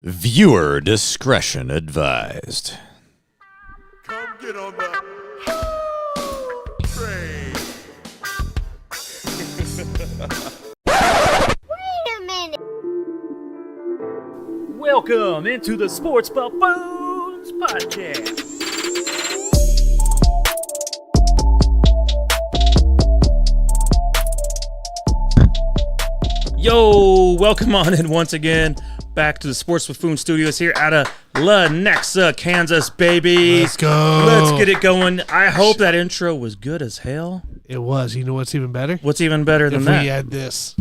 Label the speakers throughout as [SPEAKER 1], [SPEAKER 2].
[SPEAKER 1] Viewer discretion advised.
[SPEAKER 2] Come get on the train.
[SPEAKER 3] Wait a minute.
[SPEAKER 4] Welcome into the Sports Buffoons podcast. Yo, welcome on in once again. Back to the Sports Buffoon Studios here out of Lenexa, Kansas, baby.
[SPEAKER 5] Let's go.
[SPEAKER 4] Let's get it going. I hope that intro was good as hell.
[SPEAKER 5] It was. You know what's even better?
[SPEAKER 4] What's even better than
[SPEAKER 5] if
[SPEAKER 4] that?
[SPEAKER 5] we had this.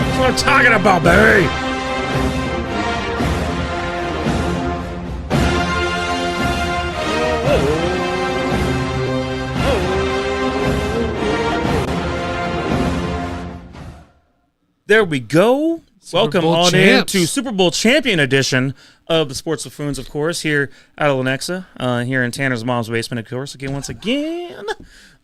[SPEAKER 4] That's what I'm talking about, baby. There we go. Welcome on into Super Bowl champion edition of the Sports Buffoons, of course, here out of Lenexa, here in Tanner's mom's basement, of course. Once again.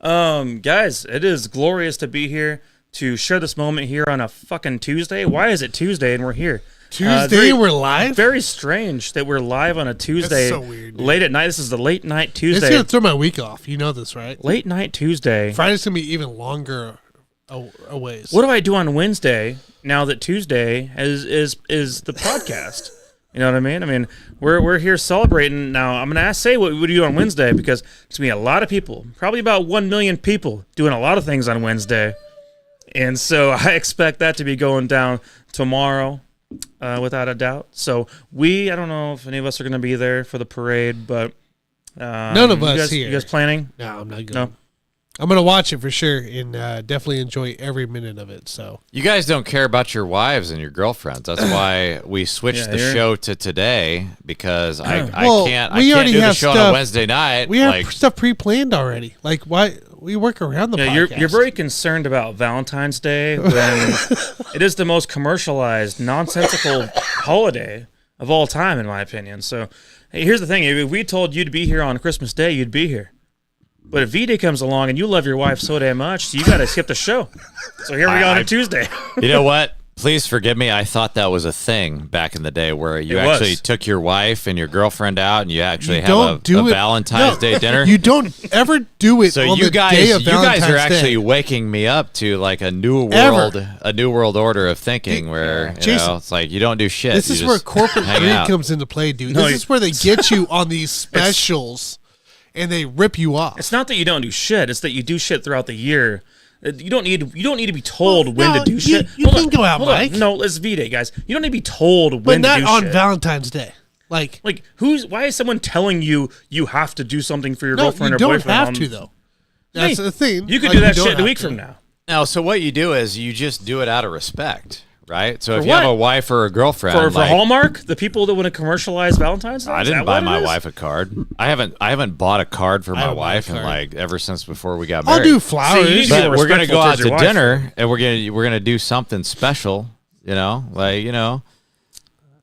[SPEAKER 4] Guys, it is glorious to be here to share this moment here on a fucking Tuesday. Why is it Tuesday and we're here?
[SPEAKER 5] Tuesday, we're live?
[SPEAKER 4] Very strange that we're live on a Tuesday.
[SPEAKER 5] That's so weird, dude.
[SPEAKER 4] Late at night. This is the late night Tuesday.
[SPEAKER 5] It's going to throw my week off. You know this, right?
[SPEAKER 4] Late night Tuesday.
[SPEAKER 5] Friday's going to be even longer a ways.
[SPEAKER 4] What do I do on Wednesday now that Tuesday is the podcast? You know what I mean? I mean, we're here celebrating. Now, I'm going to say what we do on Wednesday because there's going to be a lot of people, probably about 1 million people doing a lot of things on Wednesday. And so I expect that to be going down tomorrow, without a doubt. So I don't know if any of us are going to be there for the parade, but
[SPEAKER 5] none of us here.
[SPEAKER 4] You guys planning?
[SPEAKER 5] No, I'm not going.
[SPEAKER 4] No.
[SPEAKER 5] I'm going to watch it for sure and definitely enjoy every minute of it. So
[SPEAKER 1] You guys don't care about your wives and your girlfriends. That's why we switched the show to today because I can't do the show on a Wednesday night.
[SPEAKER 5] We have stuff pre-planned already. Like, why we work around the podcast?
[SPEAKER 4] You're very concerned about Valentine's Day when it is the most commercialized, nonsensical holiday of all time, in my opinion. So, hey, here's the thing. If we told you to be here on Christmas Day, you'd be here. But if V-Day comes along and you love your wife so damn much, you got to skip the show. So here we go on a Tuesday.
[SPEAKER 1] You know what? Please forgive me. I thought that was a thing back in the day where you actually took your wife and your girlfriend out and you actually have a Valentine's Day dinner.
[SPEAKER 5] You don't ever do it on the day of Valentine's Day.
[SPEAKER 1] You guys are actually waking me up to like a new world order of thinking where
[SPEAKER 5] Jason,
[SPEAKER 1] it's like you don't do shit.
[SPEAKER 5] This is where corporate greed comes into play, dude. This is where they get you on these specials. And they rip you off.
[SPEAKER 4] It's not that you don't do shit; it's that you do shit throughout the year. You don't need to be told when to do shit.
[SPEAKER 5] You can go out, Mike.
[SPEAKER 4] No, it's V-Day, guys. You don't need to be told when to do shit.
[SPEAKER 5] But not on Valentine's Day. Like
[SPEAKER 4] why is someone telling you have to do something for your girlfriend or boyfriend?
[SPEAKER 5] You don't have to, though. That's the thing.
[SPEAKER 4] You could do that shit a week from now.
[SPEAKER 1] No, so what you do is you just do it out of respect. Right? So if you have a wife or a girlfriend
[SPEAKER 4] for Hallmark, the people that want to commercialize Valentine's Day,
[SPEAKER 1] I didn't buy my wife a card. I haven't bought a card for my wife in ever since before we got married.
[SPEAKER 5] I'll do flowers.
[SPEAKER 1] But we're gonna go out to dinner and we're gonna do something special.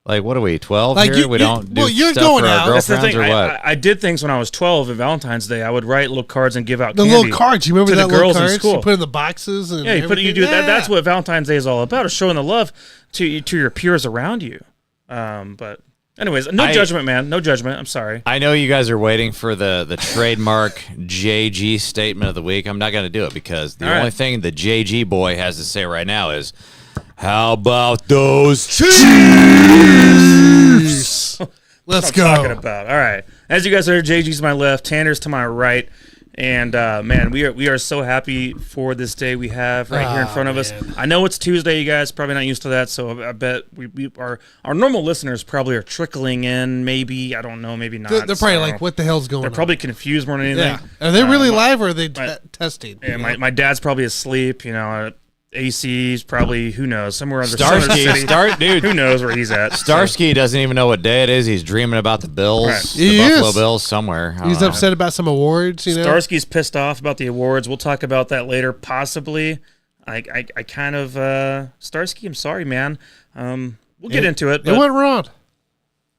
[SPEAKER 1] Like what are we, 12 here? We don't do stuff for our girlfriends or what?
[SPEAKER 4] I did things when I was 12 on Valentine's Day. I would write little cards and give out
[SPEAKER 5] the
[SPEAKER 4] candy
[SPEAKER 5] little cards. You remember
[SPEAKER 4] to
[SPEAKER 5] that
[SPEAKER 4] the girls
[SPEAKER 5] little cards
[SPEAKER 4] in school?
[SPEAKER 5] You put in the boxes and
[SPEAKER 4] you do that. That's what Valentine's Day is all about: is showing the love to your peers around you. But anyways, no judgment, man. No judgment. I'm sorry.
[SPEAKER 1] I know you guys are waiting for the trademark JG statement of the week. I'm not going to do it because the only thing the JG boy has to say right now is, how about those Chiefs?
[SPEAKER 5] Let's go.
[SPEAKER 4] Talking about. All right. As you guys heard, JG's to my left, Tanner's to my right. And, man, we are so happy for this day we have here in front of us. I know it's Tuesday, you guys. Probably not used to that, so I bet our normal listeners probably are trickling in. Maybe, I don't know, maybe not.
[SPEAKER 5] They're probably like, what the hell's going on?
[SPEAKER 4] They're probably confused more than anything.
[SPEAKER 5] Yeah. Are they really live or are they testing?
[SPEAKER 4] Yeah, my dad's probably asleep, AC's probably, who knows, somewhere under
[SPEAKER 1] Starsky,
[SPEAKER 4] dude, who knows where he's at.
[SPEAKER 1] Starsky doesn't even know what day it is. He's dreaming about the Bills,
[SPEAKER 4] right.
[SPEAKER 1] Buffalo Bills somewhere.
[SPEAKER 5] He's upset about some awards,
[SPEAKER 4] Starsky's pissed off about the awards. We'll talk about that later, possibly. I kind of, Starsky, I'm sorry, man. We'll get into it.
[SPEAKER 5] It went wrong.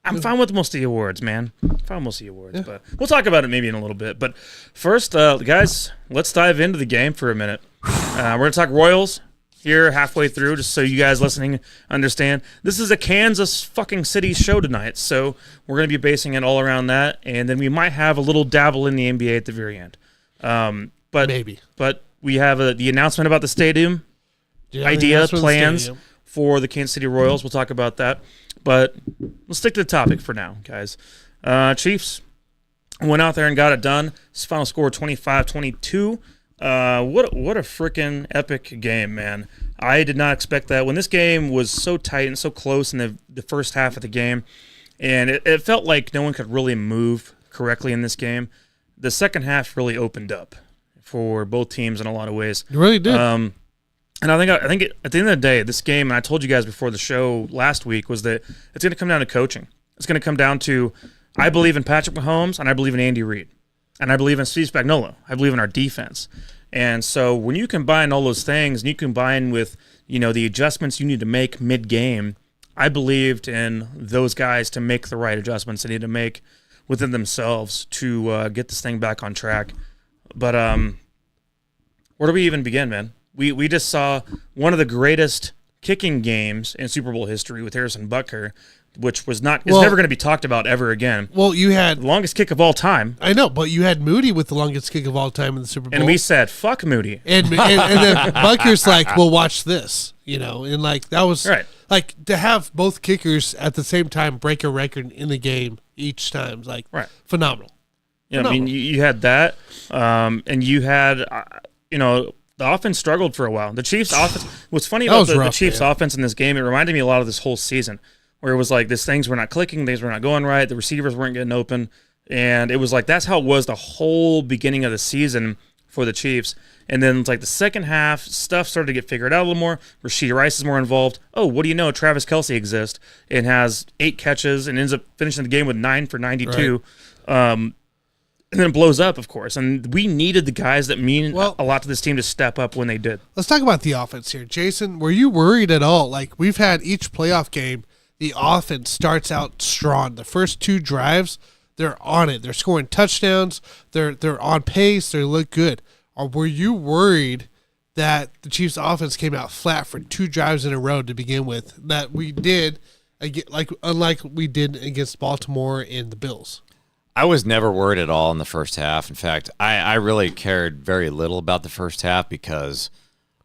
[SPEAKER 4] I'm fine with most of the awards, man. But we'll talk about it maybe in a little bit. But first, guys, let's dive into the game for a minute. We're going to talk Royals here halfway through, just so you guys listening understand. This is a Kansas fucking City show tonight, so we're going to be basing it all around that, and then we might have a little dabble in the NBA at the very end. But
[SPEAKER 5] maybe.
[SPEAKER 4] But we have the announcement about the stadium, plans for the Kansas City Royals. We'll talk about that. But let's stick to the topic for now, guys. Chiefs went out there and got it done. Final score 25-22. What a freaking epic game, man. I did not expect that. When this game was so tight and so close in the first half of the game, and it felt like no one could really move correctly in this game, the second half really opened up for both teams in a lot of ways.
[SPEAKER 5] It really did.
[SPEAKER 4] And I think at the end of the day, this game, and I told you guys before the show last week, was that it's going to come down to coaching. It's going to come down to, I believe in Patrick Mahomes, and I believe in Andy Reid, and I believe in Steve Spagnuolo. I believe in our defense. And so when you combine all those things, and you combine with the adjustments you need to make mid-game, I believed in those guys to make the right adjustments they need to make within themselves to get this thing back on track. But where do we even begin, man? We just saw one of the greatest kicking games in Super Bowl history with Harrison Butker, which is never going to be talked about ever again.
[SPEAKER 5] Well, you had
[SPEAKER 4] the longest kick of all time.
[SPEAKER 5] I know, but you had Moody with the longest kick of all time in the Super Bowl,
[SPEAKER 4] and we said fuck Moody.
[SPEAKER 5] And then Butker's like, "Well, watch this," and like that was
[SPEAKER 4] right.
[SPEAKER 5] Like to have both kickers at the same time break a record in the game each time, like phenomenal.
[SPEAKER 4] Yeah, I mean, you had that, and you had the offense struggled for a while. The Chiefs' offense. What's funny about the Chiefs' offense in this game, it reminded me a lot of this whole season, where it was like things were not clicking, things were not going right, the receivers weren't getting open, and it was like that's how it was the whole beginning of the season for the Chiefs. And then it's like the second half, stuff started to get figured out a little more. Rashee Rice is more involved. Oh, what do you know? Travis Kelce exists and has 8 catches and ends up finishing the game with 9 for 92. Right. And then it blows up, of course. And we needed the guys that mean a lot to this team to step up when they did.
[SPEAKER 5] Let's talk about the offense here. Jason, were you worried at all? Like, we've had each playoff game, the offense starts out strong. The first 2 drives, they're on it. They're scoring touchdowns. They're on pace. They look good. Or were you worried that the Chiefs' offense came out flat for 2 drives in a row to begin with, that we did, unlike we did against Baltimore and the Bills?
[SPEAKER 1] I was never worried at all in the first half. In fact, I really cared very little about the first half because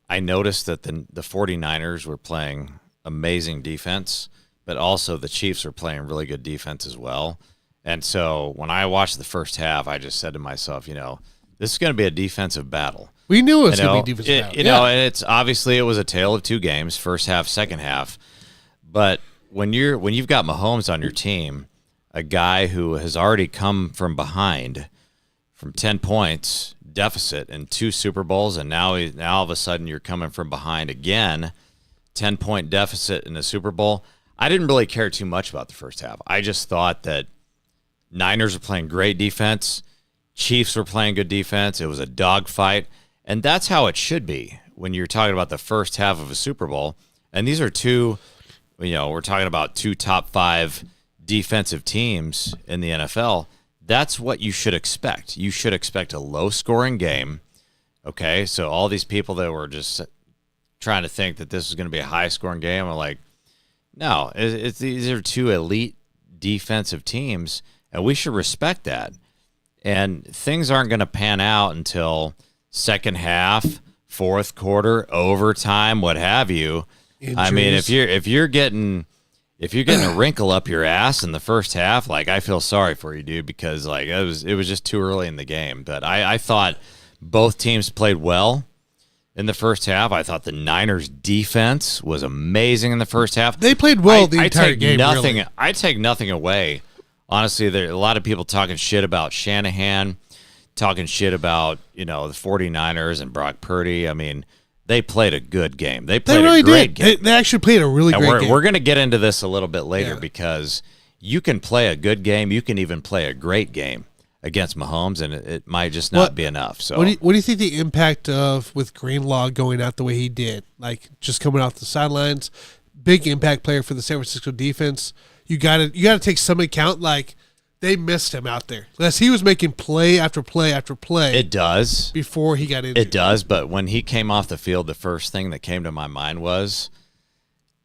[SPEAKER 1] I noticed that the 49ers were playing amazing defense, but also the Chiefs were playing really good defense as well. And so when I watched the first half, I just said to myself, this is going to be a defensive battle.
[SPEAKER 5] We knew it was going to be a defensive battle.
[SPEAKER 1] And it's obviously it was a tale of 2 games, first half, second half. But when you've got Mahomes on your team, a guy who has already come from behind from 10 points deficit in 2 Super Bowls, and now all of a sudden you're coming from behind again, 10-point deficit in the Super Bowl. I didn't really care too much about the first half. I just thought that Niners were playing great defense, Chiefs were playing good defense. It was a dogfight, and that's how it should be when you're talking about the first half of a Super Bowl. And these are 2, we're talking about 2 top 5 defensive teams in the NFL. That's what you should expect. You should expect a low-scoring game. Okay, so all these people that were just trying to think that this is going to be a high-scoring game are like, no, these are 2 elite defensive teams, and we should respect that. And things aren't going to pan out until second half, fourth quarter, overtime, what have you. Injuries. I mean, if you're getting a wrinkle up your ass in the first half, like, I feel sorry for you, dude, because like it was just too early in the game. But I thought both teams played well in the first half. I thought the Niners defense was amazing in the first half.
[SPEAKER 5] They played well the entire game.
[SPEAKER 1] I take nothing away. Honestly, there are a lot of people talking shit about Shanahan, talking shit about, the 49ers and Brock Purdy. I mean, they played a good game. They played a great game.
[SPEAKER 5] They actually played a really great game.
[SPEAKER 1] We're going to get into this a little bit later because you can play a good game. You can even play a great game against Mahomes, and it might just not be enough. So,
[SPEAKER 5] what do you think the impact with Greenlaw going out the way he did, like just coming off the sidelines, big impact player for the San Francisco defense? you gotta take some account. Like they missed him out there, unless he was making play after play after play.
[SPEAKER 1] It does
[SPEAKER 5] before he got injured.
[SPEAKER 1] It does, but when he came off the field, the first thing that came to my mind was,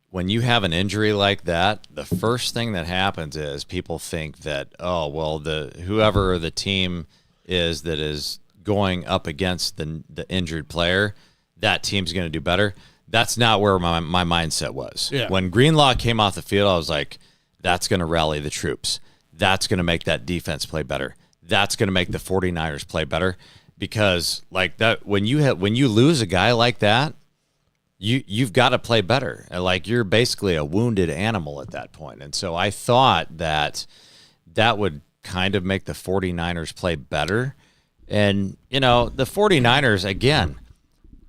[SPEAKER 1] when you have an injury like that, the first thing that happens is people think that, oh, well, whoever the team is that is going up against the injured player, that team's going to do better. That's not where my mindset was.
[SPEAKER 5] Yeah.
[SPEAKER 1] When Greenlaw came off the field, I was like, that's going to rally the troops. That's going to make that defense play better. That's going to make the 49ers play better, because like that, when you lose a guy like that, you've got to play better. Like, you're basically a wounded animal at that point. And so I thought that would kind of make the 49ers play better. And, the 49ers, again,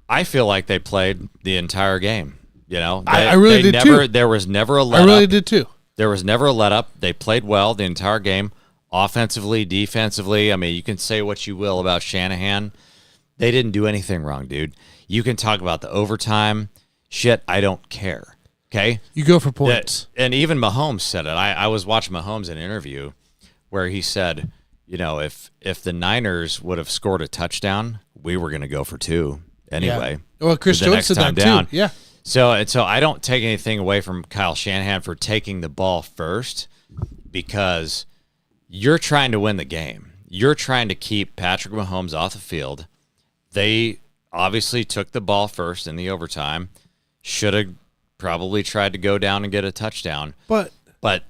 [SPEAKER 1] I feel like they played the entire game.
[SPEAKER 5] I really did too.
[SPEAKER 1] There was never a let-up.
[SPEAKER 5] I really did too.
[SPEAKER 1] There was never a let-up. They played well the entire game, offensively, defensively. I mean, you can say what you will about Shanahan. They didn't do anything wrong, dude. You can talk about the overtime shit. I don't care. Okay?
[SPEAKER 5] You go for points.
[SPEAKER 1] And even Mahomes said it. I was watching Mahomes in an interview where he said, if the Niners would have scored a touchdown, we were going to go for 2 anyway.
[SPEAKER 5] Yeah. Well, Chris Jones said that too. Yeah.
[SPEAKER 1] So I don't take anything away from Kyle Shanahan for taking the ball first, because you're trying to win the game. You're trying to keep Patrick Mahomes off the field. They obviously took the ball first in the overtime. Should have probably tried to go down and get a touchdown. But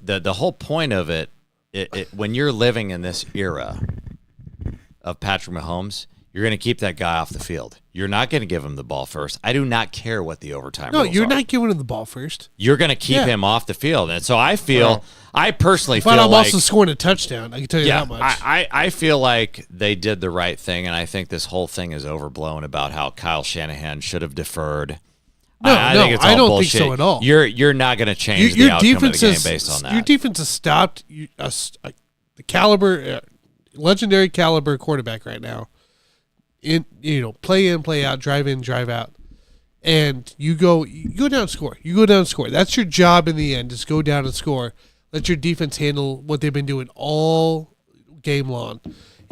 [SPEAKER 1] the whole point of it, when you're living in this era of Patrick Mahomes, you're going to keep that guy off the field. You're not going to give him the ball first. I do not care what the overtime rules
[SPEAKER 5] you're
[SPEAKER 1] are.
[SPEAKER 5] not giving him the ball first.
[SPEAKER 1] You're going to keep him off the field. And so I personally feel
[SPEAKER 5] but I'm
[SPEAKER 1] like...
[SPEAKER 5] also scoring a touchdown. I can tell you that much.
[SPEAKER 1] I feel like they did the right thing, and I think this whole thing is overblown about how Kyle Shanahan should have deferred. I think it's all
[SPEAKER 5] don't
[SPEAKER 1] bullshit.
[SPEAKER 5] think so at all.
[SPEAKER 1] You're not going to change the outcome of the game based on that.
[SPEAKER 5] Your defense has stopped the caliber, legendary caliber quarterback right now. Play in, play out, drive in, drive out, and you go down and score. You go down and score. That's your job in the end. Is go down and score. Let your defense handle what they've been doing all game long,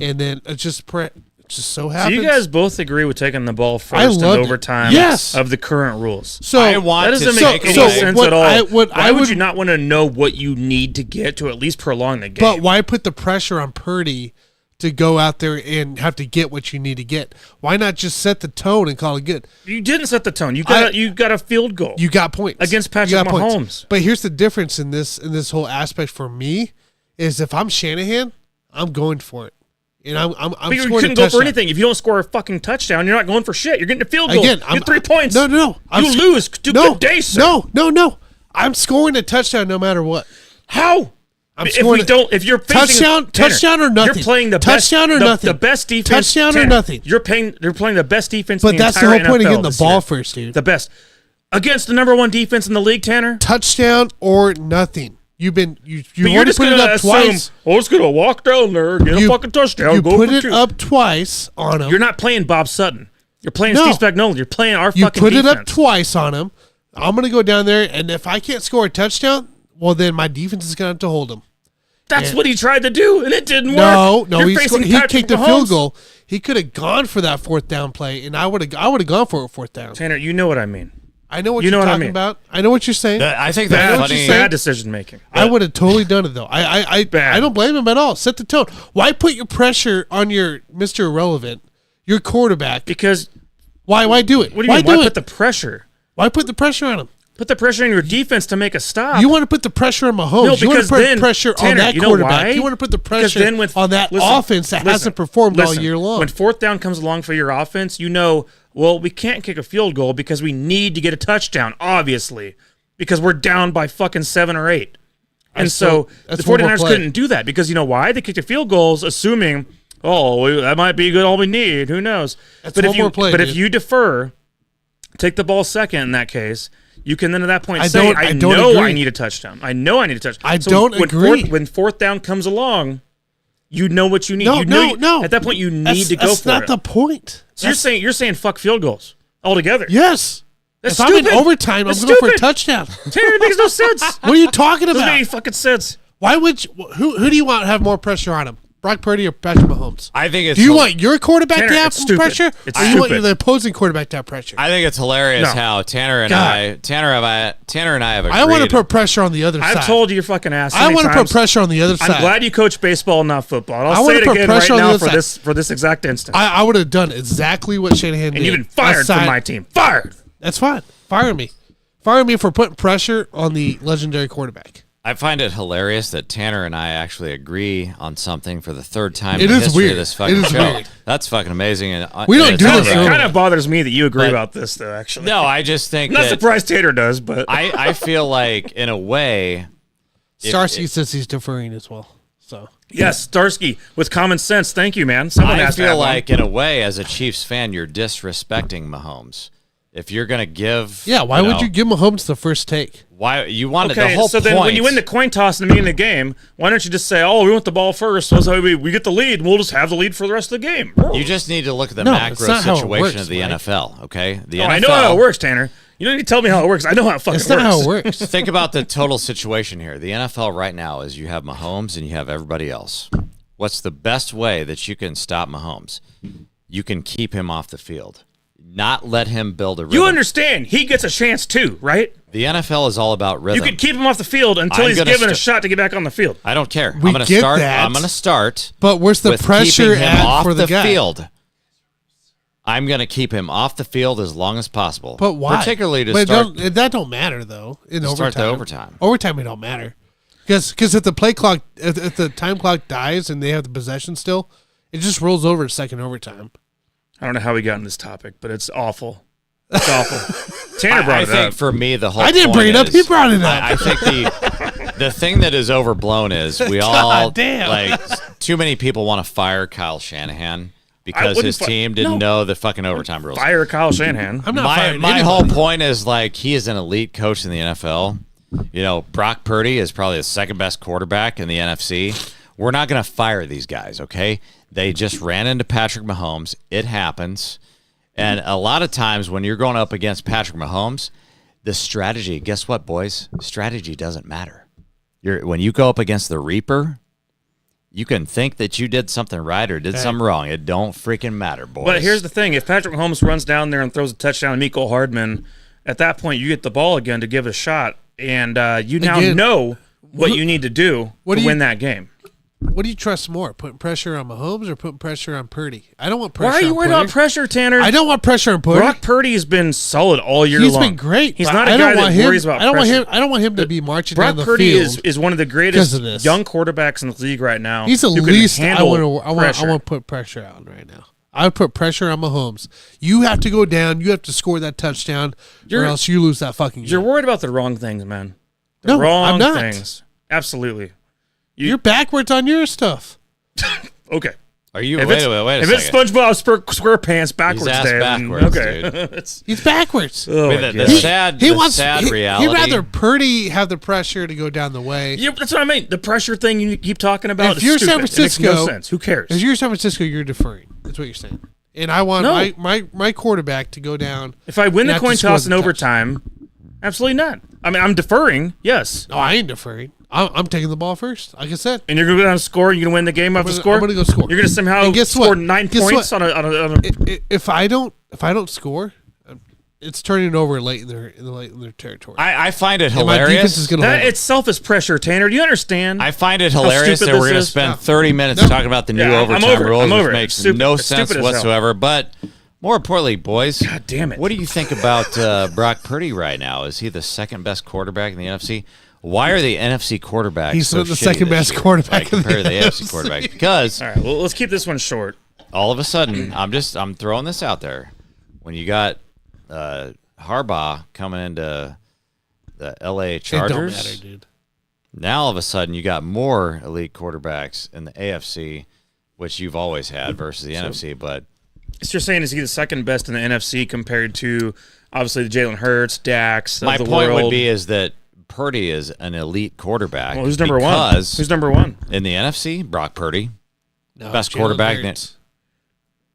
[SPEAKER 5] and then it just so happens.
[SPEAKER 4] So you guys both agree with taking the ball first in overtime of the current rules.
[SPEAKER 5] So
[SPEAKER 4] that doesn't make any sense at all. Why would you not want to know what you need to get to at least prolong the game?
[SPEAKER 5] But why put the pressure on Purdy to go out there and have to get what you need to get? Why not just set the tone and call it good?
[SPEAKER 4] You didn't set the tone. You got a field goal.
[SPEAKER 5] You got points
[SPEAKER 4] against Patrick Mahomes.
[SPEAKER 5] Points. But here's the difference in this whole aspect for me is, if I'm Shanahan, I'm going for it. And I'm
[SPEAKER 4] but you couldn't go for anything. If you don't score a fucking touchdown, you're not going for shit. You're getting a field goal.
[SPEAKER 5] Again,
[SPEAKER 4] you get 3 points.
[SPEAKER 5] No.
[SPEAKER 4] You lose. Good day, sir.
[SPEAKER 5] No. I'm scoring a touchdown no matter what.
[SPEAKER 4] How? If you're facing
[SPEAKER 5] touchdown or nothing.
[SPEAKER 4] You're playing the
[SPEAKER 5] touchdown
[SPEAKER 4] best,
[SPEAKER 5] or nothing.
[SPEAKER 4] The best defense.
[SPEAKER 5] Touchdown or nothing.
[SPEAKER 4] You're playing the best defense.
[SPEAKER 5] But
[SPEAKER 4] in the
[SPEAKER 5] that's the
[SPEAKER 4] entire
[SPEAKER 5] whole point
[SPEAKER 4] NFL
[SPEAKER 5] of getting the ball
[SPEAKER 4] year.
[SPEAKER 5] first, dude.
[SPEAKER 4] The best against the number 1 defense in the league, Tanner.
[SPEAKER 5] Touchdown or nothing. You've already
[SPEAKER 4] just
[SPEAKER 5] put it up twice.
[SPEAKER 4] Oh, it's gonna walk down there, get a fucking touchdown.
[SPEAKER 5] You
[SPEAKER 4] go
[SPEAKER 5] put
[SPEAKER 4] for
[SPEAKER 5] it
[SPEAKER 4] 2.
[SPEAKER 5] up twice on him.
[SPEAKER 4] You're not playing Bob Sutton. You're playing Steve Spagnuolo. You're playing our fucking defense.
[SPEAKER 5] You put it up twice on him. I'm gonna go down there, and if I can't score a touchdown, well, then my defense is gonna have to hold him.
[SPEAKER 4] That's what he tried to do, and it didn't work.
[SPEAKER 5] No, he kicked the field goal. He could have gone for that 4th down play, and I would have gone for a 4th down.
[SPEAKER 4] Tanner, you know what I mean.
[SPEAKER 5] I know what you're talking about. I know what you're saying.
[SPEAKER 1] I think that's
[SPEAKER 4] bad decision making.
[SPEAKER 5] I would have totally done it though. I don't blame him at all. Set the tone. Why put your pressure on your Mr. Irrelevant, your quarterback?
[SPEAKER 4] Because
[SPEAKER 5] why do it?
[SPEAKER 4] What do you mean? Why put the pressure?
[SPEAKER 5] Why put the pressure on him?
[SPEAKER 4] Put the pressure on your defense to make a stop.
[SPEAKER 5] You want to put the pressure on Mahomes.
[SPEAKER 4] No,
[SPEAKER 5] you want to put
[SPEAKER 4] then,
[SPEAKER 5] pressure
[SPEAKER 4] Tanner,
[SPEAKER 5] on that quarterback. You want to put the pressure on that offense that hasn't performed all year long.
[SPEAKER 4] When 4th down comes along for your offense, we can't kick a field goal because we need to get a touchdown, obviously, because we're down by fucking 7 or 8. And so the 49ers couldn't do that because you know why? They kicked the field goals assuming, that might be good, all we need. Who knows? But if you defer, take the ball second in that case, you can then at that point say, I know I need a touchdown. I don't agree. When 4th down comes along, you know what you need. No. At that point, you need to go for it.
[SPEAKER 5] That's not the point.
[SPEAKER 4] So you're saying fuck field goals altogether.
[SPEAKER 5] Yes.
[SPEAKER 4] That's
[SPEAKER 5] If I'm in
[SPEAKER 4] stupid.
[SPEAKER 5] overtime,
[SPEAKER 4] That's
[SPEAKER 5] I'm going for a
[SPEAKER 4] stupid.
[SPEAKER 5] touchdown.
[SPEAKER 4] Tanner, it makes no sense.
[SPEAKER 5] What are you talking
[SPEAKER 4] Doesn't make
[SPEAKER 5] about?
[SPEAKER 4] any fucking sense.
[SPEAKER 5] Why would you, who do you want to have more pressure on him? Brock Purdy or Patrick Mahomes?
[SPEAKER 1] I think it's.
[SPEAKER 5] Do you want your quarterback
[SPEAKER 4] Tanner,
[SPEAKER 5] to have
[SPEAKER 4] it's
[SPEAKER 5] some
[SPEAKER 4] stupid.
[SPEAKER 5] pressure,
[SPEAKER 4] It's
[SPEAKER 5] or you want
[SPEAKER 4] stupid.
[SPEAKER 5] the opposing quarterback to have pressure?
[SPEAKER 1] I think it's hilarious
[SPEAKER 4] No.
[SPEAKER 1] how Tanner and
[SPEAKER 5] God.
[SPEAKER 1] I have agreed.
[SPEAKER 5] I want to put pressure on the other side.
[SPEAKER 4] I've told you your fucking ass.
[SPEAKER 5] I
[SPEAKER 4] want to
[SPEAKER 5] put pressure on the other side.
[SPEAKER 4] I'm glad you coach baseball, not football. And
[SPEAKER 5] I
[SPEAKER 4] I'll
[SPEAKER 5] wanna
[SPEAKER 4] say it
[SPEAKER 5] put
[SPEAKER 4] again
[SPEAKER 5] pressure
[SPEAKER 4] right
[SPEAKER 5] on the
[SPEAKER 4] now
[SPEAKER 5] other
[SPEAKER 4] for this exact instant.
[SPEAKER 5] I would have done exactly what Shanahan did.
[SPEAKER 4] And you've been fired from
[SPEAKER 5] Aside-
[SPEAKER 4] my team. Fired.
[SPEAKER 5] That's fine. Fire me. Fire me for putting pressure on the legendary quarterback.
[SPEAKER 1] I find it hilarious that Tanner and I actually agree on something for the third time
[SPEAKER 5] It
[SPEAKER 1] in the
[SPEAKER 5] is
[SPEAKER 1] history
[SPEAKER 5] weird.
[SPEAKER 1] of this fucking
[SPEAKER 5] It is
[SPEAKER 1] show.
[SPEAKER 5] weird.
[SPEAKER 1] That's fucking amazing. And
[SPEAKER 5] We don't
[SPEAKER 1] and
[SPEAKER 5] do
[SPEAKER 1] it's
[SPEAKER 5] this
[SPEAKER 4] It
[SPEAKER 1] over.
[SPEAKER 5] normally.
[SPEAKER 4] kind of bothers me that you agree
[SPEAKER 1] But-
[SPEAKER 4] about this, though, actually.
[SPEAKER 1] No, I just think
[SPEAKER 4] I'm not
[SPEAKER 1] that
[SPEAKER 4] surprised Tater does, but
[SPEAKER 1] I feel like in a way,
[SPEAKER 5] Starsky says he's deferring as well. So
[SPEAKER 4] yes, Starsky with common sense. Thank you, man. Someone
[SPEAKER 1] I
[SPEAKER 4] has to
[SPEAKER 1] feel
[SPEAKER 4] have one.
[SPEAKER 1] like in a way, as a Chiefs fan, you're disrespecting Mahomes. If you're gonna give,
[SPEAKER 5] yeah, why would
[SPEAKER 1] know,
[SPEAKER 5] you give Mahomes the first take?
[SPEAKER 1] Why you wanted
[SPEAKER 4] Okay,
[SPEAKER 1] the whole
[SPEAKER 4] so
[SPEAKER 1] point?
[SPEAKER 4] then when you win the coin toss in the beginning of the game, why don't you just say, "Oh, we want the ball first, so we get the lead, and we'll just have the lead for the rest of the game"?
[SPEAKER 1] you just need to look at the
[SPEAKER 5] No, it's
[SPEAKER 1] macro
[SPEAKER 5] not how it
[SPEAKER 1] situation
[SPEAKER 5] works,
[SPEAKER 1] of the
[SPEAKER 5] Mike.
[SPEAKER 1] NFL. Okay, the
[SPEAKER 4] Oh,
[SPEAKER 1] NFL.
[SPEAKER 4] I know how it works, Tanner. You don't need to tell me how it works. I know how it fucking
[SPEAKER 5] That's not
[SPEAKER 4] works.
[SPEAKER 5] how it works.
[SPEAKER 1] Think about the total situation here. The NFL right now is you have Mahomes and you have everybody else. What's the best way that you can stop Mahomes? You can keep him off the field, not let him build a rhythm.
[SPEAKER 4] You understand? He gets a chance too, right?
[SPEAKER 1] The NFL is all about
[SPEAKER 4] You
[SPEAKER 1] rhythm.
[SPEAKER 4] can keep him off the field until
[SPEAKER 1] I'm
[SPEAKER 4] he's
[SPEAKER 1] gonna
[SPEAKER 4] given a
[SPEAKER 1] st-
[SPEAKER 4] shot to get back on the field.
[SPEAKER 1] I don't care.
[SPEAKER 5] We
[SPEAKER 1] I'm going to
[SPEAKER 5] get
[SPEAKER 1] start.
[SPEAKER 5] that.
[SPEAKER 1] I'm going to start.
[SPEAKER 5] But where's the
[SPEAKER 1] with
[SPEAKER 5] pressure
[SPEAKER 1] keeping him
[SPEAKER 5] at
[SPEAKER 1] off
[SPEAKER 5] for the guy?
[SPEAKER 1] field? I'm going to keep him off the field as long as possible.
[SPEAKER 5] But why?
[SPEAKER 1] Particularly to
[SPEAKER 5] But
[SPEAKER 1] start.
[SPEAKER 5] that don't matter though. In
[SPEAKER 1] To
[SPEAKER 5] overtime,
[SPEAKER 1] start the overtime.
[SPEAKER 5] Overtime, it don't matter. Because if the play clock, if the time clock dies and they have the possession still, it just rolls over to second overtime.
[SPEAKER 4] I don't know how we got on this topic, but it's awful. It's awful. Tanner brought
[SPEAKER 1] I
[SPEAKER 4] it
[SPEAKER 1] think
[SPEAKER 4] up.
[SPEAKER 1] for me the whole
[SPEAKER 5] I didn't
[SPEAKER 1] point
[SPEAKER 5] bring it up.
[SPEAKER 1] is-
[SPEAKER 5] He brought it up.
[SPEAKER 1] I think the thing that is overblown is we all
[SPEAKER 5] damn.
[SPEAKER 1] like too many people want to fire Kyle Shanahan because
[SPEAKER 4] wouldn't
[SPEAKER 1] his team didn't know the fucking overtime rules.
[SPEAKER 4] Fire Kyle Shanahan.
[SPEAKER 5] I'm not
[SPEAKER 1] My
[SPEAKER 5] firing
[SPEAKER 1] my
[SPEAKER 5] anybody.
[SPEAKER 1] whole point is like he is an elite coach in the NFL. You know, Brock Purdy is probably the second best quarterback in the NFC. We're not going to fire these guys, okay? They just ran into Patrick Mahomes. It happens. And a lot of times when you're going up against Patrick Mahomes, the strategy, guess what, boys? Strategy doesn't matter. When you go up against the Reaper, you can think that you did something right or did something wrong. It don't freaking matter, boys.
[SPEAKER 4] But here's the thing: if Patrick Mahomes runs down there and throws a touchdown to Mecole Hardman, at that point you get the ball again to give it a shot, and you now
[SPEAKER 5] Again,
[SPEAKER 4] know what you need to do
[SPEAKER 5] what
[SPEAKER 4] to
[SPEAKER 5] do you-
[SPEAKER 4] win that game.
[SPEAKER 5] What do you trust more, putting pressure on Mahomes or putting pressure on Purdy? I don't want pressure.
[SPEAKER 4] Why are you
[SPEAKER 5] on
[SPEAKER 4] worried
[SPEAKER 5] Purdy.
[SPEAKER 4] about pressure, Tanner?
[SPEAKER 5] I don't want pressure on Purdy.
[SPEAKER 4] Brock Purdy has been solid all year
[SPEAKER 5] He's
[SPEAKER 4] long.
[SPEAKER 5] been great.
[SPEAKER 4] He's
[SPEAKER 5] but
[SPEAKER 4] not a
[SPEAKER 5] I
[SPEAKER 4] guy
[SPEAKER 5] don't
[SPEAKER 4] that
[SPEAKER 5] want him,
[SPEAKER 4] worries about
[SPEAKER 5] I don't
[SPEAKER 4] pressure.
[SPEAKER 5] want him. I don't want him to be marching
[SPEAKER 4] Brock
[SPEAKER 5] down the
[SPEAKER 4] Purdy
[SPEAKER 5] field.
[SPEAKER 4] is one of the
[SPEAKER 5] because
[SPEAKER 4] greatest
[SPEAKER 5] of this.
[SPEAKER 4] young quarterbacks in the league right now.
[SPEAKER 5] He's the
[SPEAKER 4] who can
[SPEAKER 5] least I
[SPEAKER 4] handle
[SPEAKER 5] want
[SPEAKER 4] pressure.
[SPEAKER 5] to put pressure on right now. I would put pressure on Mahomes. You have to go down. You have to score that touchdown, or else you lose that fucking game.
[SPEAKER 4] You're worried about the wrong things, man. The
[SPEAKER 5] No,
[SPEAKER 4] wrong
[SPEAKER 5] I'm not.
[SPEAKER 4] things. Absolutely.
[SPEAKER 5] You're backwards on your stuff.
[SPEAKER 4] Okay.
[SPEAKER 1] Are you?
[SPEAKER 4] If
[SPEAKER 1] Wait
[SPEAKER 4] it's,
[SPEAKER 1] a
[SPEAKER 4] if
[SPEAKER 1] second.
[SPEAKER 4] it's SpongeBob SquarePants backwards,
[SPEAKER 1] ass
[SPEAKER 4] day, then
[SPEAKER 1] backwards,
[SPEAKER 4] okay.
[SPEAKER 1] dude.
[SPEAKER 4] It's,
[SPEAKER 5] He's backwards.
[SPEAKER 4] oh
[SPEAKER 1] Wait,
[SPEAKER 4] my
[SPEAKER 1] the
[SPEAKER 4] God.
[SPEAKER 1] sad, the sad reality.
[SPEAKER 5] He'd rather Purdy have the pressure to go down the way.
[SPEAKER 4] Yeah, that's what I mean. The pressure thing you keep talking about
[SPEAKER 5] If
[SPEAKER 4] is
[SPEAKER 5] you're
[SPEAKER 4] stupid.
[SPEAKER 5] San
[SPEAKER 4] It makes
[SPEAKER 5] Francisco,
[SPEAKER 4] no sense. Who cares?
[SPEAKER 5] If you're San Francisco, you're deferring. That's what you're saying. And I want
[SPEAKER 4] No.
[SPEAKER 5] my quarterback to go down.
[SPEAKER 4] If I win
[SPEAKER 5] and
[SPEAKER 4] the
[SPEAKER 5] have to
[SPEAKER 4] coin
[SPEAKER 5] score
[SPEAKER 4] toss
[SPEAKER 5] the
[SPEAKER 4] in overtime, absolutely not. I mean, I'm deferring, yes.
[SPEAKER 5] No, I ain't deferring. I'm taking the ball first. Like I said,
[SPEAKER 4] And you're going to go down and score, and you're going to win the game off the score?
[SPEAKER 5] I'm gonna go score.
[SPEAKER 4] You're going to somehow
[SPEAKER 5] And guess
[SPEAKER 4] score
[SPEAKER 5] what?
[SPEAKER 4] 9
[SPEAKER 5] Guess
[SPEAKER 4] points
[SPEAKER 5] what?
[SPEAKER 4] on a
[SPEAKER 5] if I don't score, it's turning over late in their territory.
[SPEAKER 1] I find it
[SPEAKER 5] And my defense
[SPEAKER 1] hilarious.
[SPEAKER 5] is going to
[SPEAKER 4] That itself is pressure, Tanner. Do you understand?
[SPEAKER 1] I find it hilarious
[SPEAKER 4] stupid
[SPEAKER 1] that we're
[SPEAKER 4] this
[SPEAKER 1] going to
[SPEAKER 4] is?
[SPEAKER 1] spend
[SPEAKER 5] No.
[SPEAKER 1] 30 minutes
[SPEAKER 5] No.
[SPEAKER 1] talking about the new
[SPEAKER 4] Yeah, I'm
[SPEAKER 1] overtime
[SPEAKER 4] over it.
[SPEAKER 1] rules,
[SPEAKER 4] I'm over
[SPEAKER 1] which
[SPEAKER 4] it.
[SPEAKER 1] makes
[SPEAKER 4] Stupid-
[SPEAKER 1] no
[SPEAKER 4] it's
[SPEAKER 1] sense
[SPEAKER 4] stupid as hell.
[SPEAKER 1] whatsoever. But more importantly, boys,
[SPEAKER 4] God damn it.
[SPEAKER 1] what do you think about Brock Purdy right now? Is he the second best quarterback in the NFC? Why are the NFC quarterbacks
[SPEAKER 5] He's
[SPEAKER 1] so
[SPEAKER 5] the
[SPEAKER 1] shitty
[SPEAKER 5] second
[SPEAKER 1] this
[SPEAKER 5] best
[SPEAKER 1] year,
[SPEAKER 5] quarterback
[SPEAKER 1] like,
[SPEAKER 5] in the
[SPEAKER 1] compared to the AFC
[SPEAKER 5] NFC?
[SPEAKER 1] quarterbacks? Because
[SPEAKER 4] All right, well, let's keep this one short.
[SPEAKER 1] all of a sudden, I'm throwing this out there. When you got Harbaugh coming into the LA
[SPEAKER 5] It don't
[SPEAKER 1] Chargers,
[SPEAKER 5] matter, dude.
[SPEAKER 1] now all of a sudden you got more elite quarterbacks in the AFC, which you've always had versus the NFC. But
[SPEAKER 4] So you're saying is he the second best in the NFC compared to obviously the Jalen Hurts, Dax,
[SPEAKER 1] my
[SPEAKER 4] of the
[SPEAKER 1] point
[SPEAKER 4] world?
[SPEAKER 1] would be is that Purdy is an elite quarterback.
[SPEAKER 4] Well, who's number one?
[SPEAKER 1] because
[SPEAKER 4] Who's number one?
[SPEAKER 1] in the NFC? Brock Purdy,
[SPEAKER 5] No,
[SPEAKER 1] best
[SPEAKER 5] Jalen
[SPEAKER 1] quarterback.
[SPEAKER 5] Hurts.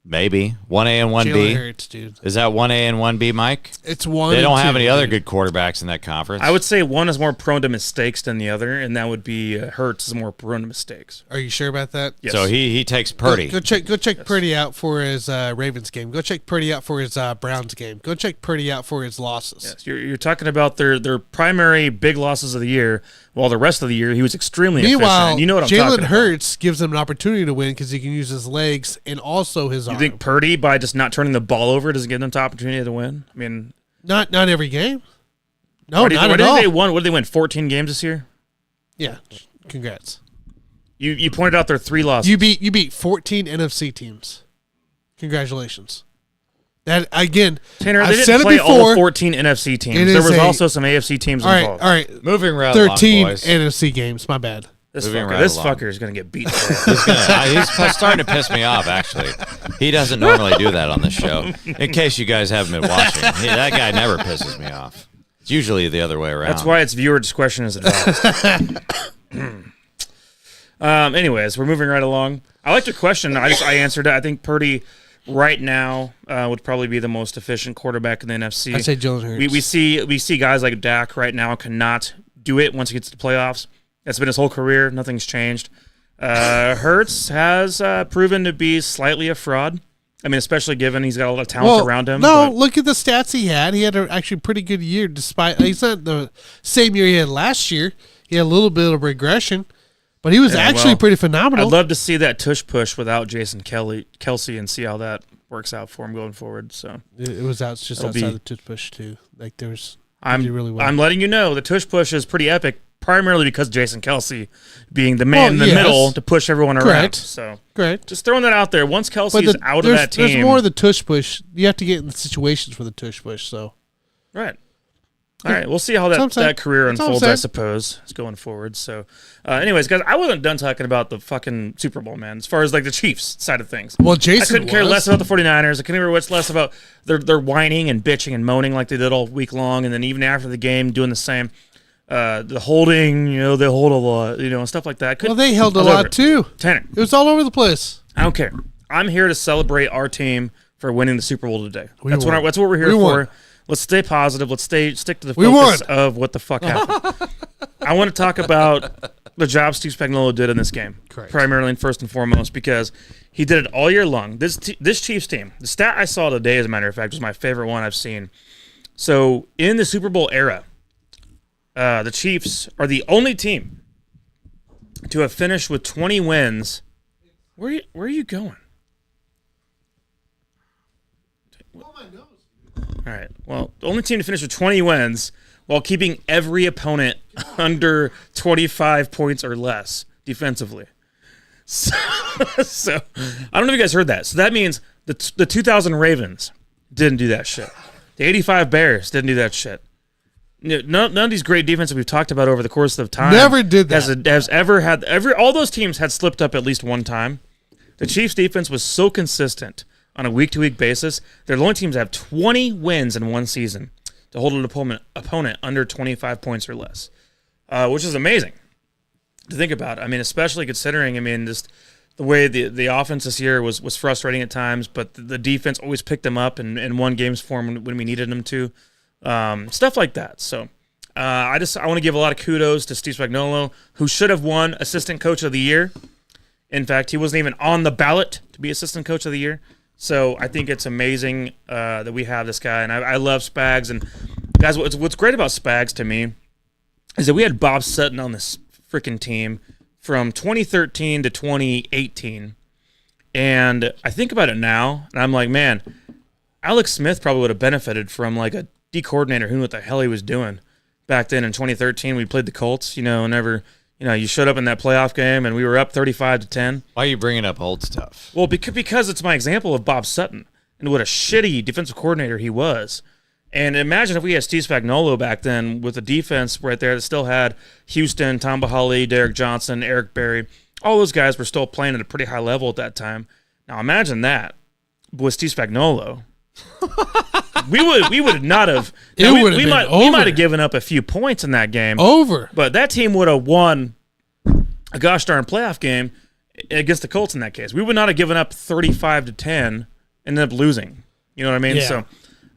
[SPEAKER 1] Maybe 1A and
[SPEAKER 5] Jalen
[SPEAKER 1] 1B.
[SPEAKER 5] Hurts, dude.
[SPEAKER 1] Is that 1A and 1B, Mike?
[SPEAKER 5] It's one.
[SPEAKER 1] They
[SPEAKER 5] and
[SPEAKER 1] don't have
[SPEAKER 5] two,
[SPEAKER 1] any other
[SPEAKER 5] dude.
[SPEAKER 1] good quarterbacks in that conference.
[SPEAKER 4] I would say one is more prone to mistakes than the other, and that would be Hurts is more prone to mistakes.
[SPEAKER 5] Are you sure about that?
[SPEAKER 4] Yes.
[SPEAKER 1] So he takes Purdy.
[SPEAKER 5] Go check Purdy out for his Ravens game. Go check Purdy out for his Browns game. Go check Purdy out for his losses.
[SPEAKER 4] Yes, you're talking about their primary big losses of the year, while the rest of the year he was extremely efficient.
[SPEAKER 5] Meanwhile,
[SPEAKER 4] And you know what I'm talking
[SPEAKER 5] Jalen
[SPEAKER 4] about.
[SPEAKER 5] Hurts gives him an opportunity to win because he can use his legs and also his arm.
[SPEAKER 4] You think Purdy, by just not turning the ball over, doesn't give them the opportunity to win? I mean,
[SPEAKER 5] Not every game. No,
[SPEAKER 4] what do you
[SPEAKER 5] not
[SPEAKER 4] think
[SPEAKER 5] at all.
[SPEAKER 4] they won? What did they win? 14 games this year.
[SPEAKER 5] Yeah, congrats.
[SPEAKER 4] You pointed out their 3 losses.
[SPEAKER 5] You beat 14 NFC teams. Congratulations. That again,
[SPEAKER 4] Tanner,
[SPEAKER 5] I've
[SPEAKER 4] they didn't
[SPEAKER 5] said it
[SPEAKER 4] play all
[SPEAKER 5] before.
[SPEAKER 4] 14 NFC teams.
[SPEAKER 5] It
[SPEAKER 4] There
[SPEAKER 5] is
[SPEAKER 4] was
[SPEAKER 5] a-
[SPEAKER 4] also some AFC teams
[SPEAKER 5] All right,
[SPEAKER 4] involved.
[SPEAKER 5] all right.
[SPEAKER 1] Moving right along,
[SPEAKER 5] 13
[SPEAKER 1] boys.
[SPEAKER 5] NFC games. My bad.
[SPEAKER 4] This
[SPEAKER 1] Moving
[SPEAKER 4] fucker,
[SPEAKER 1] right
[SPEAKER 4] this
[SPEAKER 1] along.
[SPEAKER 4] fucker is going to get beat.
[SPEAKER 1] He's starting to piss me off, actually. He doesn't normally do that on the show. In case you guys haven't been watching, that guy never pisses me off. It's usually the other way around.
[SPEAKER 4] That's why it's viewer discretion is advised. Anyways, we're moving right along. I liked your question. I answered it. I think Purdy right now would probably be the most efficient quarterback in the NFC.
[SPEAKER 5] I say Jalen Hurts.
[SPEAKER 4] We see guys like Dak right now cannot do it once he gets to the playoffs. That's been his whole career. Nothing's changed. Hurts has proven to be slightly a fraud. I mean, especially given he's got a lot of talent around him.
[SPEAKER 5] No,
[SPEAKER 4] but
[SPEAKER 5] look at the stats he had. He had an actually pretty good year despite he's not the same year he had last year. He had a little bit of regression, but he was
[SPEAKER 4] Yeah,
[SPEAKER 5] actually
[SPEAKER 4] well,
[SPEAKER 5] pretty phenomenal.
[SPEAKER 4] I'd love to see that tush push without Jason Kelsey and see how that works out for him going forward. So
[SPEAKER 5] It was just
[SPEAKER 4] It'll
[SPEAKER 5] outside
[SPEAKER 4] be-
[SPEAKER 5] the tooth push too. Like there was,
[SPEAKER 4] I'm
[SPEAKER 5] he did really well.
[SPEAKER 4] I'm letting you know the tush push is pretty epic, primarily because Jason Kelsey being the man in the
[SPEAKER 5] yes.
[SPEAKER 4] middle to push everyone around.
[SPEAKER 5] Correct.
[SPEAKER 4] So
[SPEAKER 5] Great.
[SPEAKER 4] just throwing that out there. Once Kelsey's
[SPEAKER 5] But
[SPEAKER 4] out of that team,
[SPEAKER 5] there's more of the tush push. You have to get in the situations for the tush push. So
[SPEAKER 4] right. All right, we'll see how
[SPEAKER 5] That's what I'm saying.
[SPEAKER 4] that career
[SPEAKER 5] That's what I'm
[SPEAKER 4] unfolds, I
[SPEAKER 5] saying.
[SPEAKER 4] suppose, is going forward. So, anyways, guys, I wasn't done talking about the fucking Super Bowl, man, as far as like the Chiefs side of things.
[SPEAKER 5] well,
[SPEAKER 4] I
[SPEAKER 5] Jason
[SPEAKER 4] couldn't care
[SPEAKER 5] was.
[SPEAKER 4] less about the 49ers. I couldn't care less about their whining and bitching and moaning like they did all week long, and then even after the game doing the same. The holding, they hold a lot, and stuff like that. I couldn't-
[SPEAKER 5] Well, they held a
[SPEAKER 4] I was over
[SPEAKER 5] lot
[SPEAKER 4] it.
[SPEAKER 5] too.
[SPEAKER 4] Tanner,
[SPEAKER 5] It was all over the place.
[SPEAKER 4] I don't care. I'm here to celebrate our team for winning the Super Bowl today.
[SPEAKER 5] We
[SPEAKER 4] That's
[SPEAKER 5] won.
[SPEAKER 4] what we're here
[SPEAKER 5] We
[SPEAKER 4] for.
[SPEAKER 5] won.
[SPEAKER 4] Let's stay positive. Let's stick to the
[SPEAKER 5] We
[SPEAKER 4] focus
[SPEAKER 5] won.
[SPEAKER 4] of what the fuck happened. I want to talk about the job Steve Spagnuolo did in this game,
[SPEAKER 5] Correct.
[SPEAKER 4] primarily and first and foremost, because he did it all year long. This Chiefs team, the stat I saw today, as a matter of fact, was my favorite one I've seen. So in the Super Bowl era, the Chiefs are the only team to have finished with 20 wins. Where are you going? All right. Well, the only team to finish with 20 wins while keeping every opponent under 25 points or less defensively. So I don't know if you guys heard that. So that means the 2000 Ravens didn't do that shit. The 85 Bears didn't do that shit. None of these great defenses we've talked about over the course of time
[SPEAKER 5] Never did that.
[SPEAKER 4] has ever had all those teams had slipped up at least one time. The Chiefs defense was so consistent on a week-to-week basis. They're the only teams that have 20 wins in one season to hold an opponent under 25 points or less, which is amazing to think about. I mean, especially considering, just the way the offense this year was frustrating at times, but the defense always picked them up and won games for them when we needed them to. Stuff like that. So I want to give a lot of kudos to Steve Spagnuolo, who should have won Assistant Coach of the Year. In fact, he wasn't even on the ballot to be Assistant Coach of the Year. So I think it's amazing that we have this guy, and I love Spags. And guys, what's great about Spags to me is that we had Bob Sutton on this freaking team from 2013 to 2018. And I think about it now, and I'm like, man, Alex Smith probably would have benefited from like a D coordinator who knew what the hell he was doing back then in 2013. We played the Colts, whenever you showed up in that playoff game and we were up 35-10.
[SPEAKER 1] Why are you bringing up old stuff?
[SPEAKER 4] Well, because it's my example of Bob Sutton and what a shitty defensive coordinator he was. And imagine if we had Steve Spagnuolo back then with a defense right there that still had Houston, Tom Bahali, Derek Johnson, Eric Berry. All those guys were still playing at a pretty high level at that time. Now imagine that with Steve Spagnuolo. we would not have.
[SPEAKER 5] It would have been
[SPEAKER 4] we
[SPEAKER 5] over.
[SPEAKER 4] might have given up a few points in that game.
[SPEAKER 5] Over.
[SPEAKER 4] But that team would have won a gosh darn playoff game against the Colts in that case. We would not have given up 35-10 ended up losing. You know what I mean?
[SPEAKER 5] Yeah.
[SPEAKER 4] So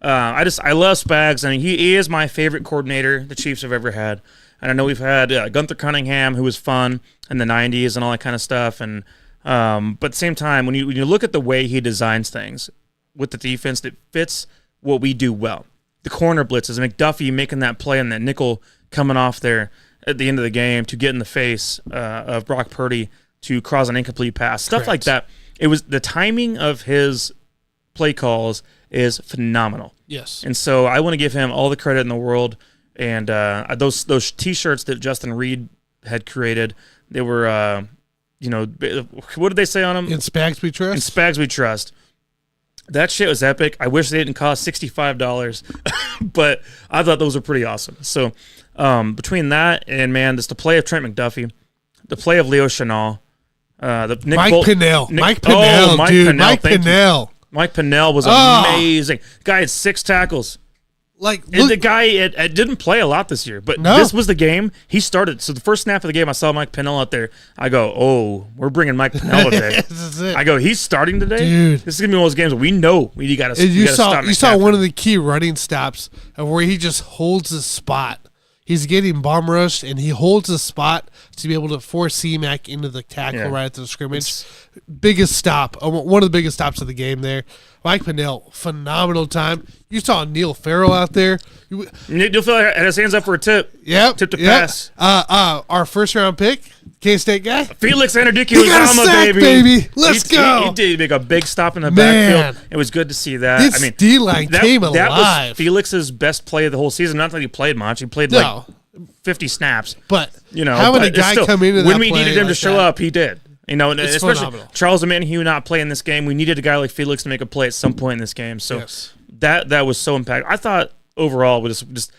[SPEAKER 4] I love Spags. I mean, he is my favorite coordinator the Chiefs have ever had. And I know we've had Gunther Cunningham, who was fun in the 90s and all that kind of stuff. And but at the same time, when you look at the way he designs things with the defense, that fits what we do well. The corner blitzes, McDuffie making that play and that nickel coming off there at the end of the game to get in the face of Brock Purdy to cross an incomplete pass, stuff like that. It was the timing of his play calls is phenomenal.
[SPEAKER 5] Yes.
[SPEAKER 4] And so I want to give him all the credit in the world. And those T-shirts that Justin Reed had created, they were, what did they say on them?
[SPEAKER 5] In Spags We Trust?
[SPEAKER 4] In Spags We Trust. That shit was epic. I wish they didn't cost $65, but I thought those were pretty awesome. So between that and, man, just the play of Trent McDuffie, the play of Leo Chenal,
[SPEAKER 5] Mike Pinnell, dude. Mike Pinnell.
[SPEAKER 4] Mike Pinnell was amazing. Guy had 6 tackles. And the guy it didn't play a lot this year, but this was the game he started. So the first snap of the game, I saw Mike Pinnell out there. I go, oh, we're bringing Mike Pinnell today.
[SPEAKER 5] This is it.
[SPEAKER 4] I go, he's starting today,
[SPEAKER 5] dude.
[SPEAKER 4] This is gonna be one of those games where we know you got to.
[SPEAKER 5] You saw one of the key running stops of where he just holds his spot. He's getting bomb rushed, and he holds his spot to be able to force C-Mac into the tackle right at the scrimmage. Biggest stop, one of the biggest stops of the game there. Mike Pinnell, phenomenal time. You saw Neil Farrell out there.
[SPEAKER 4] Neil Farrell had his hands up for a tip.
[SPEAKER 5] Yep.
[SPEAKER 4] Tip to pass.
[SPEAKER 5] Our first-round pick, K-State guy.
[SPEAKER 4] Felix Anadiki was
[SPEAKER 5] got a sack, baby. Let's go.
[SPEAKER 4] He did make a big stop in the backfield. It was good to see that.
[SPEAKER 5] This D-line came alive.
[SPEAKER 4] That was Felix's best play of the whole season. Not that he played much. He played 50 snaps.
[SPEAKER 5] But having a guy come into that
[SPEAKER 4] when we needed him to show up, he did. Especially
[SPEAKER 5] phenomenal.
[SPEAKER 4] Charles Omenihu not playing this game. We needed a guy like Felix to make a play at some point in this game. So that was so impactful. I thought overall, just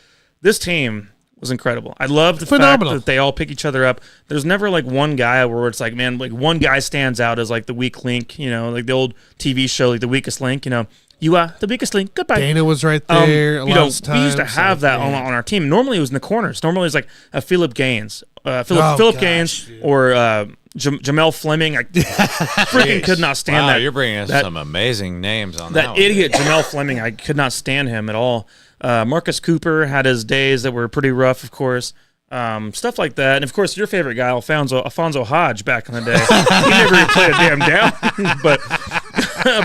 [SPEAKER 4] this team was incredible. I love the fact that they all pick each other up. There's never like one guy where it's like, man, like one guy stands out as like the weak link. Like the old TV show, like the weakest link. You are the biggest link. Goodbye.
[SPEAKER 5] Dana was right there.
[SPEAKER 4] We used to have that on our team. Normally it was in the corners. Normally it was like a Philip Gaines, Gaines, or Jamel Fleming. I freaking could not stand that.
[SPEAKER 1] You're bringing us some amazing names on that.
[SPEAKER 4] That idiot Jamel Fleming. I could not stand him at all. Marcus Cooper had his days that were pretty rough, of course. Stuff like that. And, of course, your favorite guy, Alfonso Hodge, back in the day. He never even played a damn down.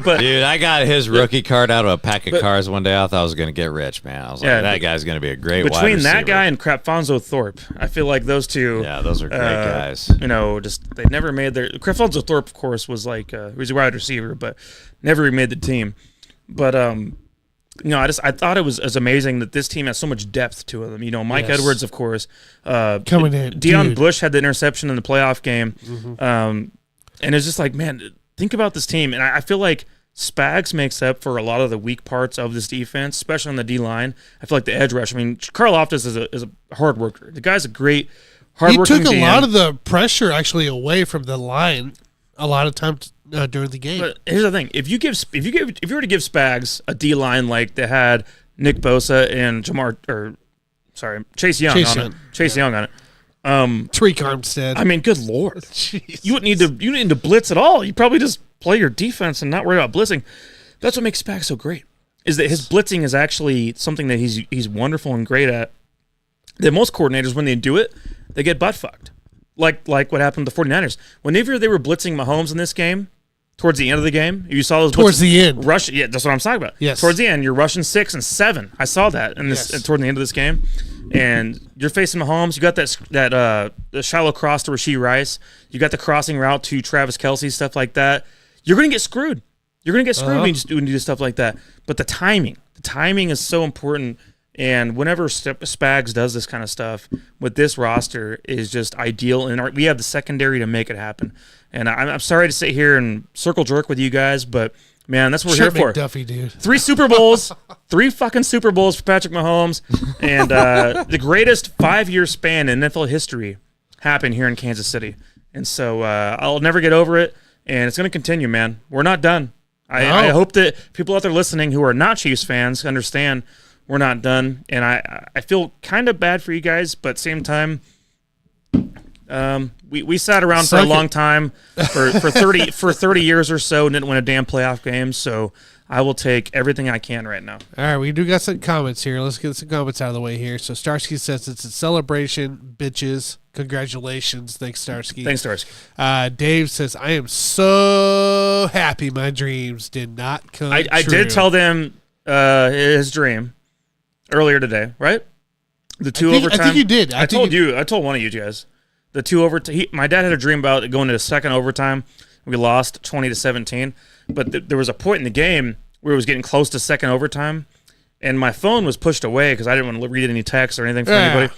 [SPEAKER 4] but
[SPEAKER 1] dude, I got his rookie card out of a pack of cards one day. I thought I was going to get rich, man. I was like, that guy's going to be a great wide receiver.
[SPEAKER 4] Between that guy and Crapfonzo Thorpe, I feel like those two.
[SPEAKER 1] Yeah, those are great guys.
[SPEAKER 4] They never made their. Crapfonzo Thorpe, of course, was like he was a wide receiver, but never made the team. But I thought it was amazing that this team has so much depth to them. Mike Edwards, of course,
[SPEAKER 5] coming in.
[SPEAKER 4] Deion Bush had the interception in the playoff game, and it's just like, man, think about this team. And I feel like Spags makes up for a lot of the weak parts of this defense, especially on the D line. I feel like the edge rush. I mean, Carl Loftus is a hard worker. The guy's a great hard worker.
[SPEAKER 5] He took a lot of the pressure actually away from the line a lot of times during the game.
[SPEAKER 4] But here's the thing: if you were to give Spags a D line like they had Nick Bosa and Chase Young on it.
[SPEAKER 5] Tariq Armstead.
[SPEAKER 4] I mean, good Lord.
[SPEAKER 5] Jeez.
[SPEAKER 4] You wouldn't need to blitz at all. You probably just play your defense and not worry about blitzing. That's what makes Spags so great, is that his blitzing is actually something that he's wonderful and great at. That most coordinators, when they do it, they get butt fucked. Like what happened to the 49ers. Whenever they were blitzing Mahomes in this game, towards the end of the game, you saw those
[SPEAKER 5] towards the end.
[SPEAKER 4] Yeah, that's what I'm talking about.
[SPEAKER 5] Yes.
[SPEAKER 4] Towards the end, you're rushing 6 and 7. I saw that toward the end of this game. And you're facing Mahomes. You got the shallow cross to Rashee Rice. You got the crossing route to Travis Kelce, stuff like that. You're going to get screwed. You're going to get screwed when you do stuff like that. But the timing is so important. And whenever Spags does this kind of stuff with this roster is just ideal. And we have the secondary to make it happen. And I'm sorry to sit here and circle jerk with you guys, but man, that's what we're here for.
[SPEAKER 5] McDuffie, dude.
[SPEAKER 4] 3 Super Bowls, 3 fucking Super Bowls for Patrick Mahomes, and the greatest 5-year span in NFL history happened here in Kansas City. And so I'll never get over it, and it's going to continue, man. We're not done. I hope that people out there listening who are not Chiefs fans understand we're not done, and I feel kind of bad for you guys, but at the same time, we sat around for a long time for 30 years or so and didn't win a damn playoff game. So I will take everything I can right now.
[SPEAKER 5] All right, we do got some comments here. Let's get some comments out of the way here. So Starsky says it's a celebration, bitches. Congratulations. Thanks, Starsky.
[SPEAKER 4] Thanks, Starsky.
[SPEAKER 5] Dave says, I am so happy my dreams did not come true.
[SPEAKER 4] I did tell them his dream earlier today, right? The overtime.
[SPEAKER 5] I think you did.
[SPEAKER 4] I told one of you guys. The 2 overtime. My dad had a dream about going to second overtime. We lost 20-17. But there was a point in the game where it was getting close to second overtime, and my phone was pushed away because I didn't want to read any text or anything from anybody.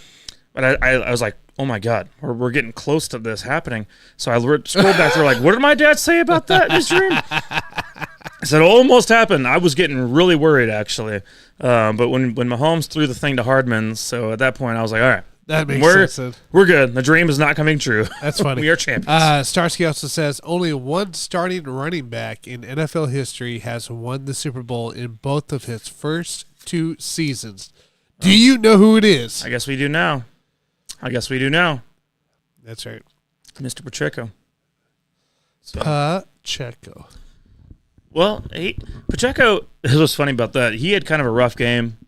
[SPEAKER 4] But I was like, oh my God, we're getting close to this happening. So I scrolled back through, like, what did my dad say about that in his dream? I said, it almost happened. I was getting really worried, actually. But when Mahomes threw the thing to Hardman, so at that point I was like, all right.
[SPEAKER 5] That makes sense.
[SPEAKER 4] We're good. The dream is not coming true.
[SPEAKER 5] That's funny.
[SPEAKER 4] We are champions.
[SPEAKER 5] Starsky also says only one starting running back in NFL history has won the Super Bowl in both of his first 2 seasons. Do you know who it is?
[SPEAKER 4] I guess we do now.
[SPEAKER 5] That's right.
[SPEAKER 4] Mr. Pacheco.
[SPEAKER 5] Pacheco.
[SPEAKER 4] Well, Pacheco, it was funny about that. He had kind of a rough game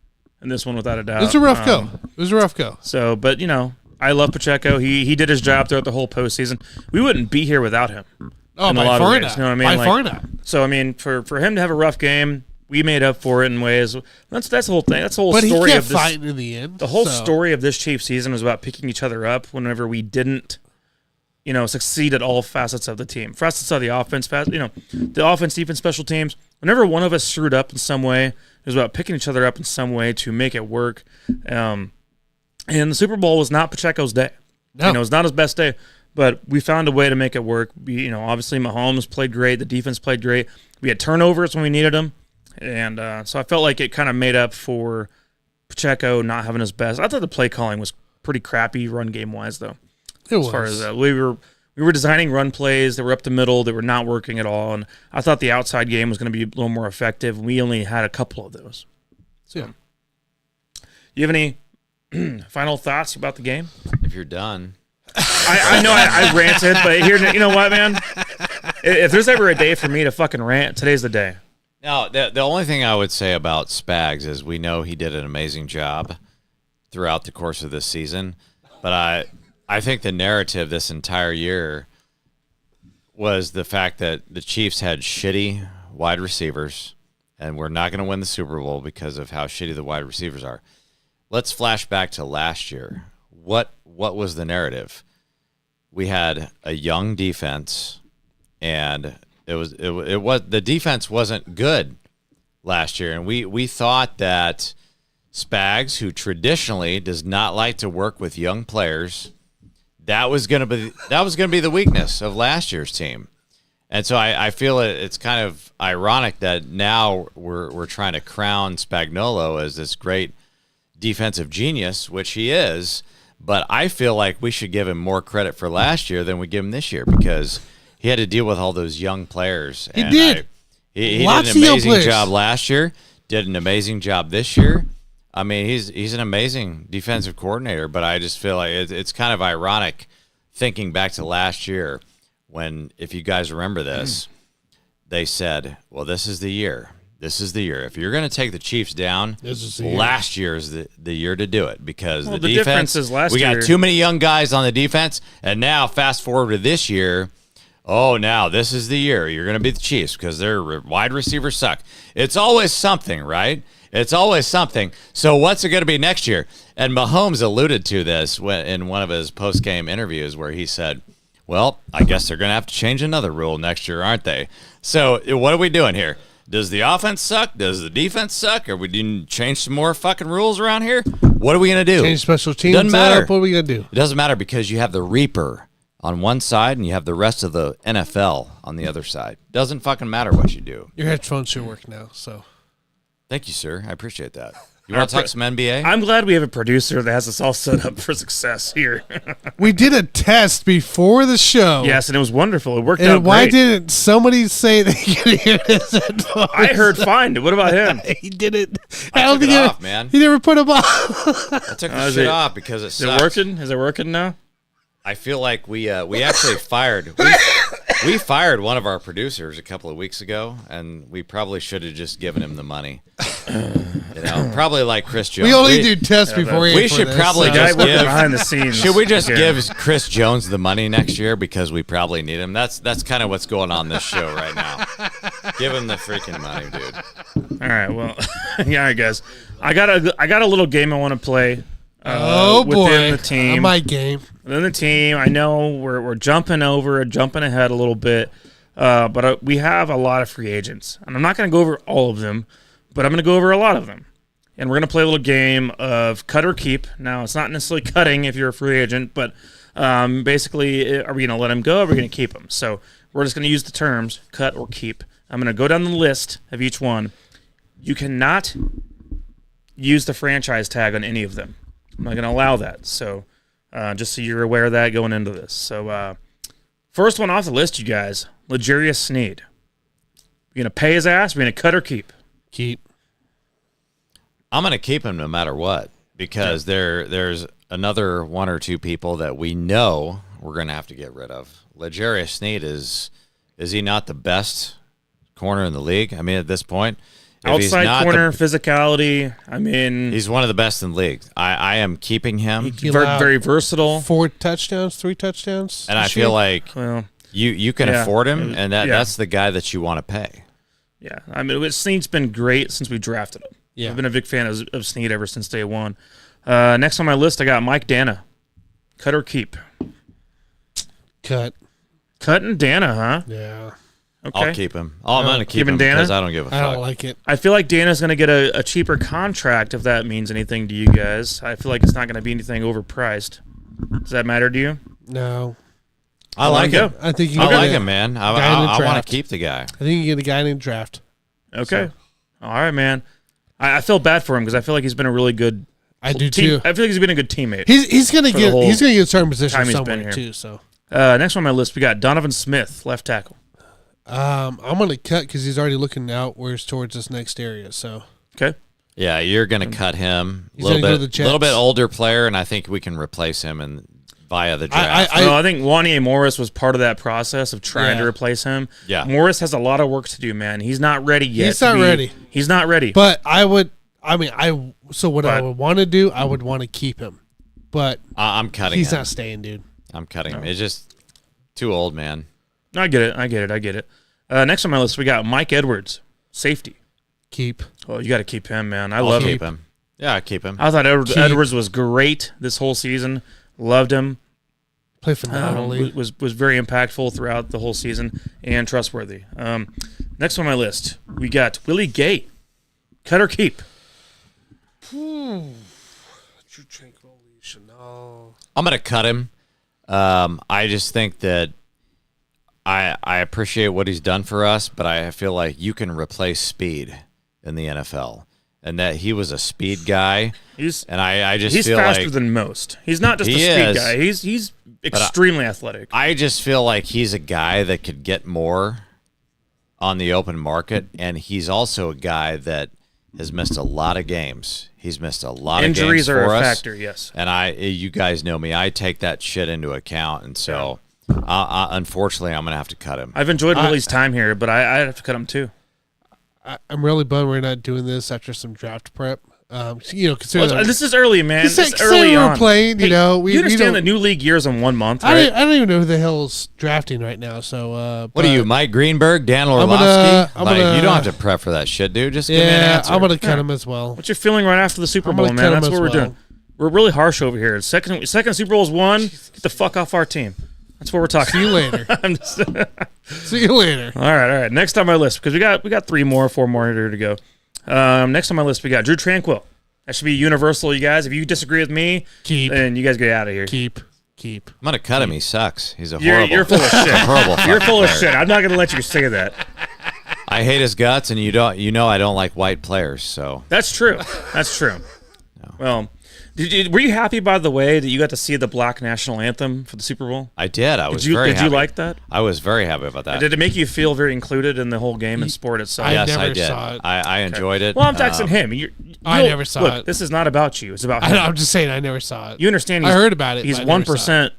[SPEAKER 4] in this one, without a doubt.
[SPEAKER 5] It was a rough go. It was a rough go.
[SPEAKER 4] So, but, I love Pacheco. He did his job throughout the whole postseason. We wouldn't be here without him.
[SPEAKER 5] Oh, by far not. You know what I mean? By far not.
[SPEAKER 4] So, I mean, for him to have a rough game, we made up for it in ways. That's the whole thing. That's the whole
[SPEAKER 5] story
[SPEAKER 4] of this. But he kept
[SPEAKER 5] fighting in the end.
[SPEAKER 4] The whole story of this Chiefs season was about picking each other up whenever we didn't, succeed at all facets of the team. Facets of the offense, the offense, defense, special teams. Whenever one of us screwed up in some way, it was about picking each other up in some way to make it work. And the Super Bowl was not Pacheco's day.
[SPEAKER 5] No.
[SPEAKER 4] It was not his best day, but we found a way to make it work. Obviously Mahomes played great. The defense played great. We had turnovers when we needed them. And so I felt like it kind of made up for Pacheco not having his best. I thought the play calling was pretty crappy run game-wise, though.
[SPEAKER 5] It was.
[SPEAKER 4] As far as we were designing run plays that were up the middle that were not working at all, and I thought the outside game was going to be a little more effective. We only had a couple of those. So,
[SPEAKER 5] yeah.
[SPEAKER 4] You have any final thoughts about the game?
[SPEAKER 1] If you're done.
[SPEAKER 4] I know I ranted, but here, you know what, man? If there's ever a day for me to fucking rant, today's the day.
[SPEAKER 1] No, the only thing I would say about Spags is we know he did an amazing job throughout the course of this season, but I think the narrative this entire year was the fact that the Chiefs had shitty wide receivers, and we're not going to win the Super Bowl because of how shitty the wide receivers are. Let's flash back to last year. What was the narrative? We had a young defense, and it was the defense wasn't good last year, and we thought that Spags, who traditionally does not like to work with young players, that was going to be the weakness of last year's team. And so I feel it's kind of ironic that now we're trying to crown Spagnuolo as this great defensive genius, which he is, but I feel like we should give him more credit for last year than we give him this year because he had to deal with all those young players.
[SPEAKER 5] He did.
[SPEAKER 1] He did an amazing job last year, did an amazing job this year. I mean, he's an amazing defensive coordinator, but I just feel like it's kind of ironic thinking back to last year when, if you guys remember this, they said, well, this is the year. This is the year. If you're going to take the Chiefs down, last year is the year to do it because the defense,
[SPEAKER 4] difference is last
[SPEAKER 1] we
[SPEAKER 4] year.
[SPEAKER 1] got too many young guys on the defense, and now fast forward to this year, now this is the year you're going to beat the Chiefs because their wide receivers suck. It's always something, right? It's always something. So what's it going to be next year? And Mahomes alluded to this in one of his post-game interviews where he said, well, I guess they're going to have to change another rule next year, aren't they? So what are we doing here? Does the offense suck? Does the defense suck? Are we doing change some more fucking rules around here? What are we going to do?
[SPEAKER 5] Change special teams.
[SPEAKER 1] Doesn't matter.
[SPEAKER 5] What are we going to do?
[SPEAKER 1] It doesn't matter because you have the Reaper on one side and you have the rest of the NFL on the other side. Doesn't fucking matter what you do.
[SPEAKER 5] Your headphones should work now, so.
[SPEAKER 1] Thank you, sir. I appreciate that. You want to talk some NBA?
[SPEAKER 4] I'm glad we have a producer that has us all set up for success here.
[SPEAKER 5] We did a test before the show.
[SPEAKER 4] Yes, and it was wonderful. It worked out
[SPEAKER 5] And why
[SPEAKER 4] great.
[SPEAKER 5] didn't somebody say they could hear this?
[SPEAKER 4] I heard fine. What about him?
[SPEAKER 5] He didn't.
[SPEAKER 1] I took it off, man.
[SPEAKER 5] He never put them on.
[SPEAKER 1] I took the shit off because it sucks.
[SPEAKER 4] Is it working? Is it working now?
[SPEAKER 1] I feel like we actually fired. We fired one of our producers a couple of weeks ago, and we probably should have just given him the money. Probably like Chris Jones.
[SPEAKER 5] We only do tests before
[SPEAKER 1] we should probably just
[SPEAKER 4] Guy working
[SPEAKER 1] give
[SPEAKER 4] behind the scenes.
[SPEAKER 1] Should we just
[SPEAKER 4] Yeah.
[SPEAKER 1] give Chris Jones the money next year because we probably need him? That's kind of what's going on this show right now. Give him the freaking money, dude.
[SPEAKER 4] All right, well, yeah, all right, guys. I got a little game I want to play.
[SPEAKER 5] Oh boy,
[SPEAKER 4] within the team.
[SPEAKER 5] my game.
[SPEAKER 4] Within the team, I know we're jumping ahead a little bit, but we have a lot of free agents, and I'm not going to go over all of them, but I'm going to go over a lot of them, and we're going to play a little game of cut or keep. Now, it's not necessarily cutting if you're a free agent, but basically, are we going to let him go? Or are we going to keep him? So we're just going to use the terms cut or keep. I'm going to go down the list of each one. You cannot use the franchise tag on any of them. I'm not going to allow that. So just so you're aware of that going into this. So first one off the list, you guys, L'Jarius Sneed. We're going to pay his ass. We're going to cut or keep.
[SPEAKER 5] Keep.
[SPEAKER 1] I'm going to keep him no matter what because there's another one or two people that we know we're going to have to get rid of. L'Jarius Sneed is he not the best corner in the league? I mean, at this point, if he's
[SPEAKER 4] Outside
[SPEAKER 1] not
[SPEAKER 4] corner, physicality. I mean,
[SPEAKER 1] he's one of the best in the league. I am keeping him,
[SPEAKER 5] He
[SPEAKER 4] very,
[SPEAKER 5] allowed
[SPEAKER 4] very versatile.
[SPEAKER 5] 4 touchdowns, 3 touchdowns.
[SPEAKER 1] and I
[SPEAKER 5] this
[SPEAKER 1] feel
[SPEAKER 5] year.
[SPEAKER 1] like
[SPEAKER 4] Well,
[SPEAKER 1] you can
[SPEAKER 4] Yeah.
[SPEAKER 1] afford him, and
[SPEAKER 4] Yeah.
[SPEAKER 1] that's the guy that you want to pay.
[SPEAKER 4] yeah. I mean, Sneed's been great since we drafted him.
[SPEAKER 5] Yeah.
[SPEAKER 4] I've been a big fan of Sneed ever since day one. Next on my list, I got Mike Dana. Cut or keep?
[SPEAKER 5] Cut.
[SPEAKER 4] Cut and Dana, huh?
[SPEAKER 5] Yeah.
[SPEAKER 4] Okay.
[SPEAKER 1] I'll keep him. I'm going to keep
[SPEAKER 4] Keeping
[SPEAKER 1] him
[SPEAKER 4] Dana?
[SPEAKER 1] because I don't give a
[SPEAKER 5] I
[SPEAKER 1] fuck.
[SPEAKER 5] don't like it.
[SPEAKER 4] I feel like Dana's going to get a cheaper contract if that means anything to you guys. I feel like it's not going to be anything overpriced. Does that matter to you?
[SPEAKER 5] No.
[SPEAKER 1] I like him.
[SPEAKER 5] I think you
[SPEAKER 1] I
[SPEAKER 5] get
[SPEAKER 1] like
[SPEAKER 5] a-
[SPEAKER 1] him, man.
[SPEAKER 5] guy in the
[SPEAKER 1] I want
[SPEAKER 5] draft.
[SPEAKER 1] to keep the guy.
[SPEAKER 5] I think you get a guy in the draft.
[SPEAKER 4] Okay. All right, man. I feel bad for him because I feel like he's been a really good
[SPEAKER 5] I do
[SPEAKER 4] team.
[SPEAKER 5] too.
[SPEAKER 4] I feel like he's been a good teammate.
[SPEAKER 5] He's gonna
[SPEAKER 4] for the
[SPEAKER 5] get
[SPEAKER 4] whole
[SPEAKER 5] he's gonna get a starting position
[SPEAKER 4] time he's been
[SPEAKER 5] somewhere
[SPEAKER 4] here.
[SPEAKER 5] too. So
[SPEAKER 4] Next on my list, we got Donovan Smith, left tackle.
[SPEAKER 5] I'm gonna cut because he's already looking outwards towards this next area. So
[SPEAKER 4] Okay.
[SPEAKER 1] Yeah, you're going to cut him.
[SPEAKER 5] He's
[SPEAKER 1] A little
[SPEAKER 5] gonna go to
[SPEAKER 1] bit,
[SPEAKER 5] the
[SPEAKER 1] little bit
[SPEAKER 5] Jets.
[SPEAKER 1] older player, and I think we can replace him via the draft.
[SPEAKER 4] I think Wanye Morris was part of that process of trying to
[SPEAKER 5] Yeah.
[SPEAKER 4] replace him.
[SPEAKER 1] Yeah.
[SPEAKER 4] Morris has a lot of work to do, man. He's not ready yet.
[SPEAKER 5] He's not ready.
[SPEAKER 4] He's not ready.
[SPEAKER 5] but I would. I mean, so what I
[SPEAKER 4] But-
[SPEAKER 5] would want to do, I would want to keep him, but
[SPEAKER 1] I'm cutting
[SPEAKER 5] he's
[SPEAKER 1] him.
[SPEAKER 5] not staying, dude.
[SPEAKER 1] I'm cutting him. It's just too old, man.
[SPEAKER 4] I get it. Next on my list, we got Mike Edwards, safety.
[SPEAKER 5] Keep.
[SPEAKER 4] Oh, you got to keep him, man. I
[SPEAKER 1] I'll
[SPEAKER 4] love
[SPEAKER 1] keep
[SPEAKER 4] him.
[SPEAKER 1] him. Yeah, I keep him.
[SPEAKER 4] I thought
[SPEAKER 5] Keep.
[SPEAKER 4] Edwards was great this whole season. Loved him.
[SPEAKER 5] Play phenomenally.
[SPEAKER 4] Was very impactful throughout the whole season and trustworthy. Next on my list, we got Willie Gay. Cut or keep?
[SPEAKER 1] I'm going to cut him. I just think that I appreciate what he's done for us, but I feel like you can replace speed in the NFL, and that he was a speed guy.
[SPEAKER 4] He's
[SPEAKER 1] I just
[SPEAKER 4] he's
[SPEAKER 1] feel
[SPEAKER 4] faster
[SPEAKER 1] like
[SPEAKER 4] than most. He's not just a
[SPEAKER 1] He
[SPEAKER 4] speed
[SPEAKER 1] is.
[SPEAKER 4] guy. He's extremely athletic.
[SPEAKER 1] I just feel like he's a guy that could get more on the open market, and he's also a guy that has missed a lot of games. He's missed a lot
[SPEAKER 4] Injuries
[SPEAKER 1] of games
[SPEAKER 4] are
[SPEAKER 1] for
[SPEAKER 4] a
[SPEAKER 1] us.
[SPEAKER 4] factor, yes.
[SPEAKER 1] And you guys know me. I take that shit into account, and so unfortunately, I'm gonna have to cut him.
[SPEAKER 4] I've enjoyed Willie's time here, but I have to cut him too.
[SPEAKER 5] I'm really bummed we're not doing this after some draft prep. Considering
[SPEAKER 4] Well, this is early, man. This is
[SPEAKER 5] considering
[SPEAKER 4] early
[SPEAKER 5] we were
[SPEAKER 4] on.
[SPEAKER 5] playing,
[SPEAKER 4] Hey,
[SPEAKER 5] we
[SPEAKER 4] you understand
[SPEAKER 5] don't-
[SPEAKER 4] that new league years in 1 month,
[SPEAKER 5] I
[SPEAKER 4] right?
[SPEAKER 5] don't even know who the hell's drafting right now. So
[SPEAKER 1] What are you, Mike Greenberg, Dan Orlovsky?
[SPEAKER 5] I'm
[SPEAKER 1] Like,
[SPEAKER 5] gonna-
[SPEAKER 1] you don't have to prep for that shit, dude. Just give me an
[SPEAKER 5] yeah,
[SPEAKER 1] answer.
[SPEAKER 5] I'm gonna cut him as well.
[SPEAKER 4] What's your feeling right after the Super
[SPEAKER 5] I'm
[SPEAKER 4] Bowl,
[SPEAKER 5] gonna
[SPEAKER 4] man?
[SPEAKER 5] cut him
[SPEAKER 4] That's what
[SPEAKER 5] as
[SPEAKER 4] we're
[SPEAKER 5] well.
[SPEAKER 4] doing. We're really harsh over here. Second Super Bowl's won. Get the fuck off our team. That's what we're talking.
[SPEAKER 5] See you later.
[SPEAKER 4] I'm just, all
[SPEAKER 5] See you later.
[SPEAKER 4] right. Next on my list, because we got 4 more here to go. Next on my list, we got Drew Tranquill. That should be universal, you guys. If you disagree with me,
[SPEAKER 5] Keep.
[SPEAKER 4] then you guys get out of here.
[SPEAKER 5] Keep.
[SPEAKER 1] I'm gonna cut him. He sucks. He's a
[SPEAKER 4] You're
[SPEAKER 1] horrible.
[SPEAKER 4] full of shit.
[SPEAKER 1] horrible.
[SPEAKER 4] You're
[SPEAKER 1] fucking
[SPEAKER 4] full of
[SPEAKER 1] player.
[SPEAKER 4] shit. I'm not going to let you say that.
[SPEAKER 1] I hate his guts, and you know I don't like white players. So
[SPEAKER 4] That's true. Well, were you happy, by the way, that you got to see the Black National Anthem for the Super Bowl?
[SPEAKER 1] I did. I was
[SPEAKER 4] Did you
[SPEAKER 1] very happy.
[SPEAKER 4] like that?
[SPEAKER 1] I was very happy about that.
[SPEAKER 4] Did it make you feel very included in the whole game and sport itself?
[SPEAKER 5] I
[SPEAKER 1] Yes,
[SPEAKER 5] never
[SPEAKER 1] I did.
[SPEAKER 5] saw it.
[SPEAKER 1] I enjoyed it.
[SPEAKER 4] Well, I'm texting him.
[SPEAKER 5] I never saw
[SPEAKER 4] look,
[SPEAKER 5] it.
[SPEAKER 4] This is not about you. It's about him.
[SPEAKER 5] I'm just saying I never saw it.
[SPEAKER 4] You understand?
[SPEAKER 5] I heard about it,
[SPEAKER 4] He's
[SPEAKER 5] but I never saw
[SPEAKER 4] 1%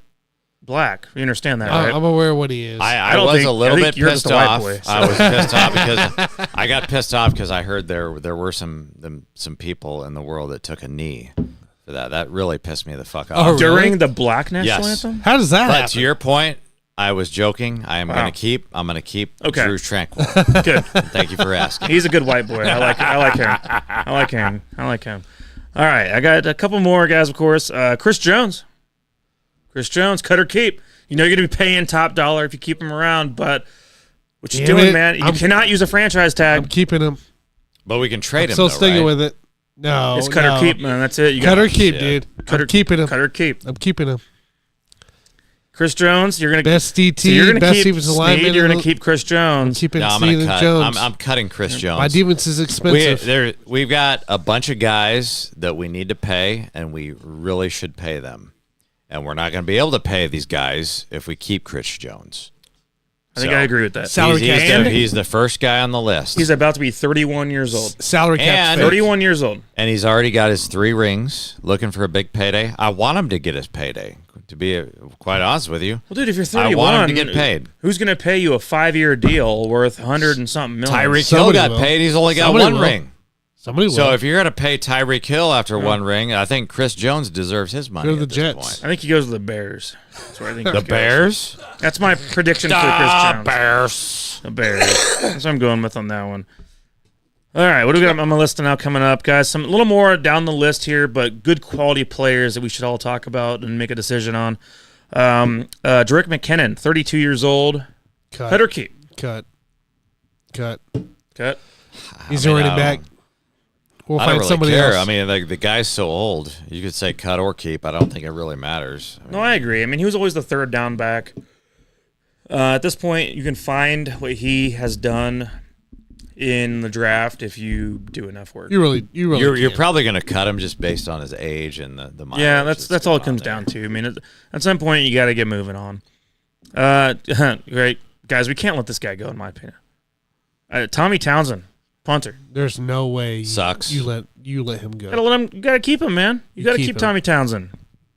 [SPEAKER 4] black. You understand that, right?
[SPEAKER 5] I'm aware of what he is.
[SPEAKER 1] I
[SPEAKER 4] don't
[SPEAKER 1] was
[SPEAKER 4] think-
[SPEAKER 1] a little
[SPEAKER 4] I
[SPEAKER 1] bit
[SPEAKER 4] think you're just
[SPEAKER 1] pissed
[SPEAKER 4] a white
[SPEAKER 1] off.
[SPEAKER 4] boy, so.
[SPEAKER 1] I was pissed off because I got pissed off because I heard there were some people in the world that took a knee for that. That really pissed me the fuck off.
[SPEAKER 5] Oh, really?
[SPEAKER 4] During the black national
[SPEAKER 1] Yes.
[SPEAKER 4] anthem?
[SPEAKER 5] How does that
[SPEAKER 1] But
[SPEAKER 5] happen?
[SPEAKER 1] to your point, I was joking. I'm
[SPEAKER 4] Wow.
[SPEAKER 1] gonna keep
[SPEAKER 4] Okay.
[SPEAKER 1] Drew tranquil.
[SPEAKER 4] Good.
[SPEAKER 1] Thank you for asking.
[SPEAKER 4] He's a good white boy. I like him. All right, I got a couple more guys, of course. Chris Jones, cut or keep. You know you're going to be paying top dollar if you keep him around, but what you
[SPEAKER 5] Damn
[SPEAKER 4] doing,
[SPEAKER 5] it.
[SPEAKER 4] man? You cannot use a franchise
[SPEAKER 5] I'm
[SPEAKER 4] tag.
[SPEAKER 5] keeping him.
[SPEAKER 1] But we can trade
[SPEAKER 5] I'm
[SPEAKER 1] him.
[SPEAKER 5] still
[SPEAKER 1] though,
[SPEAKER 5] sticking
[SPEAKER 1] right?
[SPEAKER 5] with it. No,
[SPEAKER 4] It's cut
[SPEAKER 5] no.
[SPEAKER 4] or keep, man. That's it. You
[SPEAKER 5] Cut
[SPEAKER 4] got
[SPEAKER 5] or keep,
[SPEAKER 1] Shit.
[SPEAKER 5] dude.
[SPEAKER 4] Cut or-
[SPEAKER 5] I'm keeping him.
[SPEAKER 4] cut or keep.
[SPEAKER 5] I'm keeping him.
[SPEAKER 4] Chris Jones, you're going to
[SPEAKER 5] Best DT,
[SPEAKER 4] so you're going to
[SPEAKER 5] best
[SPEAKER 4] keep
[SPEAKER 5] defensive
[SPEAKER 4] Snead,
[SPEAKER 5] lineman.
[SPEAKER 4] you're
[SPEAKER 5] in
[SPEAKER 4] going to
[SPEAKER 5] the-
[SPEAKER 4] keep Chris Jones.
[SPEAKER 5] keeping
[SPEAKER 1] No, I'm
[SPEAKER 5] Snead
[SPEAKER 1] gonna
[SPEAKER 5] and
[SPEAKER 1] cut.
[SPEAKER 5] Jones.
[SPEAKER 1] I'm cutting Chris Jones.
[SPEAKER 5] My defense is expensive.
[SPEAKER 1] We've got a bunch of guys that we need to pay, and we really should pay them. And we're not going to be able to pay these guys if we keep Chris Jones.
[SPEAKER 4] I think I agree with that.
[SPEAKER 5] Salary cap
[SPEAKER 4] And
[SPEAKER 1] He's the first guy on the list.
[SPEAKER 4] he's about to be 31 years old.
[SPEAKER 5] Salary cap.
[SPEAKER 1] And-
[SPEAKER 4] 31 years old.
[SPEAKER 1] And he's already got his 3 rings, looking for a big payday. I want him to get his payday, to be quite honest with you.
[SPEAKER 4] Well, dude, if you're
[SPEAKER 1] I
[SPEAKER 4] 31,
[SPEAKER 1] want him to get paid.
[SPEAKER 4] Who's going to pay you a 5-year deal worth 100 and something million?
[SPEAKER 1] Tyreek Hill
[SPEAKER 5] Somebody
[SPEAKER 1] got
[SPEAKER 5] will.
[SPEAKER 1] paid. He's only got
[SPEAKER 5] Somebody
[SPEAKER 1] 1
[SPEAKER 5] will.
[SPEAKER 1] ring.
[SPEAKER 5] Somebody will.
[SPEAKER 1] So if you're going to pay Tyreek Hill after 1 ring, I think Chris Jones deserves his money.
[SPEAKER 5] Go to
[SPEAKER 1] at
[SPEAKER 5] the
[SPEAKER 1] this
[SPEAKER 4] I
[SPEAKER 5] Jets.
[SPEAKER 4] think he goes to the Bears. That's where I think he
[SPEAKER 1] The
[SPEAKER 4] goes.
[SPEAKER 1] Bears?
[SPEAKER 4] That's my prediction for Chris Jones.
[SPEAKER 1] Bears.
[SPEAKER 4] The Bears. That's what I'm going with on that one. All right, what do we got on my list now coming up, guys? Some a little more down the list here, but good quality players that we should all talk about and make a decision on. Drake McKinnon, 32 years old. Cut or keep?
[SPEAKER 5] Cut.
[SPEAKER 4] Cut.
[SPEAKER 5] He's
[SPEAKER 1] I mean,
[SPEAKER 5] already
[SPEAKER 1] I
[SPEAKER 5] back.
[SPEAKER 1] don't-
[SPEAKER 5] We'll
[SPEAKER 1] I don't
[SPEAKER 5] find
[SPEAKER 1] really
[SPEAKER 5] somebody
[SPEAKER 1] care.
[SPEAKER 5] else.
[SPEAKER 1] I mean, the guy's so old. You could say cut or keep. I don't think it really matters.
[SPEAKER 4] No, I agree. I mean, he was always the third down back. At this point, you can find what he has done in the draft if you do enough work.
[SPEAKER 5] you really
[SPEAKER 1] You're
[SPEAKER 5] can't.
[SPEAKER 1] probably going to cut him just based on his age and the mileage
[SPEAKER 4] Yeah, that's all it
[SPEAKER 1] going
[SPEAKER 4] comes
[SPEAKER 1] on there.
[SPEAKER 4] down to. I mean, at some point, you got to get moving on. Great. Guys, we can't let this guy go, in my opinion. Tommy Townsend, punter.
[SPEAKER 5] There's no way
[SPEAKER 1] Sucks.
[SPEAKER 5] you let him go.
[SPEAKER 4] Gotta let him. You gotta keep him, man. You gotta
[SPEAKER 5] keep
[SPEAKER 4] keep
[SPEAKER 5] him.
[SPEAKER 4] Tommy Townsend.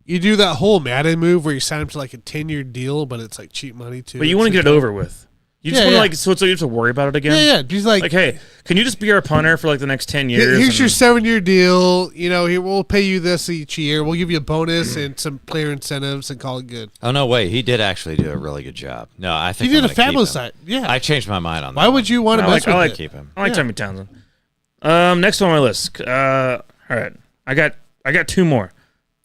[SPEAKER 5] You do that whole Madden move where you sign him to like a 10-year deal, but it's like cheap money too.
[SPEAKER 4] But you want to get it over with. You just
[SPEAKER 5] Yeah,
[SPEAKER 4] want to
[SPEAKER 5] yeah.
[SPEAKER 4] like so you have to worry about it again.
[SPEAKER 5] Yeah. He's like,
[SPEAKER 4] Hey, can you just be our punter for like the next 10 years?
[SPEAKER 5] here's your
[SPEAKER 4] and-
[SPEAKER 5] 7-year deal. You know, here we'll pay you this each year. We'll give you a bonus and some player incentives and call it good.
[SPEAKER 1] Oh no, wait, he did actually do a really good job. No, I
[SPEAKER 5] He
[SPEAKER 1] think
[SPEAKER 5] did
[SPEAKER 1] I'm
[SPEAKER 5] a
[SPEAKER 1] gonna keep
[SPEAKER 5] fabulous
[SPEAKER 1] him.
[SPEAKER 5] side. Yeah.
[SPEAKER 1] I changed my mind on that.
[SPEAKER 5] Why would you want to
[SPEAKER 4] I
[SPEAKER 5] mess
[SPEAKER 4] like-
[SPEAKER 5] with
[SPEAKER 4] I
[SPEAKER 5] it?
[SPEAKER 1] keep him?
[SPEAKER 4] I like
[SPEAKER 5] Yeah.
[SPEAKER 4] Tommy Townsend. Next on my list. All right, I got 2 more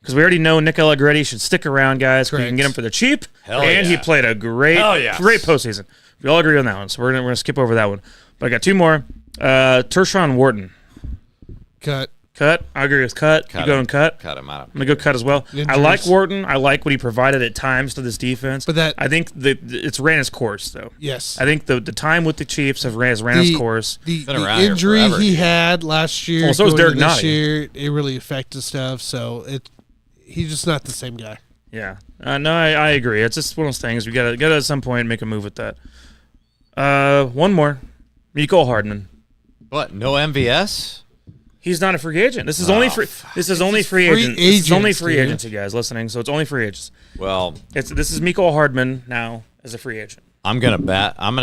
[SPEAKER 4] because we already know Nick Allegretti should stick around, guys. We can
[SPEAKER 5] Correct.
[SPEAKER 4] get him for the cheap,
[SPEAKER 1] Hell
[SPEAKER 4] and he
[SPEAKER 1] yeah.
[SPEAKER 4] played a great postseason. We all agree on that one, so we're gonna skip over that one. But I got 2 more. Tershawn Wharton,
[SPEAKER 5] Cut.
[SPEAKER 4] cut. I agree with cut.
[SPEAKER 1] Cut
[SPEAKER 4] You go
[SPEAKER 1] him.
[SPEAKER 4] and cut.
[SPEAKER 1] Cut him out.
[SPEAKER 4] I'm gonna go cut as well. I
[SPEAKER 5] Injuries.
[SPEAKER 4] like Wharton. I like what he provided at times to this defense.
[SPEAKER 5] But that-
[SPEAKER 4] I think it's ran its course though.
[SPEAKER 5] Yes.
[SPEAKER 4] I think the time with the Chiefs has ran its course.
[SPEAKER 5] The
[SPEAKER 1] Been around here
[SPEAKER 5] injury
[SPEAKER 1] forever,
[SPEAKER 5] he
[SPEAKER 1] dude.
[SPEAKER 5] had last year,
[SPEAKER 4] Well, so was
[SPEAKER 5] going
[SPEAKER 4] Derek
[SPEAKER 5] into this
[SPEAKER 4] Nottie.
[SPEAKER 5] year, it really affected stuff. So he's just not the same guy.
[SPEAKER 4] Yeah. No, I agree. It's just one of those things. We gotta at some point make a move with that. One more. Mecole Hardman.
[SPEAKER 1] What? No MVS?
[SPEAKER 4] He's not a free agent. This is only free. This is only free
[SPEAKER 5] free
[SPEAKER 4] agent. This is only
[SPEAKER 5] agents,
[SPEAKER 4] free
[SPEAKER 5] dude.
[SPEAKER 4] agency, guys, listening. So it's only free agents.
[SPEAKER 1] Well,
[SPEAKER 4] This is Mecole Hardman now as a free agent.
[SPEAKER 1] I'm gonna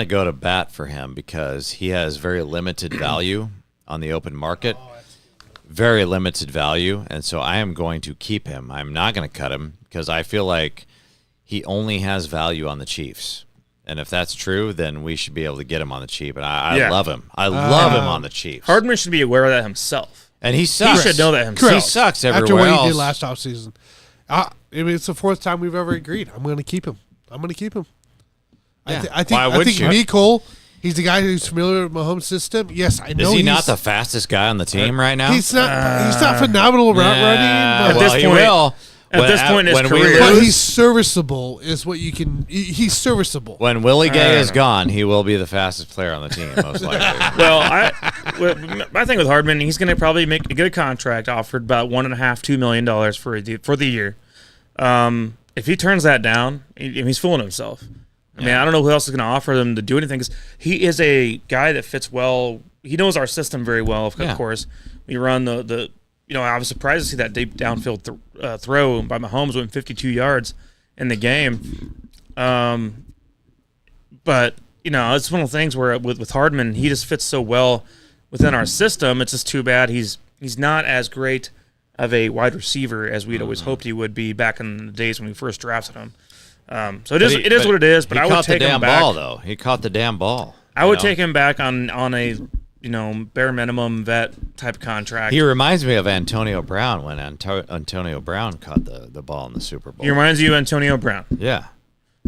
[SPEAKER 1] go to bat for him because he has very limited value on the open market. Very limited value, and so I am going to keep him. I'm not going to cut him because I feel like he only has value on the Chiefs. And if that's true, then we should be able to get him on the cheap. And I
[SPEAKER 4] Yeah.
[SPEAKER 1] love him. I love him on the Chiefs.
[SPEAKER 4] Hardman should be aware of that himself.
[SPEAKER 1] And he sucks.
[SPEAKER 4] He should know that himself.
[SPEAKER 1] He sucks everywhere
[SPEAKER 5] After what
[SPEAKER 1] else.
[SPEAKER 5] he did last offseason. I mean, it's the 4th time we've ever agreed. I'm going to keep him.
[SPEAKER 1] Yeah.
[SPEAKER 5] I think
[SPEAKER 1] Why would you?
[SPEAKER 5] Mecole, he's the guy who's familiar with Mahomes' system. Yes, I know
[SPEAKER 1] Is he
[SPEAKER 5] he's
[SPEAKER 1] not the fastest guy on the team right now?
[SPEAKER 5] He's not phenomenal route running,
[SPEAKER 4] At
[SPEAKER 5] but,
[SPEAKER 4] this
[SPEAKER 1] he
[SPEAKER 4] point-
[SPEAKER 1] will.
[SPEAKER 4] at this point in his
[SPEAKER 1] when we
[SPEAKER 4] career-
[SPEAKER 5] but
[SPEAKER 1] lose-
[SPEAKER 5] he's serviceable. Is what you can. He's serviceable.
[SPEAKER 1] when Willie Gay
[SPEAKER 4] don't
[SPEAKER 1] is
[SPEAKER 4] know.
[SPEAKER 1] gone, he will be the fastest player on the team, most likely.
[SPEAKER 4] Well, my thing with Hardman, he's going to probably get a contract offered about $1.5–2 million for the year. If he turns that down, he's fooling himself. I mean, I don't know who else is going to offer them to do anything because he is a guy that fits well. He knows our system very well. Of
[SPEAKER 1] Yeah.
[SPEAKER 4] course, we run the. I was surprised to see that deep downfield throw by Mahomes went 52 yards, in the game. But it's one of the things where with Hardman, he just fits so well within our system. It's just too bad he's not as great of a wide receiver as we'd always hoped he would be back in the days when we first drafted him. So it is what it is. But I would take him back.
[SPEAKER 1] Ball, though. He caught the damn ball.
[SPEAKER 4] I would take him back on a bare minimum vet type contract.
[SPEAKER 1] He reminds me of Antonio Brown when Antonio Brown caught the ball in the Super Bowl.
[SPEAKER 4] He reminds you of Antonio Brown.
[SPEAKER 1] Yeah.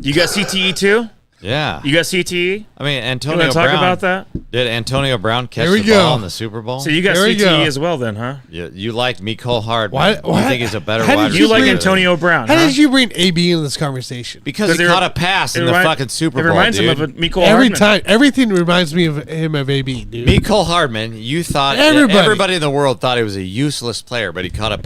[SPEAKER 4] You got CTE too?
[SPEAKER 1] Yeah.
[SPEAKER 4] You got CTE?
[SPEAKER 1] I mean, Antonio
[SPEAKER 4] You want to talk
[SPEAKER 1] Brown.
[SPEAKER 4] about that?
[SPEAKER 1] Did Antonio Brown catch
[SPEAKER 5] Here we
[SPEAKER 1] the
[SPEAKER 5] go.
[SPEAKER 1] ball in the Super Bowl?
[SPEAKER 4] So you got
[SPEAKER 5] There we go.
[SPEAKER 4] CTE as well then, huh?
[SPEAKER 1] You like Mecole Hardman.
[SPEAKER 5] Why-
[SPEAKER 1] You think he's a better
[SPEAKER 5] how
[SPEAKER 1] wide
[SPEAKER 5] did
[SPEAKER 1] receiver?
[SPEAKER 4] You like
[SPEAKER 5] bring-
[SPEAKER 4] Antonio Brown,
[SPEAKER 5] How
[SPEAKER 4] huh?
[SPEAKER 5] did you bring AB into this conversation?
[SPEAKER 1] Because he
[SPEAKER 4] it
[SPEAKER 1] caught
[SPEAKER 4] re-
[SPEAKER 1] a pass in
[SPEAKER 4] it
[SPEAKER 1] the
[SPEAKER 4] remi-
[SPEAKER 1] fucking Super Bowl,
[SPEAKER 4] It reminds
[SPEAKER 1] dude.
[SPEAKER 4] him of Mecole
[SPEAKER 5] Every
[SPEAKER 4] Hardman.
[SPEAKER 5] time, everything reminds me of him of AB, dude.
[SPEAKER 1] Mecole Hardman, you thought
[SPEAKER 5] Everybody.
[SPEAKER 1] in the world thought he was a useless player, but he caught a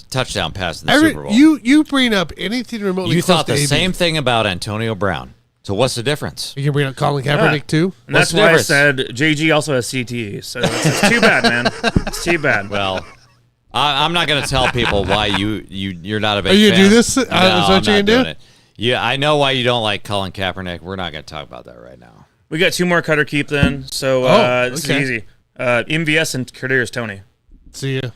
[SPEAKER 1] touchdown pass in the Super Bowl.
[SPEAKER 5] You bring up anything remotely
[SPEAKER 1] You
[SPEAKER 5] close
[SPEAKER 1] thought
[SPEAKER 5] to
[SPEAKER 1] the
[SPEAKER 5] AB.
[SPEAKER 1] same thing about Antonio Brown. So what's the difference?
[SPEAKER 5] You can bring up Colin Kaepernick too.
[SPEAKER 4] And that's
[SPEAKER 1] What's the
[SPEAKER 4] why I
[SPEAKER 1] difference?
[SPEAKER 4] said JG also has CTE. So it's too bad, man. It's too bad.
[SPEAKER 1] Well, I'm not going to tell people why you're not a big
[SPEAKER 5] Are you
[SPEAKER 1] fan.
[SPEAKER 5] do this? Is
[SPEAKER 1] No,
[SPEAKER 5] that what
[SPEAKER 1] I'm
[SPEAKER 5] you're
[SPEAKER 1] not
[SPEAKER 5] gonna do?
[SPEAKER 1] doing it. Yeah, I know why you don't like Colin Kaepernick. We're not going to talk about that right now.
[SPEAKER 4] We got 2 more cut or keep then. So this
[SPEAKER 5] okay.
[SPEAKER 4] is easy. MVS and Kadarius Toney.
[SPEAKER 5] See ya.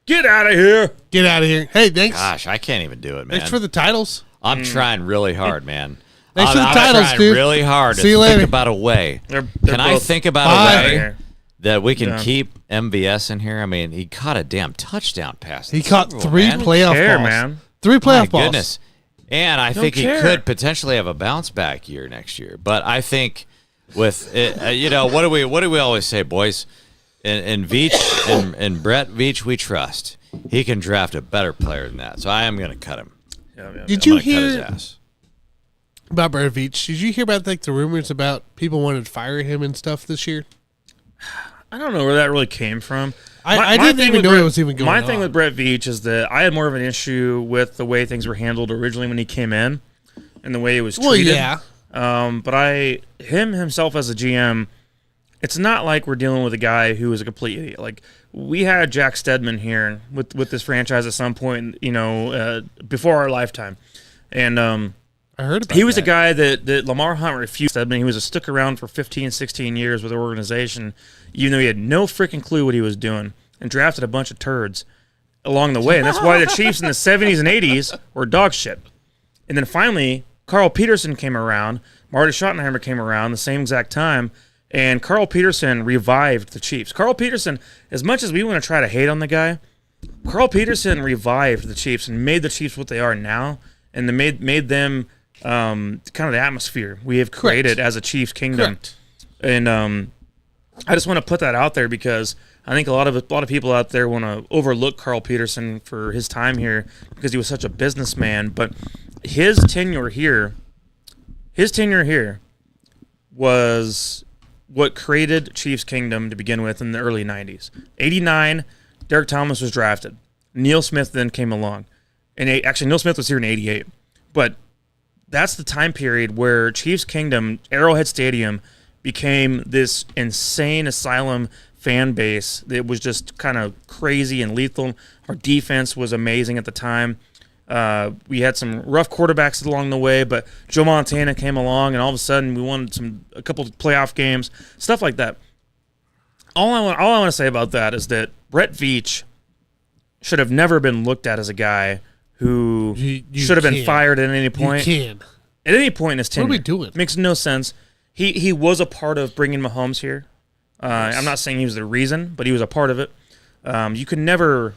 [SPEAKER 4] Get out of here.
[SPEAKER 5] Get out of here. Hey, thanks.
[SPEAKER 1] Gosh, I can't even do it, man.
[SPEAKER 5] Thanks for the titles.
[SPEAKER 1] I'm trying really hard, man.
[SPEAKER 5] Thanks for the
[SPEAKER 1] I'm
[SPEAKER 5] titles,
[SPEAKER 1] trying
[SPEAKER 5] dude.
[SPEAKER 1] really hard to
[SPEAKER 5] See you
[SPEAKER 1] think
[SPEAKER 5] later.
[SPEAKER 1] about a way.
[SPEAKER 4] They're
[SPEAKER 1] Can I
[SPEAKER 4] both
[SPEAKER 1] think about
[SPEAKER 5] Bye.
[SPEAKER 1] a way
[SPEAKER 4] here.
[SPEAKER 1] that we can
[SPEAKER 4] Yeah.
[SPEAKER 1] keep MVS in here? I mean, he caught a damn touchdown pass. in
[SPEAKER 5] He
[SPEAKER 1] the
[SPEAKER 5] caught
[SPEAKER 1] Super Bowl,
[SPEAKER 5] 3
[SPEAKER 1] man.
[SPEAKER 5] playoff
[SPEAKER 4] care,
[SPEAKER 5] balls.
[SPEAKER 4] man.
[SPEAKER 5] 3
[SPEAKER 1] My
[SPEAKER 5] playoff balls.
[SPEAKER 1] goodness. And I think he
[SPEAKER 4] care.
[SPEAKER 1] could potentially have a bounce back year next year. But I think with it, what do we always say, boys? In Veach and Brett Veach, we trust. He can draft a better player than that. So I am going to cut him.
[SPEAKER 5] Did
[SPEAKER 1] I'm
[SPEAKER 5] you
[SPEAKER 1] gonna cut his
[SPEAKER 5] hear
[SPEAKER 1] ass.
[SPEAKER 5] about Brett Veach? Did you hear about the rumors about people wanted to fire him and stuff this year?
[SPEAKER 4] I don't know where that really came from.
[SPEAKER 5] I
[SPEAKER 4] My
[SPEAKER 5] didn't
[SPEAKER 4] thing
[SPEAKER 5] even
[SPEAKER 4] with
[SPEAKER 5] know
[SPEAKER 4] Brett-
[SPEAKER 5] it was even going
[SPEAKER 4] My thing
[SPEAKER 5] on.
[SPEAKER 4] with Brett Veach is that I had more of an issue with the way things were handled originally when he came in and the way he was treated.
[SPEAKER 5] Well, yeah.
[SPEAKER 4] But himself as a GM, it's not like we're dealing with a guy who is a complete idiot. Like we had Jack Stedman here with this franchise at some point, before our lifetime, and
[SPEAKER 5] I heard about
[SPEAKER 4] he was
[SPEAKER 5] that.
[SPEAKER 4] a guy that Lamar Hunt refused. Stedman. He was a stick around for 15, 16 years with the organization, even though he had no freaking clue what he was doing, and drafted a bunch of turds along the way. And that's why the Chiefs in the 70s and 80s were dog shit. And then finally, Carl Peterson came around. Marty Schottenheimer came around the same exact time. And Carl Peterson revived the Chiefs. Carl Peterson, as much as we want to try to hate on the guy, Carl Peterson revived the Chiefs and made the Chiefs what they are now. And they made them kind of the atmosphere we have created as a Chiefs kingdom.
[SPEAKER 5] Correct.
[SPEAKER 4] And I just want to put that out there because I think a lot of people out there want to overlook Carl Peterson for his time here because he was such a businessman. But his tenure here was what created Chiefs Kingdom to begin with in the early 90s. 89, Derek Thomas was drafted. Neil Smith then came along. And actually, Neil Smith was here in 88. But that's the time period where Chiefs Kingdom, Arrowhead Stadium, became this insane asylum fan base that was just kind of crazy and lethal. Our defense was amazing at the time. We had some rough quarterbacks along the way, but Joe Montana came along, and all of a sudden we won a couple of playoff games, stuff like that. All I want to say about that is that Brett Veach should have never been looked at as a guy who
[SPEAKER 5] You
[SPEAKER 4] should have been
[SPEAKER 5] can't.
[SPEAKER 4] fired at any point.
[SPEAKER 5] You can.
[SPEAKER 4] At any point in his tenure.
[SPEAKER 5] What are we doing?
[SPEAKER 4] Makes no sense. He was a part of bringing Mahomes here. I'm not saying he was the reason, but he was a part of it. You could never...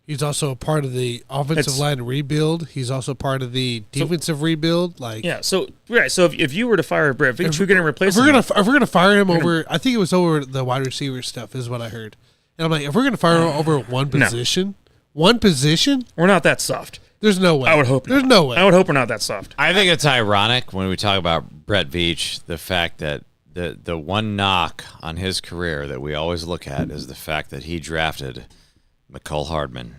[SPEAKER 5] He's also a part of the offensive
[SPEAKER 4] It's-
[SPEAKER 5] line rebuild. He's also part of the defensive rebuild. Like,
[SPEAKER 4] Yeah, so if you were to fire Brett Veach, who's going to replace
[SPEAKER 5] if we're
[SPEAKER 4] him?
[SPEAKER 5] gonna fire him over, I think it was over the wide receiver stuff, is what I heard. And I'm like, if we're gonna fire him over one position,
[SPEAKER 4] We're not that soft.
[SPEAKER 5] there's no way.
[SPEAKER 4] I would hope
[SPEAKER 5] there's
[SPEAKER 4] not.
[SPEAKER 5] no way.
[SPEAKER 4] I would hope we're not that soft.
[SPEAKER 1] I think it's ironic when we talk about Brett Veach, the fact that the one knock on his career that we always look at is the fact that he drafted Mecole Hardman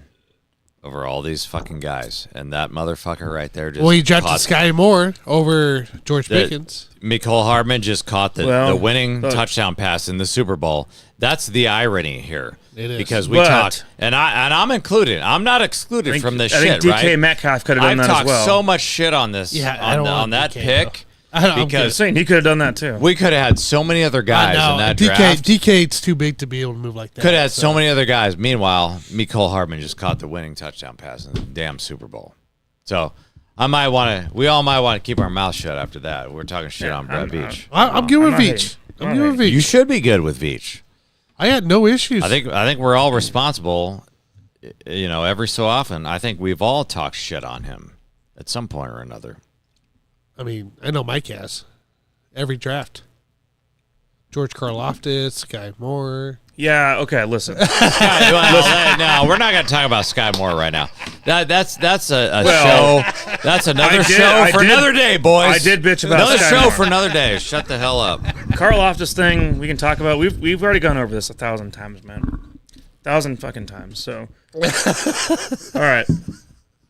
[SPEAKER 1] over all these fucking guys. And that motherfucker right there just
[SPEAKER 5] Well, he drafted
[SPEAKER 1] caught-
[SPEAKER 5] Sky Moore over George
[SPEAKER 1] The-
[SPEAKER 5] Pickens.
[SPEAKER 1] Mecole Hardman just caught the
[SPEAKER 4] Well,
[SPEAKER 1] winning
[SPEAKER 4] look.
[SPEAKER 1] touchdown pass in the Super Bowl. That's the irony here.
[SPEAKER 5] It is.
[SPEAKER 1] because we
[SPEAKER 4] But-
[SPEAKER 1] talked, and I'm included. I'm not excluded from this
[SPEAKER 4] I
[SPEAKER 1] shit,
[SPEAKER 4] think DK
[SPEAKER 1] right?
[SPEAKER 4] Metcalf could have done
[SPEAKER 1] I've
[SPEAKER 4] that
[SPEAKER 1] talked
[SPEAKER 4] as well.
[SPEAKER 1] so much shit on this,
[SPEAKER 5] Yeah, I don't
[SPEAKER 1] on
[SPEAKER 5] want
[SPEAKER 1] that
[SPEAKER 5] DK,
[SPEAKER 1] pick,
[SPEAKER 5] I'm
[SPEAKER 1] because
[SPEAKER 4] saying he could have done that too.
[SPEAKER 1] we could have had so many other guys in that draft.
[SPEAKER 5] DK's too big to be able to move like that.
[SPEAKER 1] Could have had so many other guys. Meanwhile, Mecole Hardman just caught the winning touchdown pass in the damn Super Bowl. So we all might want to keep our mouth shut after that. We're talking shit on Brett Veach.
[SPEAKER 5] I'm good with
[SPEAKER 4] not hating.
[SPEAKER 5] Veach.
[SPEAKER 4] I'm
[SPEAKER 5] I'm
[SPEAKER 4] not
[SPEAKER 5] good with Veach.
[SPEAKER 1] You should be good with Veach.
[SPEAKER 5] I had no issues.
[SPEAKER 1] I think we're all responsible. Every so often, I think we've all talked shit on him at some point or another.
[SPEAKER 5] I mean, I know Mike has. Every draft. George Karlaftis, Sky Moore.
[SPEAKER 4] Yeah. Okay. Listen.
[SPEAKER 1] No, we're not going to talk about Sky Moore right now. That's a show. That's another show for another day, boys.
[SPEAKER 4] I did bitch about
[SPEAKER 1] another
[SPEAKER 4] Sky
[SPEAKER 1] show
[SPEAKER 4] Moore.
[SPEAKER 1] for another day. Shut the hell up.
[SPEAKER 4] Karl Loftus thing we can talk about. We've already gone over this 1,000 times, man. 1,000 fucking times. So, all right,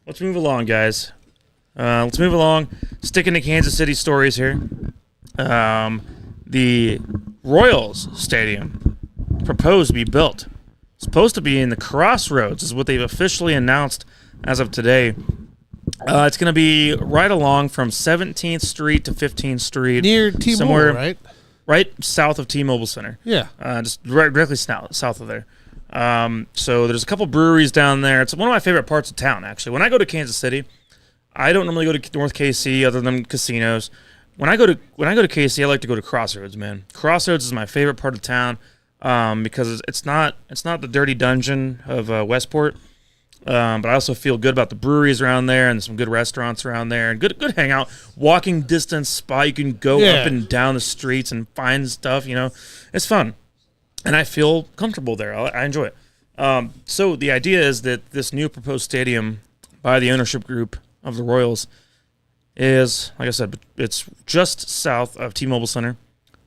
[SPEAKER 4] let's move along, guys. Let's move along. Sticking to Kansas City stories here. The Royals Stadium proposed to be built. It's supposed to be in the Crossroads, is what they've officially announced as of today. It's going to be right along from 17th Street to 15th Street.
[SPEAKER 5] Near T-Mobile,
[SPEAKER 4] somewhere
[SPEAKER 5] right?
[SPEAKER 4] right south of T-Mobile Center.
[SPEAKER 5] Yeah.
[SPEAKER 4] Just directly south of there. So there's a couple breweries down there. It's one of my favorite parts of town, actually. When I go to Kansas City, I don't normally go to North KC other than casinos. When I go to KC, I like to go to Crossroads, man. Crossroads is my favorite part of town because it's not the dirty dungeon of Westport. But I also feel good about the breweries around there and some good restaurants around there and good hangout, walking distance spot. You can go up and down the streets and find stuff. It's fun, and I feel comfortable there. I enjoy it. So the idea is that this new proposed stadium by the ownership group of the Royals is, like I said, it's just south of T-Mobile Center,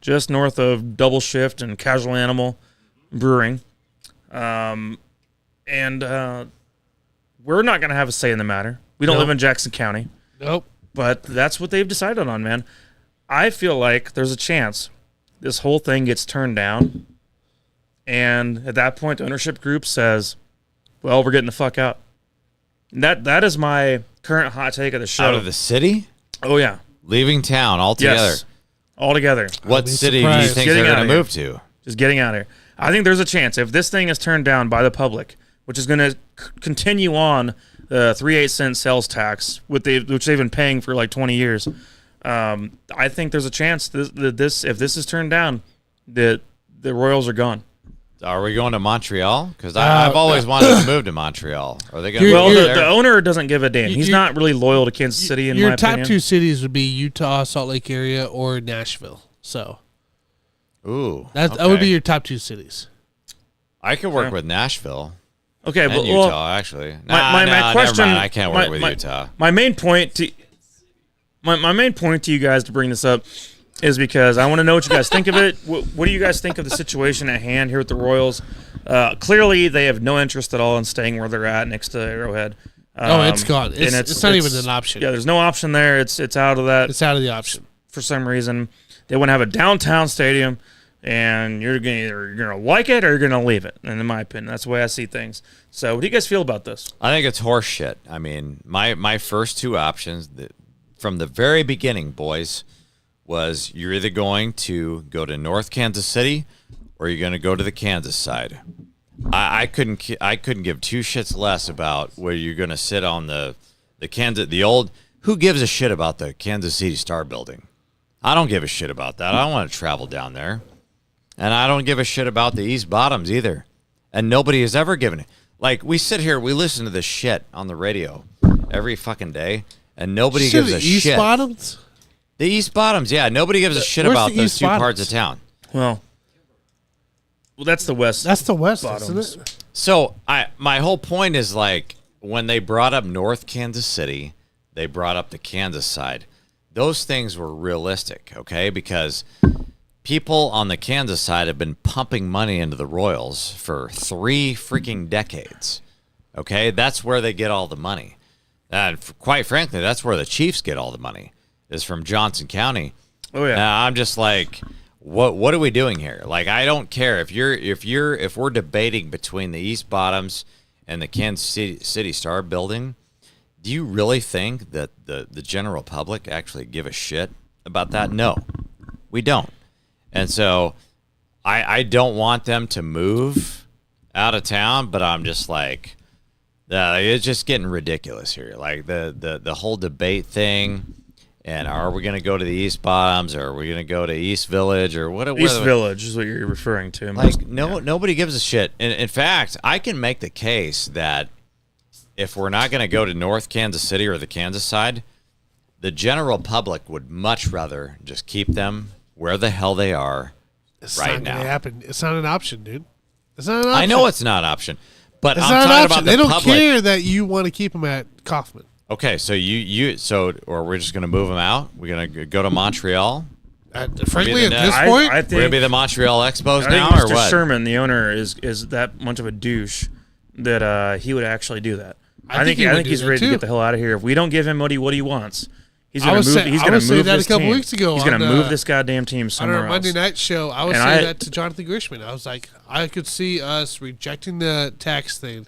[SPEAKER 4] just north of Double Shift and Casual Animal Brewing, and we're not going to have a say in the matter. We don't live in Jackson County.
[SPEAKER 5] Nope.
[SPEAKER 4] But that's what they've decided on, man. I feel like there's a chance this whole thing gets turned down, and at that point, the ownership group says, well, we're getting the fuck out. That is my current hot take of the show.
[SPEAKER 1] Out of the city?
[SPEAKER 4] Oh, yeah.
[SPEAKER 1] Leaving town altogether.
[SPEAKER 4] Yes. All together.
[SPEAKER 1] What
[SPEAKER 5] be
[SPEAKER 1] city do you
[SPEAKER 5] surprised.
[SPEAKER 1] think
[SPEAKER 4] Getting
[SPEAKER 1] they're
[SPEAKER 4] out
[SPEAKER 1] going
[SPEAKER 4] of
[SPEAKER 1] to
[SPEAKER 4] here.
[SPEAKER 1] move to?
[SPEAKER 4] Just getting out of here. I think there's a chance. If this thing is turned down by the public, which is going to continue on the 3/8 cent sales tax, which they've been paying for like 20 years, I think there's a chance that if this is turned down, that the Royals are gone.
[SPEAKER 1] Are we going to Montreal? Because I've always wanted to move to Montreal. Are they going to
[SPEAKER 4] Well,
[SPEAKER 1] move
[SPEAKER 4] the
[SPEAKER 1] there?
[SPEAKER 4] owner doesn't give a damn. He's not really loyal to Kansas City, in
[SPEAKER 5] Your
[SPEAKER 4] my
[SPEAKER 5] top
[SPEAKER 4] opinion.
[SPEAKER 5] two cities would be Utah, Salt Lake area, or Nashville. So
[SPEAKER 1] Ooh,
[SPEAKER 5] that would be your top two cities.
[SPEAKER 1] I could work with Nashville
[SPEAKER 4] Okay,
[SPEAKER 1] and
[SPEAKER 4] but
[SPEAKER 1] Utah, actually.
[SPEAKER 4] my
[SPEAKER 1] Never
[SPEAKER 4] question.
[SPEAKER 1] mind. I can't work with
[SPEAKER 4] my-
[SPEAKER 1] Utah.
[SPEAKER 4] My main point to you guys to bring this up is because I want to know what you guys think of it. What do you guys think of the situation at hand here with the Royals? Clearly, they have no interest at all in staying where they're at next to Arrowhead.
[SPEAKER 5] It's gone.
[SPEAKER 4] And
[SPEAKER 5] It's not even an option.
[SPEAKER 4] Yeah, there's no option there. It's out of that
[SPEAKER 5] It's out of the option.
[SPEAKER 4] for some reason. They want to have a downtown stadium, and you're gonna like it or you're gonna leave it. And in my opinion, that's the way I see things. So, what do you guys feel about this?
[SPEAKER 1] I think it's horse shit. I mean, my first two options from the very beginning, boys, was you're either going to go to North Kansas City or you're going to go to the Kansas side. I couldn't give two shits less about where you're going to sit on the old. Who gives a shit about the Kansas City Star building? I don't give a shit about that. I don't want to travel down there, and I don't give a shit about the East Bottoms either. And nobody has ever given it. Like, we sit here, we listen to this shit on the radio every fucking day, and nobody gives a
[SPEAKER 5] East
[SPEAKER 1] shit.
[SPEAKER 5] Bottoms?
[SPEAKER 1] The East Bottoms, yeah. Nobody gives a shit
[SPEAKER 5] Where's
[SPEAKER 1] about
[SPEAKER 5] the
[SPEAKER 1] those
[SPEAKER 5] East
[SPEAKER 1] two
[SPEAKER 5] Bottoms?
[SPEAKER 1] parts of town.
[SPEAKER 4] Well, that's the West.
[SPEAKER 5] That's the West,
[SPEAKER 4] Bottoms.
[SPEAKER 5] isn't it?
[SPEAKER 1] So my whole point is, like, when they brought up North Kansas City, they brought up the Kansas side. Those things were realistic, okay? Because people on the Kansas side have been pumping money into the Royals for 3 freaking decades, okay? That's where they get all the money. And quite frankly, that's where the Chiefs get all the money, is from Johnson County.
[SPEAKER 4] Oh yeah.
[SPEAKER 1] Now, I'm just like, what are we doing here? Like, I don't care if we're debating between the East Bottoms and the Kansas City Star building. Do you really think that the general public actually give a shit about that? No, we don't. And so I don't want them to move out of town, but I'm just like, it's just getting ridiculous here. Like the whole debate thing. And are we going to go to the East Bottoms, or are we going to go to East Village, or what?
[SPEAKER 4] East Village is what you're referring to.
[SPEAKER 1] Like, nobody gives a shit. In fact, I can make the case that if we're not going to go to North Kansas City or the Kansas side, the general public would much rather just keep them where the hell they are right now.
[SPEAKER 5] Happen. It's not an option, dude. It's not an option.
[SPEAKER 1] I know it's not an option, but
[SPEAKER 5] it's
[SPEAKER 1] I'm
[SPEAKER 5] not
[SPEAKER 1] talking
[SPEAKER 5] an
[SPEAKER 1] about
[SPEAKER 5] option.
[SPEAKER 1] the
[SPEAKER 5] They don't
[SPEAKER 1] public.
[SPEAKER 5] care that you want to keep them at Kaufman.
[SPEAKER 1] Okay, so or we're just going to move them out. We're going to go to Montreal.
[SPEAKER 5] Frankly, at this
[SPEAKER 1] I
[SPEAKER 5] point,
[SPEAKER 1] we're going to be the Montreal Expos
[SPEAKER 4] I
[SPEAKER 1] now,
[SPEAKER 4] think
[SPEAKER 1] or
[SPEAKER 4] Mr.
[SPEAKER 1] what?
[SPEAKER 4] Sherman, the owner, is that much of a douche that he would actually do that. I think he's ready to get the hell out of here. If we don't give him what he wants, he's going to move. He's going to move
[SPEAKER 5] that
[SPEAKER 4] this
[SPEAKER 5] a couple
[SPEAKER 4] team.
[SPEAKER 5] weeks ago.
[SPEAKER 4] He's going to move this goddamn team somewhere
[SPEAKER 5] on our Monday
[SPEAKER 4] else.
[SPEAKER 5] night show, I was saying that to Jonathan Grishman. I was like, I could see us rejecting the tax thing,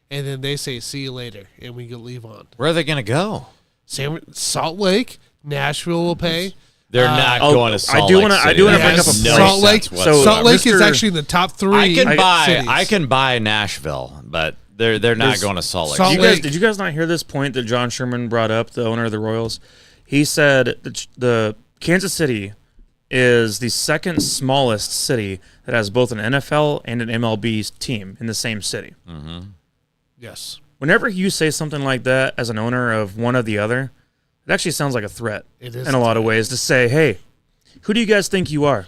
[SPEAKER 5] and then they say, "See you later," and we can leave on.
[SPEAKER 1] Where are they going to go?
[SPEAKER 5] Salt Lake, Nashville will pay.
[SPEAKER 1] They're not going to Salt Lake City.
[SPEAKER 4] I do want to bring up a
[SPEAKER 5] Salt Lake. Salt Lake is actually in the top 3.
[SPEAKER 1] I can buy Nashville, but they're not going to Salt Lake.
[SPEAKER 4] Did you guys not hear this point that John Sherman brought up, the owner of the Royals? He said that the Kansas City is the second smallest city that has both an NFL and an MLB team in the same city.
[SPEAKER 1] Mm-hmm.
[SPEAKER 5] Yes.
[SPEAKER 4] Whenever you say something like that as an owner of one or the other, it actually sounds like a threat in a lot of ways to say, hey, who do you guys think you are?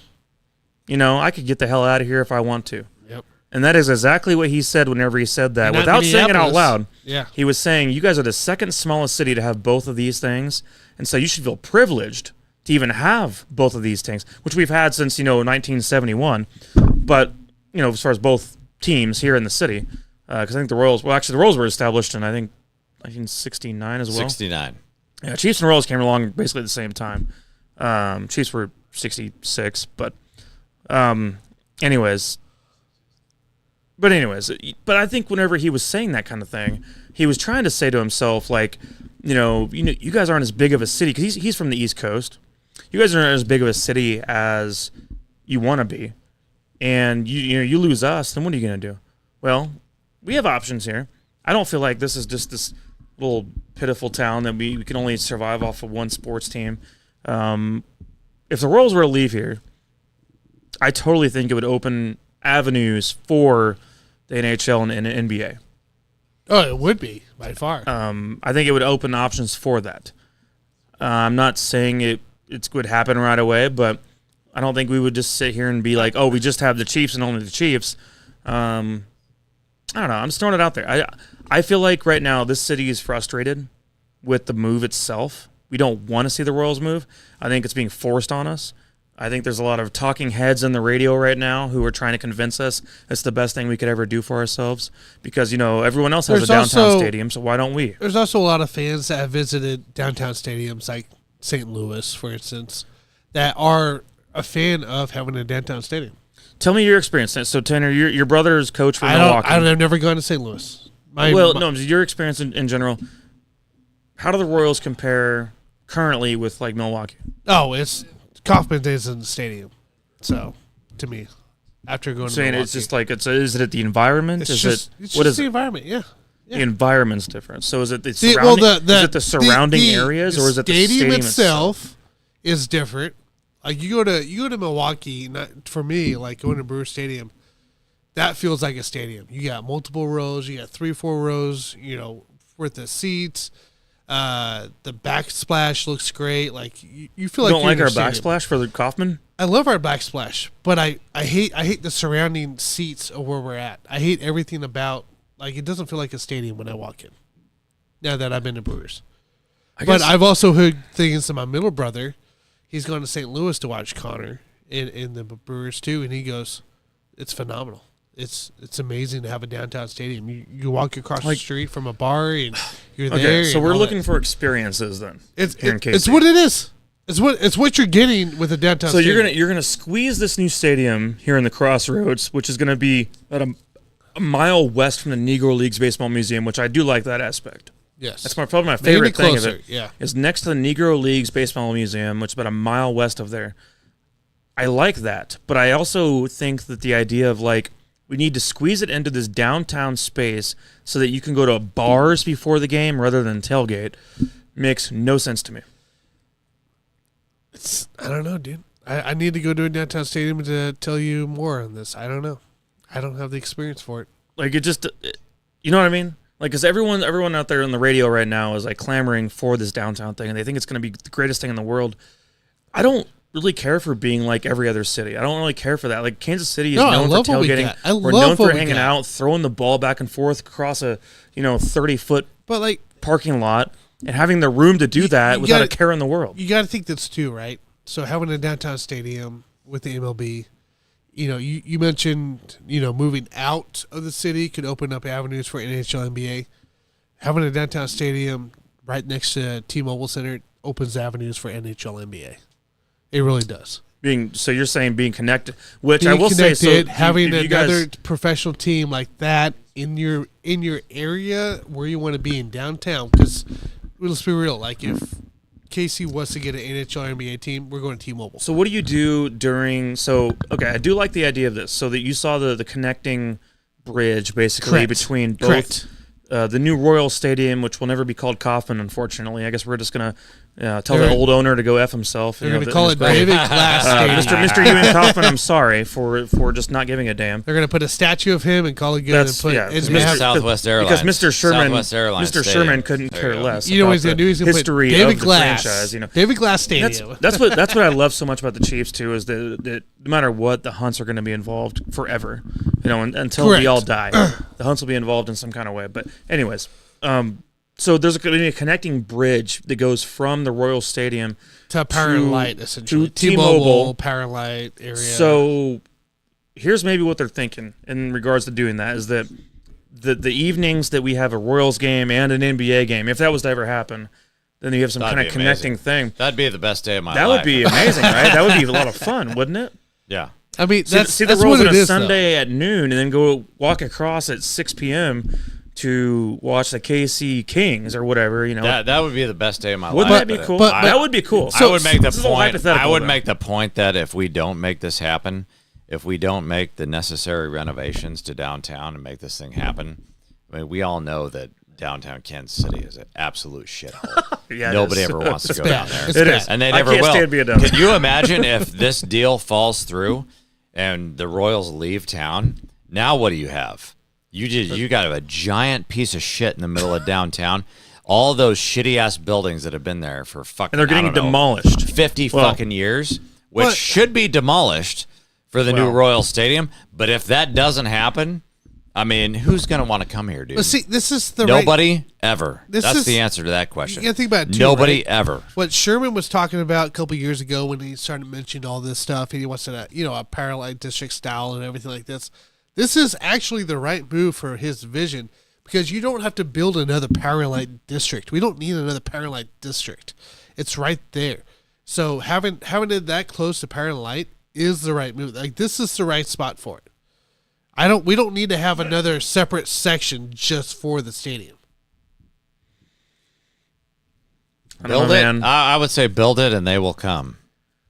[SPEAKER 4] I could get the hell out of here if I want to.
[SPEAKER 5] Yep.
[SPEAKER 4] And that is exactly what he said whenever he said that. Without saying it out loud, he was saying, you guys are the second smallest city to have both of these things, and so you should feel privileged to even have both of these things, which we've had since, 1971. But, as far as both teams here in the city, because I think the Royals were established in, I think, 1969 as well.
[SPEAKER 1] 69.
[SPEAKER 4] Yeah, Chiefs and Royals came along basically at the same time. Chiefs were 66, but anyways. But I think whenever he was saying that kind of thing, he was trying to say to himself, like, you guys aren't as big of a city, because he's from the East Coast. You guys aren't as big of a city as you want to be, and you lose us, then what are you going to do? Well, we have options here. I don't feel like this is just this little pitiful town that we can only survive off of one sports team. If the Royals were to leave here, I totally think it would open avenues for the NHL and the NBA.
[SPEAKER 5] Oh, it would be, by far.
[SPEAKER 4] I think it would open options for that. I'm not saying it would happen right away, but I don't think we would just sit here and be like, oh, we just have the Chiefs and only the Chiefs. I don't know. I'm just throwing it out there. I feel like right now this city is frustrated with the move itself. We don't want to see the Royals move. I think it's being forced on us. I think there's a lot of talking heads in the radio right now who are trying to convince us it's the best thing we could ever do for ourselves because, everyone else has a downtown stadium, so why don't we?
[SPEAKER 5] There's also a lot of fans that have visited downtown stadiums like St. Louis, for instance, that are a fan of having a downtown stadium.
[SPEAKER 4] Tell me your experience. So, Tanner, your brother's coach for Milwaukee.
[SPEAKER 5] I've never gone to St. Louis.
[SPEAKER 4] Your experience in general. How do the Royals compare currently with like Milwaukee?
[SPEAKER 5] Oh, it's Kaufman is in the stadium. So, to me, after going to Milwaukee,
[SPEAKER 4] it's just like is it the environment?
[SPEAKER 5] It's just the environment? Yeah.
[SPEAKER 4] The environment's different. So is it the surrounding? Is it the surrounding areas, or is it the stadium
[SPEAKER 5] itself? Is different. Like you go to Milwaukee. For me, like going to Brewer Stadium, that feels like a stadium. You got multiple rows. You got 3-4 rows. Worth of seats. The backsplash looks great. Like you feel like
[SPEAKER 4] you don't like our backsplash for the Kaufman.
[SPEAKER 5] I love our backsplash, but I hate the surrounding seats of where we're at. I hate everything about. Like, it doesn't feel like a stadium when I walk in, now that I've been to Brewers. But I've also heard things to my middle brother. He's gone to St. Louis to watch Connor in the Brewers, too, and he goes, it's phenomenal. It's amazing to have a downtown stadium. You walk across the street from a bar, and you're there.
[SPEAKER 4] So we're looking for experiences, then.
[SPEAKER 5] It's what it is. It's what you're getting with the downtown.
[SPEAKER 4] So
[SPEAKER 5] stadium.
[SPEAKER 4] you're gonna squeeze this new stadium here in the Crossroads, which is gonna be about a mile west from the Negro Leagues Baseball Museum, which I do like that aspect.
[SPEAKER 5] Yes,
[SPEAKER 4] That's probably my favorite thing of it.
[SPEAKER 5] Yeah,
[SPEAKER 4] Is next to the Negro Leagues Baseball Museum, which is about a mile west of there. I like that, but I also think that the idea of like we need to squeeze it into this downtown space so that you can go to bars before the game rather than tailgate makes no sense to me.
[SPEAKER 5] I don't know, dude. I need to go to a downtown stadium to tell you more on this. I don't know. I don't have the experience for it.
[SPEAKER 4] Like you know what I mean? Like, because everyone out there on the radio right now is like clamoring for this downtown thing, and they think it's going to be the greatest thing in the world. I don't really care for being like every other city. I don't really care for that. Like Kansas City is known for tailgating. We're known for hanging out, throwing the ball back and forth across a 30-foot parking lot, and having the room to do that without a care in the world.
[SPEAKER 5] You got to think this too, right? So having a downtown stadium with the MLB, you mentioned moving out of the city could open up avenues for NHL, NBA. Having a downtown stadium right next to T-Mobile Center opens avenues for NHL, NBA. It really does.
[SPEAKER 4] So you're saying being connected, which I will say, so
[SPEAKER 5] having another professional team like that in your area where you want to be in downtown. Because let's be real, like if KC was to get an NHL NBA team, we're going to T-Mobile.
[SPEAKER 4] So what do you do during? So okay, I do like the idea of this. So that you saw the connecting bridge basically between both the new Royal Stadium, which will never be called Kauffman, unfortunately. I guess we're just gonna tell the old owner to go F himself.
[SPEAKER 5] They're going to call it David Glass Stadium.
[SPEAKER 4] Mr. Ewan Kauffman, I'm sorry for just not giving a damn.
[SPEAKER 5] They're going to put a statue of him and call it good.
[SPEAKER 1] Southwest Airlines.
[SPEAKER 4] Because Mr. Sherman
[SPEAKER 1] Stadium.
[SPEAKER 4] couldn't care less.
[SPEAKER 5] You know what he's going to do? He's going to put David Glass.
[SPEAKER 4] Franchise,
[SPEAKER 5] David Glass Stadium.
[SPEAKER 4] That's what I love so much about the Chiefs too, is that no matter what, the Hunts are going to be involved forever. Until we all die, the Hunts will be involved in some kind of way. But anyways. So there's going to be a connecting bridge that goes from the Royal Stadium
[SPEAKER 5] to Power and Light, essentially.
[SPEAKER 4] To T-Mobile
[SPEAKER 5] Power and Light area.
[SPEAKER 4] So here's maybe what they're thinking in regards to doing that is that the evenings that we have a Royals game and an NBA game, if that was to ever happen, then you have some kind of connecting thing.
[SPEAKER 1] That'd be the best day of my life.
[SPEAKER 4] That would be amazing, right? That would be a lot of fun, wouldn't it?
[SPEAKER 1] Yeah.
[SPEAKER 5] I mean,
[SPEAKER 4] see the Royals on a Sunday at noon and then go walk across at 6 p.m., to watch the KC Kings or whatever,
[SPEAKER 1] That would be the best day of my life.
[SPEAKER 4] Wouldn't that be cool? That would be cool.
[SPEAKER 1] I would make the point. I would make the point that if we don't make this happen, if we don't make the necessary renovations to downtown and make this thing happen, I mean, we all know that downtown Kansas City is an absolute shithole. Nobody ever wants to go down there.
[SPEAKER 5] It is.
[SPEAKER 1] And they never will. Can you imagine if this deal falls through and the Royals leave town? Now what do you have? You got a giant piece of shit in the middle of downtown. All those shitty ass buildings that have been there for fucking,
[SPEAKER 4] and they're getting demolished
[SPEAKER 1] 50 fucking years, which should be demolished for the new Royal Stadium. But if that doesn't happen, I mean, who's gonna want to come here, dude?
[SPEAKER 5] But see, this is the
[SPEAKER 1] nobody ever. That's the answer to that question.
[SPEAKER 5] You gotta think about it too,
[SPEAKER 1] nobody ever.
[SPEAKER 5] What Sherman was talking about a couple years ago when he started mentioning all this stuff, and he wants to, a parallel district style and everything like this. This is actually the right move for his vision because you don't have to build another Power Light district. We don't need another Power Light district. It's right there. So having it that close to Power Light is the right move. Like this is the right spot for it. We don't need to have another separate section just for the stadium.
[SPEAKER 1] Build it. I would say build it and they will come.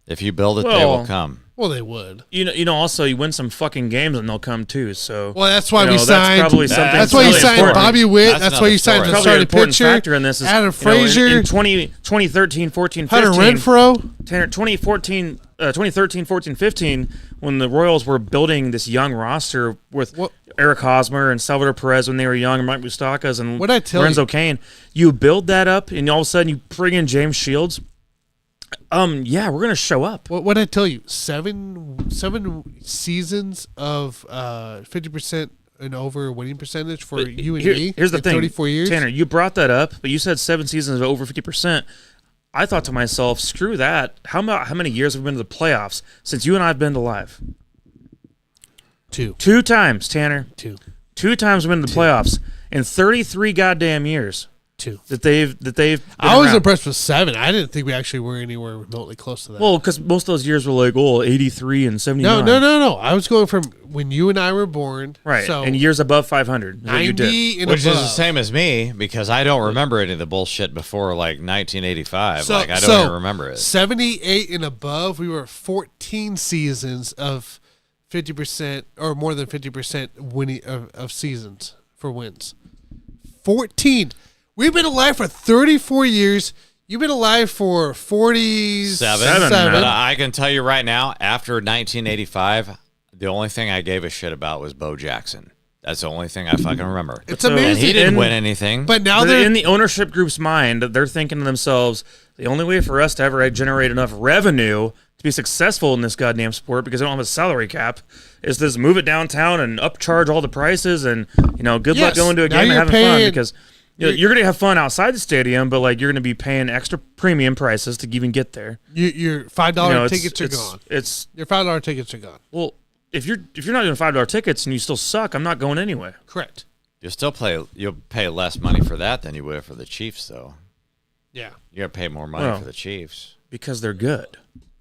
[SPEAKER 1] If you build it, they will come.
[SPEAKER 5] Well, they would.
[SPEAKER 4] Also, you win some fucking games and they'll come too. So,
[SPEAKER 5] that's why we signed.
[SPEAKER 4] That's probably something.
[SPEAKER 5] That's why you signed
[SPEAKER 4] important.
[SPEAKER 5] Bobby Witt. That's why you signed the starting pitcher.
[SPEAKER 4] Factor in this is
[SPEAKER 5] Adam Frazier.
[SPEAKER 4] In 2013, 14, 15.
[SPEAKER 5] Hunter Renfroe.
[SPEAKER 4] 2013, 14, 15, when the Royals were building this young roster with Eric Hosmer and Salvador Perez when they were young, and Mike Moustakas and Lorenzo Cain, you build that up, and all of a sudden you bring in James Shields. We're gonna show up.
[SPEAKER 5] What I tell you, seven seasons of 50% and over winning percentage for you and me.
[SPEAKER 4] Here's the thing,
[SPEAKER 5] 34 years.
[SPEAKER 4] Tanner, you brought that up, but you said 7 seasons of over 50%. I thought to myself, screw that. How many years have we been to the playoffs since you and I have been alive?
[SPEAKER 5] 2.
[SPEAKER 4] 2 times, Tanner.
[SPEAKER 5] 2.
[SPEAKER 4] 2 times we've been to the playoffs in 33 goddamn years.
[SPEAKER 5] 2.
[SPEAKER 4] that they've been
[SPEAKER 5] I was
[SPEAKER 4] around.
[SPEAKER 5] impressed with 7. I didn't think we actually were anywhere remotely close to that.
[SPEAKER 4] Well, because most of those years were like 83 and 79.
[SPEAKER 5] No. I was going from when you and I were born.
[SPEAKER 4] Right,
[SPEAKER 5] So
[SPEAKER 4] and years above 500. is what you did.
[SPEAKER 5] 90 and
[SPEAKER 1] Which
[SPEAKER 5] above.
[SPEAKER 1] is the same as me because I don't remember any of the bullshit before like 1985.
[SPEAKER 5] So-
[SPEAKER 1] Like I don't
[SPEAKER 5] so,
[SPEAKER 1] even remember it.
[SPEAKER 5] 78 and above, we were 14 seasons of 50% or more than 50% winning of seasons for wins. 14. We've been alive for 34 years. You've been alive for 47.
[SPEAKER 1] But I can tell you right now, after 1985, the only thing I gave a shit about was Bo Jackson. That's the only thing I fucking remember.
[SPEAKER 5] It's
[SPEAKER 4] So-
[SPEAKER 1] And
[SPEAKER 5] amazing.
[SPEAKER 1] he didn't win anything.
[SPEAKER 5] But now
[SPEAKER 4] They're
[SPEAKER 5] they're
[SPEAKER 4] in the ownership group's mind, they're thinking to themselves, the only way for us to ever generate enough revenue to be successful in this goddamn sport, because they don't have a salary cap, is to just move it downtown and upcharge all the prices and, good luck
[SPEAKER 5] Yes.
[SPEAKER 4] going to a
[SPEAKER 5] Now
[SPEAKER 4] game and
[SPEAKER 5] you're
[SPEAKER 4] having fun,
[SPEAKER 5] paying-
[SPEAKER 4] because you're going to have fun outside the stadium, but like you're going to be paying extra premium prices to even get there.
[SPEAKER 5] your $5
[SPEAKER 4] You know, it's-
[SPEAKER 5] tickets are
[SPEAKER 4] it's-
[SPEAKER 5] gone.
[SPEAKER 4] It's
[SPEAKER 5] Your $5 tickets are gone.
[SPEAKER 4] well, if you're not doing $5 tickets and you still suck, I'm not going anyway.
[SPEAKER 5] Correct.
[SPEAKER 1] You'll pay less money for that than you would for the Chiefs, though.
[SPEAKER 5] Yeah.
[SPEAKER 1] You're gonna pay more money
[SPEAKER 4] Well.
[SPEAKER 1] for the Chiefs.
[SPEAKER 4] Because they're good.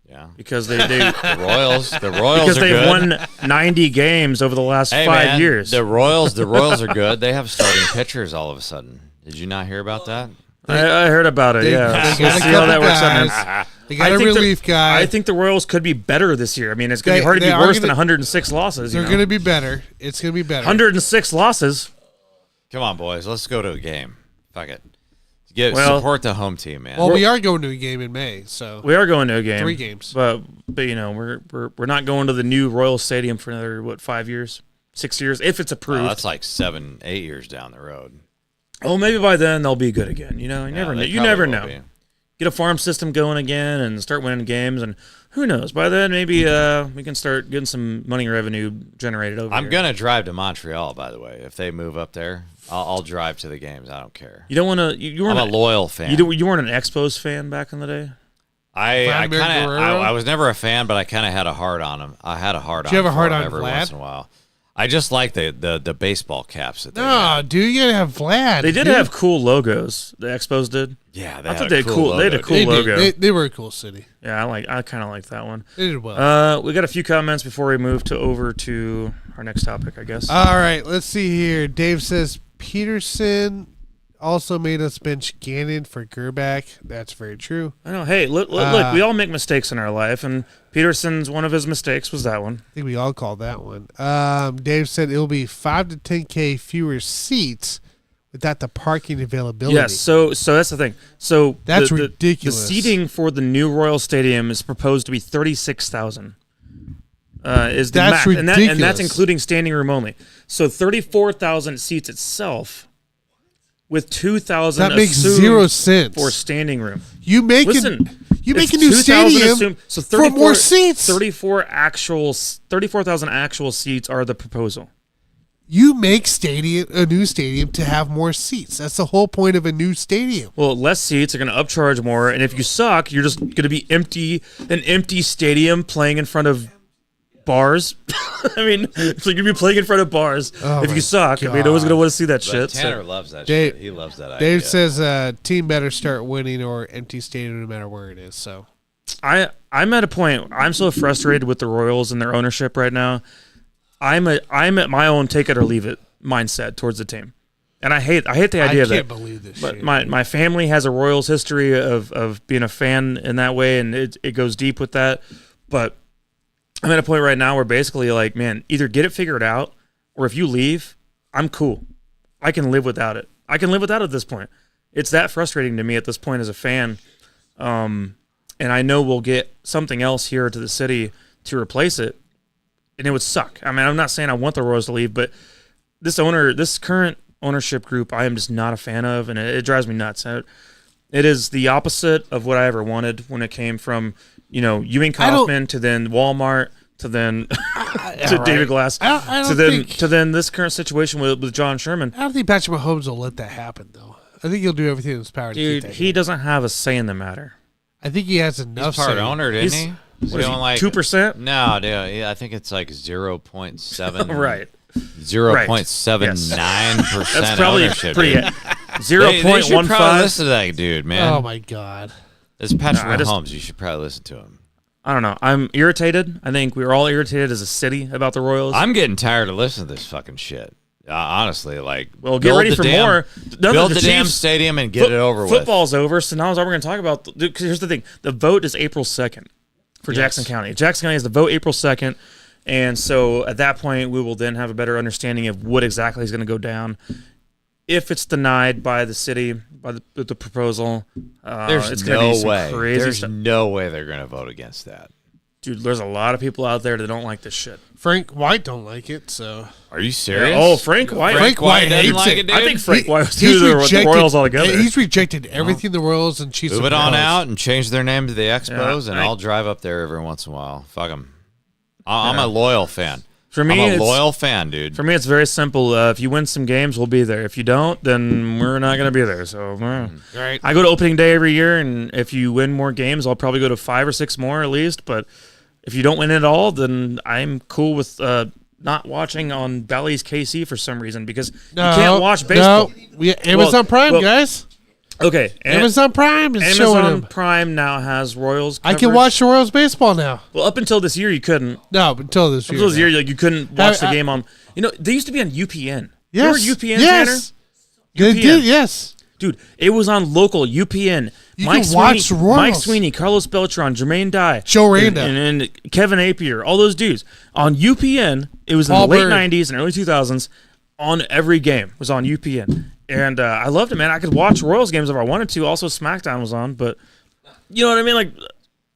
[SPEAKER 1] Yeah.
[SPEAKER 4] Because they
[SPEAKER 1] The Royals
[SPEAKER 4] because
[SPEAKER 1] are
[SPEAKER 4] they've
[SPEAKER 1] good.
[SPEAKER 4] won 90 games over the last
[SPEAKER 1] Hey,
[SPEAKER 4] 5
[SPEAKER 1] man,
[SPEAKER 4] years.
[SPEAKER 1] The Royals are good. They have starting pitchers all of a sudden. Did you not hear about that?
[SPEAKER 4] I heard about it.
[SPEAKER 5] They
[SPEAKER 4] Yeah,
[SPEAKER 5] got
[SPEAKER 4] we'll
[SPEAKER 5] a
[SPEAKER 4] see how that
[SPEAKER 5] couple
[SPEAKER 4] works out.
[SPEAKER 5] guys.
[SPEAKER 4] Man.
[SPEAKER 5] They got a relief guy.
[SPEAKER 4] I think the Royals could be better this year. I mean, it's going to be hard to
[SPEAKER 5] They
[SPEAKER 4] be
[SPEAKER 5] are
[SPEAKER 4] worse than
[SPEAKER 5] gonna-
[SPEAKER 4] 106 losses.
[SPEAKER 5] they're going to be better. It's going to be better.
[SPEAKER 4] 106 losses.
[SPEAKER 1] Come on, boys. Let's go to a game. Fuck it.
[SPEAKER 4] Well-
[SPEAKER 1] Support the home team, man.
[SPEAKER 5] Well, we are going to a game in May, so
[SPEAKER 4] We are going to a game.
[SPEAKER 5] 3 games.
[SPEAKER 4] But we're not going to the new Royal Stadium for another 5 years, 6 years if it's
[SPEAKER 1] Oh,
[SPEAKER 4] approved.
[SPEAKER 1] that's like 7-8 years down the road.
[SPEAKER 4] Oh, maybe by then they'll be good again. You never know.
[SPEAKER 1] they
[SPEAKER 4] You
[SPEAKER 1] probably
[SPEAKER 4] never
[SPEAKER 1] will
[SPEAKER 4] know.
[SPEAKER 1] be.
[SPEAKER 4] Get a farm system going again and start winning games, and who knows? By then, maybe we can start getting some money revenue generated over
[SPEAKER 1] I'm
[SPEAKER 4] here.
[SPEAKER 1] gonna drive to Montreal, by the way. If they move up there, I'll drive to the games. I don't care.
[SPEAKER 4] You don't want to. You
[SPEAKER 1] I'm
[SPEAKER 4] weren't
[SPEAKER 1] a loyal fan.
[SPEAKER 4] You weren't an Expos fan back in the day.
[SPEAKER 1] I
[SPEAKER 5] Vladimir
[SPEAKER 1] kind of
[SPEAKER 5] Guerrero?
[SPEAKER 1] I was never a fan, but I kind of had a heart on him. I had a heart on.
[SPEAKER 5] you have a
[SPEAKER 1] for
[SPEAKER 5] heart
[SPEAKER 1] him
[SPEAKER 5] on
[SPEAKER 1] every
[SPEAKER 5] Vlad?
[SPEAKER 1] once in a while. I just like the baseball caps that they
[SPEAKER 5] No,
[SPEAKER 1] had.
[SPEAKER 5] dude, you got to have Vlad.
[SPEAKER 4] They did
[SPEAKER 5] dude.
[SPEAKER 4] have cool logos. The Expos did.
[SPEAKER 1] Yeah, they
[SPEAKER 4] I
[SPEAKER 1] had
[SPEAKER 4] thought
[SPEAKER 1] a
[SPEAKER 4] they had cool. They had a
[SPEAKER 1] logo,
[SPEAKER 4] cool
[SPEAKER 5] They,
[SPEAKER 4] logo.
[SPEAKER 5] did. They were a cool city.
[SPEAKER 4] Yeah, I kind of like that one.
[SPEAKER 5] They did well.
[SPEAKER 4] We got a few comments before we move over to our next topic, I guess.
[SPEAKER 5] All right, let's see here. Dave says Peterson also made us bench Gannon for Gerback. That's very true.
[SPEAKER 4] I know. Hey, look, we all make mistakes in our life, and Peterson's one of his mistakes was that one.
[SPEAKER 5] I think we all called that one. Dave said it'll be 5 to 10K fewer seats without the parking availability.
[SPEAKER 4] Yes, so that's the thing. So
[SPEAKER 5] That's
[SPEAKER 4] the
[SPEAKER 5] ridiculous.
[SPEAKER 4] The seating for the new Royal Stadium is proposed to be 36,000. Is the
[SPEAKER 5] That's
[SPEAKER 4] max, and that's
[SPEAKER 5] ridiculous.
[SPEAKER 4] including standing room only. So 34,000 seats itself, with 2,000
[SPEAKER 5] That makes
[SPEAKER 4] assumed
[SPEAKER 5] 0 sense.
[SPEAKER 4] for standing room.
[SPEAKER 5] You make
[SPEAKER 4] Listen,
[SPEAKER 5] you make
[SPEAKER 4] it's
[SPEAKER 5] a new
[SPEAKER 4] 2,000
[SPEAKER 5] stadium
[SPEAKER 4] assumed- so
[SPEAKER 5] for more seats.
[SPEAKER 4] 34,000 actual seats are the proposal.
[SPEAKER 5] You make a new stadium to have more seats. That's the whole point of a new stadium.
[SPEAKER 4] Well, less seats are going to upcharge more, and if you suck, you're just going to be an empty stadium playing in front of bars. I mean, it's like you're gonna be playing in front of bars.
[SPEAKER 5] Oh
[SPEAKER 4] if
[SPEAKER 5] my
[SPEAKER 4] you suck, I mean, no one's gonna want to see that shit.
[SPEAKER 1] Tanner
[SPEAKER 4] So.
[SPEAKER 1] loves that
[SPEAKER 5] Dave-
[SPEAKER 1] shit. He loves that idea.
[SPEAKER 5] Dave says team better start winning or empty stadium no matter where it is. So
[SPEAKER 4] I'm at a point. I'm so frustrated with the Royals and their ownership right now. I'm at my own take it or leave it mindset towards the team, and I hate the idea
[SPEAKER 5] I
[SPEAKER 4] of
[SPEAKER 5] can't
[SPEAKER 4] that.
[SPEAKER 5] believe this
[SPEAKER 4] But
[SPEAKER 5] shit.
[SPEAKER 4] my family has a Royals history of being a fan in that way, and it goes deep with that. But I'm at a point right now where basically, like, man, either get it figured out, or if you leave, I'm cool. I can live without it. I can live without it at this point. It's that frustrating to me at this point as a fan. And I know we'll get something else here to the city to replace it, and it would suck. I mean, I'm not saying I want the Royals to leave, but this current ownership group, I am just not a fan of, and it drives me nuts. It is the opposite of what I ever wanted when it came from, Ewing Kauffman to then Walmart to then to David Glass
[SPEAKER 5] I don't
[SPEAKER 4] to then this current situation with John Sherman.
[SPEAKER 5] I don't think Patrick Mahomes will let that happen, though. I think he'll do everything in his power to
[SPEAKER 4] Dude,
[SPEAKER 5] keep that.
[SPEAKER 4] he doesn't have a say in the matter.
[SPEAKER 5] I think he has enough.
[SPEAKER 1] He's part
[SPEAKER 5] say.
[SPEAKER 1] owner, didn't
[SPEAKER 4] He's-
[SPEAKER 1] he? Is
[SPEAKER 4] What is
[SPEAKER 1] he
[SPEAKER 4] he,
[SPEAKER 1] on like
[SPEAKER 4] 2%?
[SPEAKER 1] No, dude, yeah, I think it's like 0.7.
[SPEAKER 4] Right.
[SPEAKER 1] 0.79%
[SPEAKER 4] That's probably
[SPEAKER 1] ownership.
[SPEAKER 4] pretty.
[SPEAKER 1] dude. They should probably
[SPEAKER 4] 0.15.
[SPEAKER 1] listen to that dude, man.
[SPEAKER 5] Oh my god.
[SPEAKER 1] It's Patrick
[SPEAKER 4] I just-
[SPEAKER 1] Mahomes. You should probably listen to him.
[SPEAKER 4] I don't know. I'm irritated. I think we were all irritated as a city about the Royals.
[SPEAKER 1] I'm getting tired of listening to this fucking shit. Honestly, like,
[SPEAKER 4] Well, get
[SPEAKER 1] build
[SPEAKER 4] ready
[SPEAKER 1] the
[SPEAKER 4] for
[SPEAKER 1] damn-
[SPEAKER 4] more. None
[SPEAKER 1] Build
[SPEAKER 4] of
[SPEAKER 1] the
[SPEAKER 4] the
[SPEAKER 1] damn
[SPEAKER 4] Chiefs-
[SPEAKER 1] stadium and get it over with.
[SPEAKER 4] Football's over, so now is all we're going to talk about. Because here's the thing: the vote is April 2nd for Jackson County. Jackson County has the vote April 2nd, and so at that point, we will then have a better understanding of what exactly is going to go down. If it's denied by the city, by the proposal,
[SPEAKER 1] There's
[SPEAKER 4] it's going to be
[SPEAKER 1] no
[SPEAKER 4] some
[SPEAKER 1] way.
[SPEAKER 4] crazy
[SPEAKER 1] There's
[SPEAKER 4] stuff.
[SPEAKER 1] no way they're going to vote against that.
[SPEAKER 4] Dude, there's a lot of people out there that don't like this shit.
[SPEAKER 5] Frank White don't like it, so
[SPEAKER 1] Are you serious?
[SPEAKER 4] Oh, Frank White.
[SPEAKER 5] Frank White
[SPEAKER 1] doesn't
[SPEAKER 5] hates
[SPEAKER 1] like
[SPEAKER 5] it.
[SPEAKER 1] it, dude?
[SPEAKER 4] I think Frank White was
[SPEAKER 5] he's
[SPEAKER 4] too the
[SPEAKER 5] rejected
[SPEAKER 4] Royals altogether.
[SPEAKER 5] He's rejected everything the Royals and Chiefs.
[SPEAKER 1] Move
[SPEAKER 5] have
[SPEAKER 1] it on
[SPEAKER 5] proposed.
[SPEAKER 1] out and change their name to the Expos,
[SPEAKER 4] Yeah,
[SPEAKER 1] and I'll drive up there every once in a while. Fuck them. I'm a loyal fan.
[SPEAKER 4] For me,
[SPEAKER 1] I'm a
[SPEAKER 4] it's-
[SPEAKER 1] loyal fan, dude.
[SPEAKER 4] For me, it's very simple. If you win some games, we'll be there. If you don't, then we're not going to be there. So
[SPEAKER 5] Right.
[SPEAKER 4] I go to opening day every year, and if you win more games, I'll probably go to 5 or 6 more at least. But if you don't win it all, then I'm cool with not watching on Bally's KC for some reason because you can't watch baseball.
[SPEAKER 5] No, Amazon Prime,
[SPEAKER 4] well,
[SPEAKER 5] guys.
[SPEAKER 4] Okay,
[SPEAKER 5] Amazon Prime is showing
[SPEAKER 4] Amazon
[SPEAKER 5] them.
[SPEAKER 4] Prime now has Royals.
[SPEAKER 5] I can
[SPEAKER 4] coverage.
[SPEAKER 5] watch the Royals baseball now.
[SPEAKER 4] Well, up until this year, you couldn't.
[SPEAKER 5] No, until this year.
[SPEAKER 4] Until this year, like you couldn't watch the
[SPEAKER 5] I-
[SPEAKER 4] game on. You know, they used to be on UPN.
[SPEAKER 5] Yes.
[SPEAKER 4] Remember UPN,
[SPEAKER 5] yes. They
[SPEAKER 4] UPN.
[SPEAKER 5] did. Yes.
[SPEAKER 4] Dude, it was on local UPN.
[SPEAKER 5] You can watch the Royals.
[SPEAKER 4] Mike Sweeney, Carlos Beltran, Jermaine Dye,
[SPEAKER 5] Joe Randa.
[SPEAKER 4] and Kevin Apier, all those dudes on UPN. It was in
[SPEAKER 5] Paul
[SPEAKER 4] the late
[SPEAKER 5] Bird.
[SPEAKER 4] '90s and early 2000s. On every game was on UPN, and I loved it, man. I could watch Royals games if I wanted to. Also, SmackDown was on, but you know what I mean, like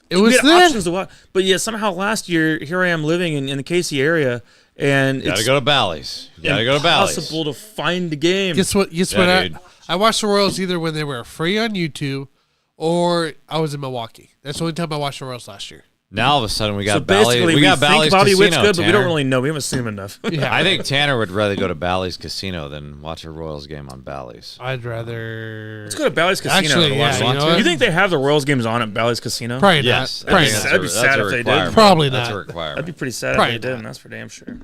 [SPEAKER 5] It was
[SPEAKER 4] we had
[SPEAKER 5] there.
[SPEAKER 4] options to watch. But yeah, somehow last year, here I am living in the KC area, and
[SPEAKER 1] You gotta
[SPEAKER 4] it's
[SPEAKER 1] go to Bally's. You gotta go to Bally's.
[SPEAKER 4] impossible to find the game.
[SPEAKER 5] Guess what? Guess
[SPEAKER 1] Yeah,
[SPEAKER 5] what?
[SPEAKER 1] dude.
[SPEAKER 5] I watched the Royals either when they were free on YouTube, or I was in Milwaukee. That's the only time I watched the Royals last year.
[SPEAKER 1] Now all of a sudden we got
[SPEAKER 4] So
[SPEAKER 1] Bally's.
[SPEAKER 4] basically,
[SPEAKER 1] We got
[SPEAKER 4] think
[SPEAKER 1] Bally's
[SPEAKER 4] Bobby
[SPEAKER 1] Casino.
[SPEAKER 4] Witt's good, but we don't
[SPEAKER 1] Tanner.
[SPEAKER 4] really know. We haven't seen him enough.
[SPEAKER 5] Yeah,
[SPEAKER 1] I think Tanner would rather go to Bally's Casino than watch a Royals game on Bally's.
[SPEAKER 5] I'd rather.
[SPEAKER 4] Let's go to Bally's Casino.
[SPEAKER 5] Actually,
[SPEAKER 4] and watch
[SPEAKER 5] yeah,
[SPEAKER 4] it.
[SPEAKER 5] you know what?
[SPEAKER 4] You think they have the Royals games on at Bally's Casino?
[SPEAKER 5] Probably
[SPEAKER 1] Yes,
[SPEAKER 5] not. Probably
[SPEAKER 1] I think
[SPEAKER 5] not.
[SPEAKER 4] That'd be
[SPEAKER 1] that's
[SPEAKER 4] sad
[SPEAKER 1] a
[SPEAKER 4] if they did.
[SPEAKER 1] requirement.
[SPEAKER 5] Probably
[SPEAKER 1] That's
[SPEAKER 5] not.
[SPEAKER 1] a requirement.
[SPEAKER 4] That'd be pretty sad
[SPEAKER 5] Probably
[SPEAKER 4] if they did,
[SPEAKER 5] not.
[SPEAKER 4] and that's for damn sure.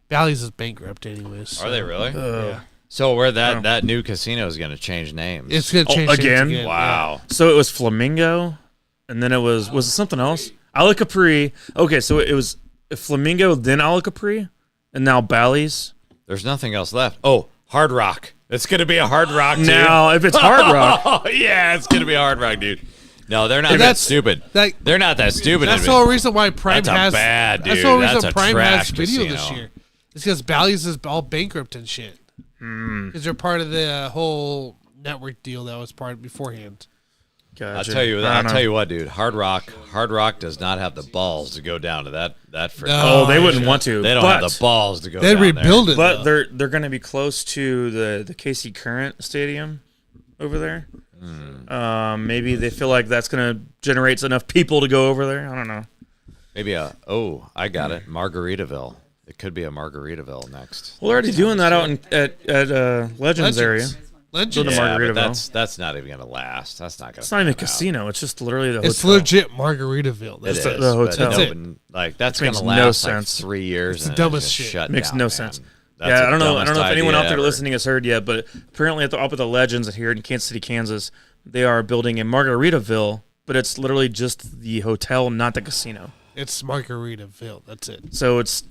[SPEAKER 5] Bally's is bankrupt anyways.
[SPEAKER 1] Are they really?
[SPEAKER 5] Yeah.
[SPEAKER 1] So where that new casino is going to change names?
[SPEAKER 5] It's gonna change names
[SPEAKER 4] again?
[SPEAKER 1] Wow.
[SPEAKER 4] So it was Flamingo, and then it was it something else? Ala Capri. Okay, so it was Flamingo, then Ala Capri, and now Bally's.
[SPEAKER 1] There's nothing else left. Oh, Hard Rock. It's going to be a Hard Rock, dude.
[SPEAKER 4] Now, if it's Hard Rock,
[SPEAKER 1] Oh, yeah, it's going to be a Hard Rock, dude. No, they're not that
[SPEAKER 5] that's-
[SPEAKER 1] stupid.
[SPEAKER 5] that-
[SPEAKER 1] They're not that stupid.
[SPEAKER 5] That's the whole reason why Prime
[SPEAKER 1] That's a
[SPEAKER 5] has.
[SPEAKER 1] bad,
[SPEAKER 5] That's
[SPEAKER 1] dude.
[SPEAKER 5] the whole
[SPEAKER 1] That's
[SPEAKER 5] reason
[SPEAKER 1] a
[SPEAKER 5] Prime has
[SPEAKER 1] trash
[SPEAKER 5] video this
[SPEAKER 1] casino.
[SPEAKER 5] year. It's because Bally's is all bankrupt and shit. Because they're part of the whole network deal that was part of beforehand.
[SPEAKER 1] I'll tell you what, dude. Hard Rock does not have the balls to go down to that freaking.
[SPEAKER 5] No.
[SPEAKER 4] Oh, they wouldn't
[SPEAKER 5] shit.
[SPEAKER 4] want to.
[SPEAKER 1] They don't
[SPEAKER 4] but,
[SPEAKER 1] have the balls to go.
[SPEAKER 5] They'd
[SPEAKER 1] down
[SPEAKER 5] rebuild
[SPEAKER 1] there.
[SPEAKER 5] it.
[SPEAKER 4] But
[SPEAKER 5] though.
[SPEAKER 4] they're going to be close to the KC Current Stadium over there. Maybe they feel like that's going to generate enough people to go over there. I don't know.
[SPEAKER 1] Maybe I got it. Margaritaville. It could be a Margaritaville next.
[SPEAKER 4] Well, they're already doing that out at Legends area.
[SPEAKER 5] Legends.
[SPEAKER 4] the
[SPEAKER 1] Yeah, but
[SPEAKER 4] Margaritaville.
[SPEAKER 1] that's not even going to last. That's not going to.
[SPEAKER 4] It's not even a casino. It's just literally the
[SPEAKER 5] It's
[SPEAKER 4] hotel.
[SPEAKER 5] legit Margaritaville.
[SPEAKER 1] It
[SPEAKER 5] That's
[SPEAKER 1] is,
[SPEAKER 4] the hotel.
[SPEAKER 1] but
[SPEAKER 4] That's
[SPEAKER 5] it.
[SPEAKER 1] like that's
[SPEAKER 4] Makes
[SPEAKER 1] going to
[SPEAKER 4] no
[SPEAKER 1] last like
[SPEAKER 4] sense.
[SPEAKER 1] 3 years.
[SPEAKER 5] It's the
[SPEAKER 1] and
[SPEAKER 5] dumbest
[SPEAKER 1] just
[SPEAKER 5] shit.
[SPEAKER 1] Shut
[SPEAKER 4] Makes
[SPEAKER 1] down,
[SPEAKER 4] no
[SPEAKER 1] man.
[SPEAKER 4] sense.
[SPEAKER 1] That's
[SPEAKER 4] Yeah,
[SPEAKER 1] the
[SPEAKER 4] I don't know if
[SPEAKER 1] dumbest
[SPEAKER 4] anyone out
[SPEAKER 1] idea
[SPEAKER 4] there
[SPEAKER 1] ever.
[SPEAKER 4] listening has heard yet, but apparently up at the Legends here in Kansas City, Kansas, they are building a Margaritaville, but it's literally just the hotel, not the casino.
[SPEAKER 5] It's Margaritaville. That's it.
[SPEAKER 4] So it's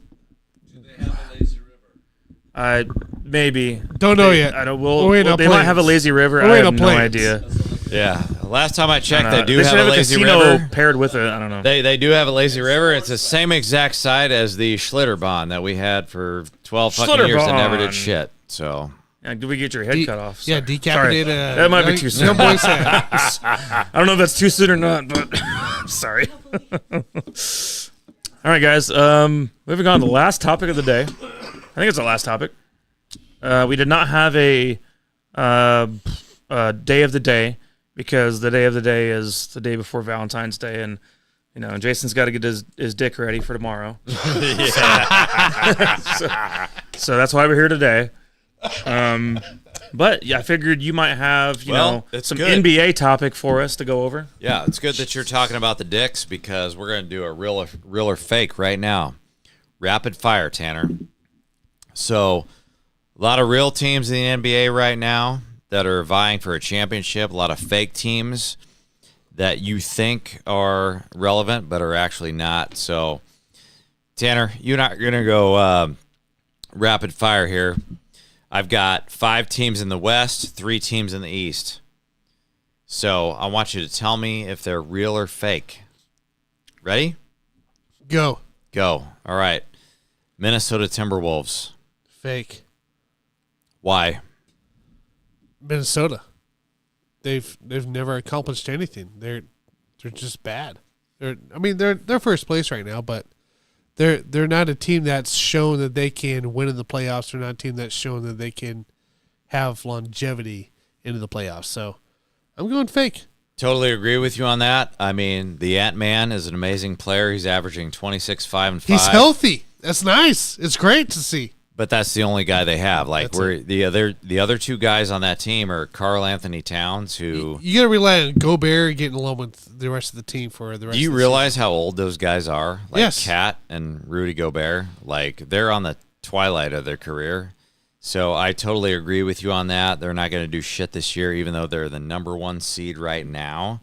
[SPEAKER 4] maybe
[SPEAKER 5] Don't know yet.
[SPEAKER 4] I don't.
[SPEAKER 5] We're waiting on
[SPEAKER 4] They might have a
[SPEAKER 5] plans.
[SPEAKER 4] lazy river.
[SPEAKER 5] We're
[SPEAKER 4] I
[SPEAKER 5] waiting
[SPEAKER 4] have
[SPEAKER 5] on
[SPEAKER 4] no
[SPEAKER 5] plans.
[SPEAKER 4] idea.
[SPEAKER 1] Yeah. Last time I checked, they do
[SPEAKER 4] should
[SPEAKER 1] have a lazy
[SPEAKER 4] casino
[SPEAKER 1] river.
[SPEAKER 4] paired with it. I don't know.
[SPEAKER 1] They do have a lazy river. It's the same exact site as the Schlitterbahn that we had for 12 fucking years and never did
[SPEAKER 4] Schlitterbahn.
[SPEAKER 1] shit. So
[SPEAKER 4] Yeah, did we get your head cut off?
[SPEAKER 5] Yeah,
[SPEAKER 4] Sorry.
[SPEAKER 5] decapitated.
[SPEAKER 4] Sorry. That might be too soon.
[SPEAKER 5] Young boy said.
[SPEAKER 4] I don't know if that's too soon or not, but sorry. All right, guys. Moving on to the last topic of the day. I think it's the last topic. We did not have a day of the day because the day of the day is the day before Valentine's Day, and Jason's got to get his dick ready for tomorrow. So that's why we're here today. But yeah, I figured you might have
[SPEAKER 1] it's
[SPEAKER 4] some
[SPEAKER 1] good.
[SPEAKER 4] NBA topic for us to go over.
[SPEAKER 1] yeah, it's good that you're talking about the dicks because we're going to do a real or fake right now. Rapid fire, Tanner. So a lot of real teams in the NBA right now. that are vying for a championship, a lot of fake teams that you think are relevant but are actually not. So, Tanner, you're going to go rapid fire here. I've got 5 teams in the West, 3 teams in the East. So I want you to tell me if they're real or fake. Ready?
[SPEAKER 5] Go.
[SPEAKER 1] Go. All right. Minnesota Timberwolves.
[SPEAKER 5] Fake.
[SPEAKER 1] Why?
[SPEAKER 5] Minnesota. They've never accomplished anything. They're just bad. They're first place right now, but they're not a team that's shown that they can win in the playoffs. They're not a team that's shown that they can have longevity into the playoffs. So I'm going fake.
[SPEAKER 1] Totally agree with you on that. I mean, the Ant-Man is an amazing player. He's averaging 26, 5, and 5.
[SPEAKER 5] He's healthy. That's nice. It's great to see.
[SPEAKER 1] But that's the only guy they have. Like the other 2 guys on that team are Karl Anthony Towns, who
[SPEAKER 5] you gotta rely on Gobert getting along with the rest of the team for the rest.
[SPEAKER 1] Do you
[SPEAKER 5] of the
[SPEAKER 1] realize
[SPEAKER 5] season.
[SPEAKER 1] how old those guys are? Like
[SPEAKER 5] Yes.
[SPEAKER 1] Kat and Rudy Gobert. Like they're on the twilight of their career. So I totally agree with you on that. They're not going to do shit this year, even though they're the number 1 seed right now.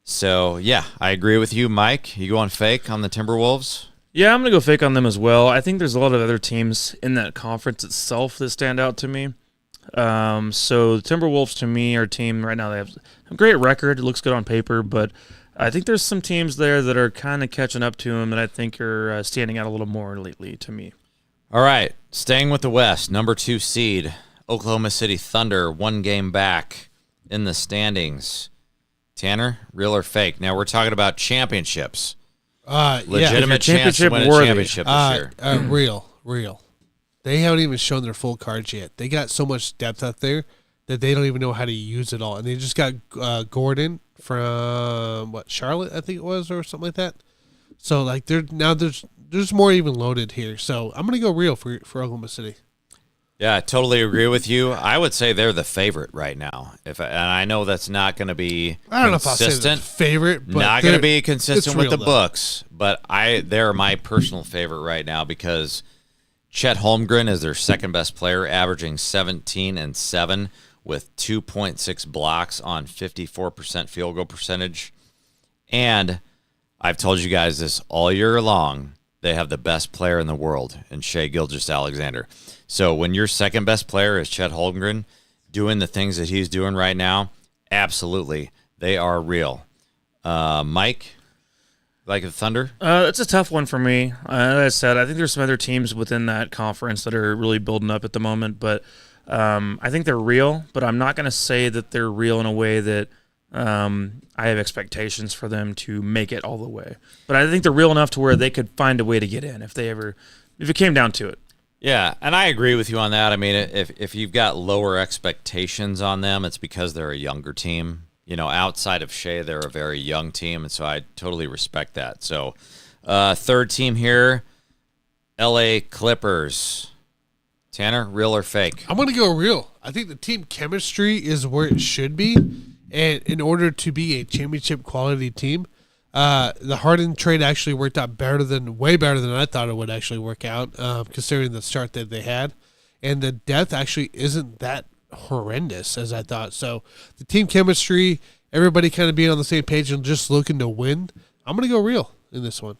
[SPEAKER 1] So yeah, I agree with you, Mike. You going fake on the Timberwolves?
[SPEAKER 4] Yeah, I'm going to go fake on them as well. I think there's a lot of other teams in that conference itself that stand out to me. So the Timberwolves, to me, are a team right now. They have a great record. It looks good on paper, but I think there's some teams there that are kind of catching up to them that I think are standing out a little more lately to me.
[SPEAKER 1] All right, staying with the West, number 2 seed, Oklahoma City Thunder, 1 game back in the standings. Tanner, real or fake? Now we're talking about championships. Legitimate chance to win a championship this year.
[SPEAKER 5] Real. They haven't even shown their full cards yet. They got so much depth out there that they don't even know how to use it all. And they just got Gordon from Charlotte, I think it was, or something like that. So like there's more even loaded here. So I'm gonna go real for Oklahoma City.
[SPEAKER 1] Yeah, I totally agree with you. I would say they're the favorite right now. And I know that's not going to be
[SPEAKER 5] I don't know if I'll say the
[SPEAKER 1] consistent.
[SPEAKER 5] favorite, but
[SPEAKER 1] Not going to be consistent with
[SPEAKER 5] real,
[SPEAKER 1] the
[SPEAKER 5] though.
[SPEAKER 1] books, but they're my personal favorite right now because Chet Holmgren is their second best player, averaging 17 and 7 with 2.6 blocks on 54% field goal percentage. And I've told you guys this all year long. They have the best player in the world in Shai Gilgeous-Alexander. So when your second best player is Chet Holmgren doing the things that he's doing right now, absolutely, they are real. Mike, like the Thunder?
[SPEAKER 4] It's a tough one for me. As I said, I think there's some other teams within that conference that are really building up at the moment, but I think they're real, but I'm not going to say that they're real in a way that I have expectations for them to make it all the way. But I think they're real enough to where they could find a way to get in if it came down to it.
[SPEAKER 1] Yeah, and I agree with you on that. I mean, if you've got lower expectations on them, it's because they're a younger team. You know, outside of Shea, they're a very young team, and so I totally respect that. So, third team here, L.A. Clippers. Tanner, real or fake?
[SPEAKER 5] I'm going to go real. I think the team chemistry is where it should be, and in order to be a championship quality team, the Harden trade actually worked out way better than I thought it would actually work out, considering the start that they had, and the depth actually isn't that horrendous as I thought. So the team chemistry, everybody kind of being on the same page and just looking to win. I'm going to go real in this one.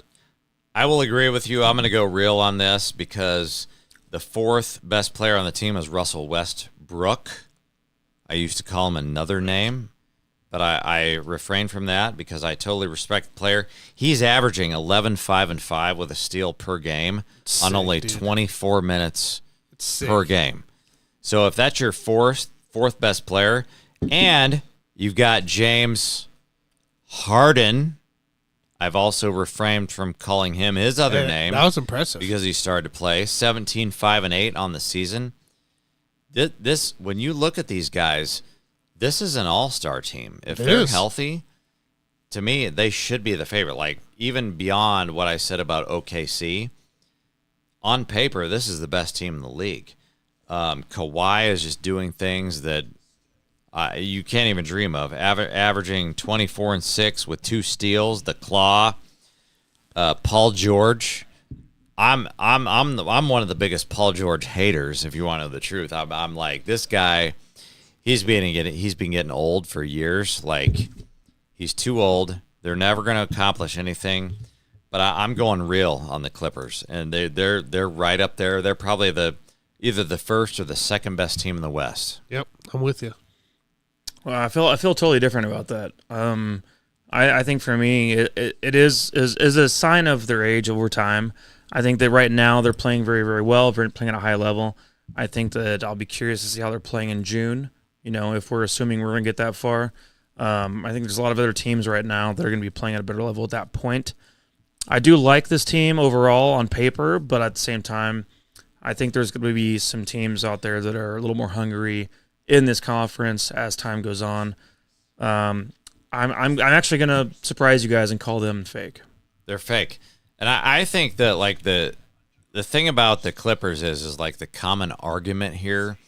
[SPEAKER 1] I will agree with you. I'm going to go real on this because the 4th best player on the team is Russell Westbrook. I used to call him another name, but I refrain from that because I totally respect the player. He's averaging 11, 5, and 5 with a steal per game on only 24 minutes per game. So if that's your fourth best player, and you've got James Harden, I've also refrained from calling him his other name.
[SPEAKER 5] That was impressive.
[SPEAKER 1] Because he started to play 17, 5, and 8 on the season. This when you look at these guys, this is an all-star team. If they're healthy, to me, they should be the favorite. Like, even beyond what I said about OKC, on paper, this is the best team in the league. Kawhi is just doing things that you can't even dream of. Averaging 24 and 6 with 2 steals, the claw. Paul George. I'm one of the biggest Paul George haters, if you want to know the truth. I'm like, this guy he's been getting old for years. Like, he's too old. They're never going to accomplish anything. But I'm going real on the Clippers, and they're right up there. They're probably either the first or the second best team in the West.
[SPEAKER 5] Yep, I'm with you.
[SPEAKER 4] Well, I feel totally different about that. I think for me, it is a sign of their age over time. I think that right now they're playing very, very well, playing at a high level. I think that I'll be curious to see how they're playing in June. If we're assuming we're going to get that far. I think there's a lot of other teams right now that are going to be playing at a better level at that point. I do like this team overall on paper, but at the same time, I think there's going to be some teams out there that are a little more hungry in this conference as time goes on. I'm actually going to surprise you guys and call them fake.
[SPEAKER 1] They're fake. And I think that, like, the thing about the Clippers is like the common argument here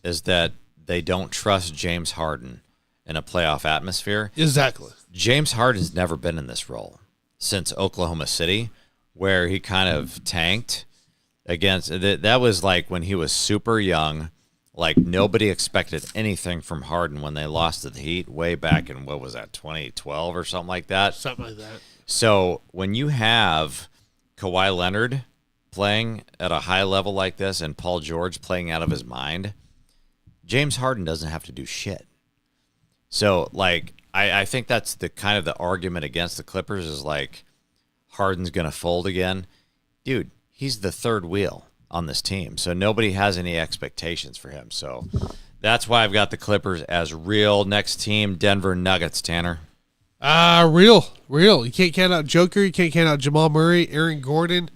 [SPEAKER 1] is that they don't trust James Harden in a playoff atmosphere.
[SPEAKER 5] Exactly.
[SPEAKER 1] James Harden's never been in this role since Oklahoma City, where he kind of tanked against. That was like when he was super young. Like, nobody expected anything from Harden when they lost to the Heat way back in, what was that, 2012 or something like that?
[SPEAKER 5] Something like that.
[SPEAKER 1] So when you have Kawhi Leonard playing at a high level like this and Paul George playing out of his mind, James Harden doesn't have to do shit. So, like, I think that's the kind of the argument against the Clippers is, like, Harden's going to fold again. Dude, he's the third wheel on this team, so nobody has any expectations for him. So that's why I've got the Clippers as real. Next team, Denver Nuggets, Tanner.
[SPEAKER 5] Real. You can't count out Joker. You can't count out Jamal Murray, Aaron Gordon.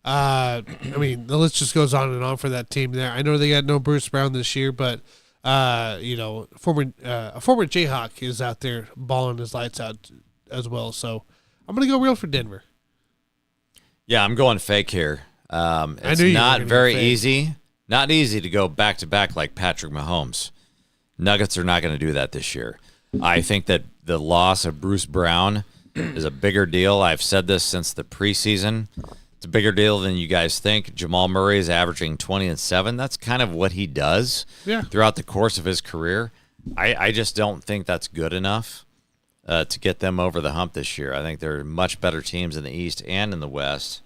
[SPEAKER 5] I mean, the list just goes on and on for that team there. I know they got no Bruce Brown this year, but a former Jayhawk is out there balling his lights out as well. So I'm gonna go real for Denver.
[SPEAKER 1] Yeah, I'm going fake here. It's not very easy. Not easy to go back to back like Patrick Mahomes. Nuggets are not going to do that this year. I think that the loss of Bruce Brown is a bigger deal. I've said this since the preseason. It's a bigger deal than you guys think. Jamal Murray is averaging 20 and 7. That's kind of what he does throughout the course of his career. I just don't think that's good enough to get them over the hump this year. I think there are much better teams in the East and in the West.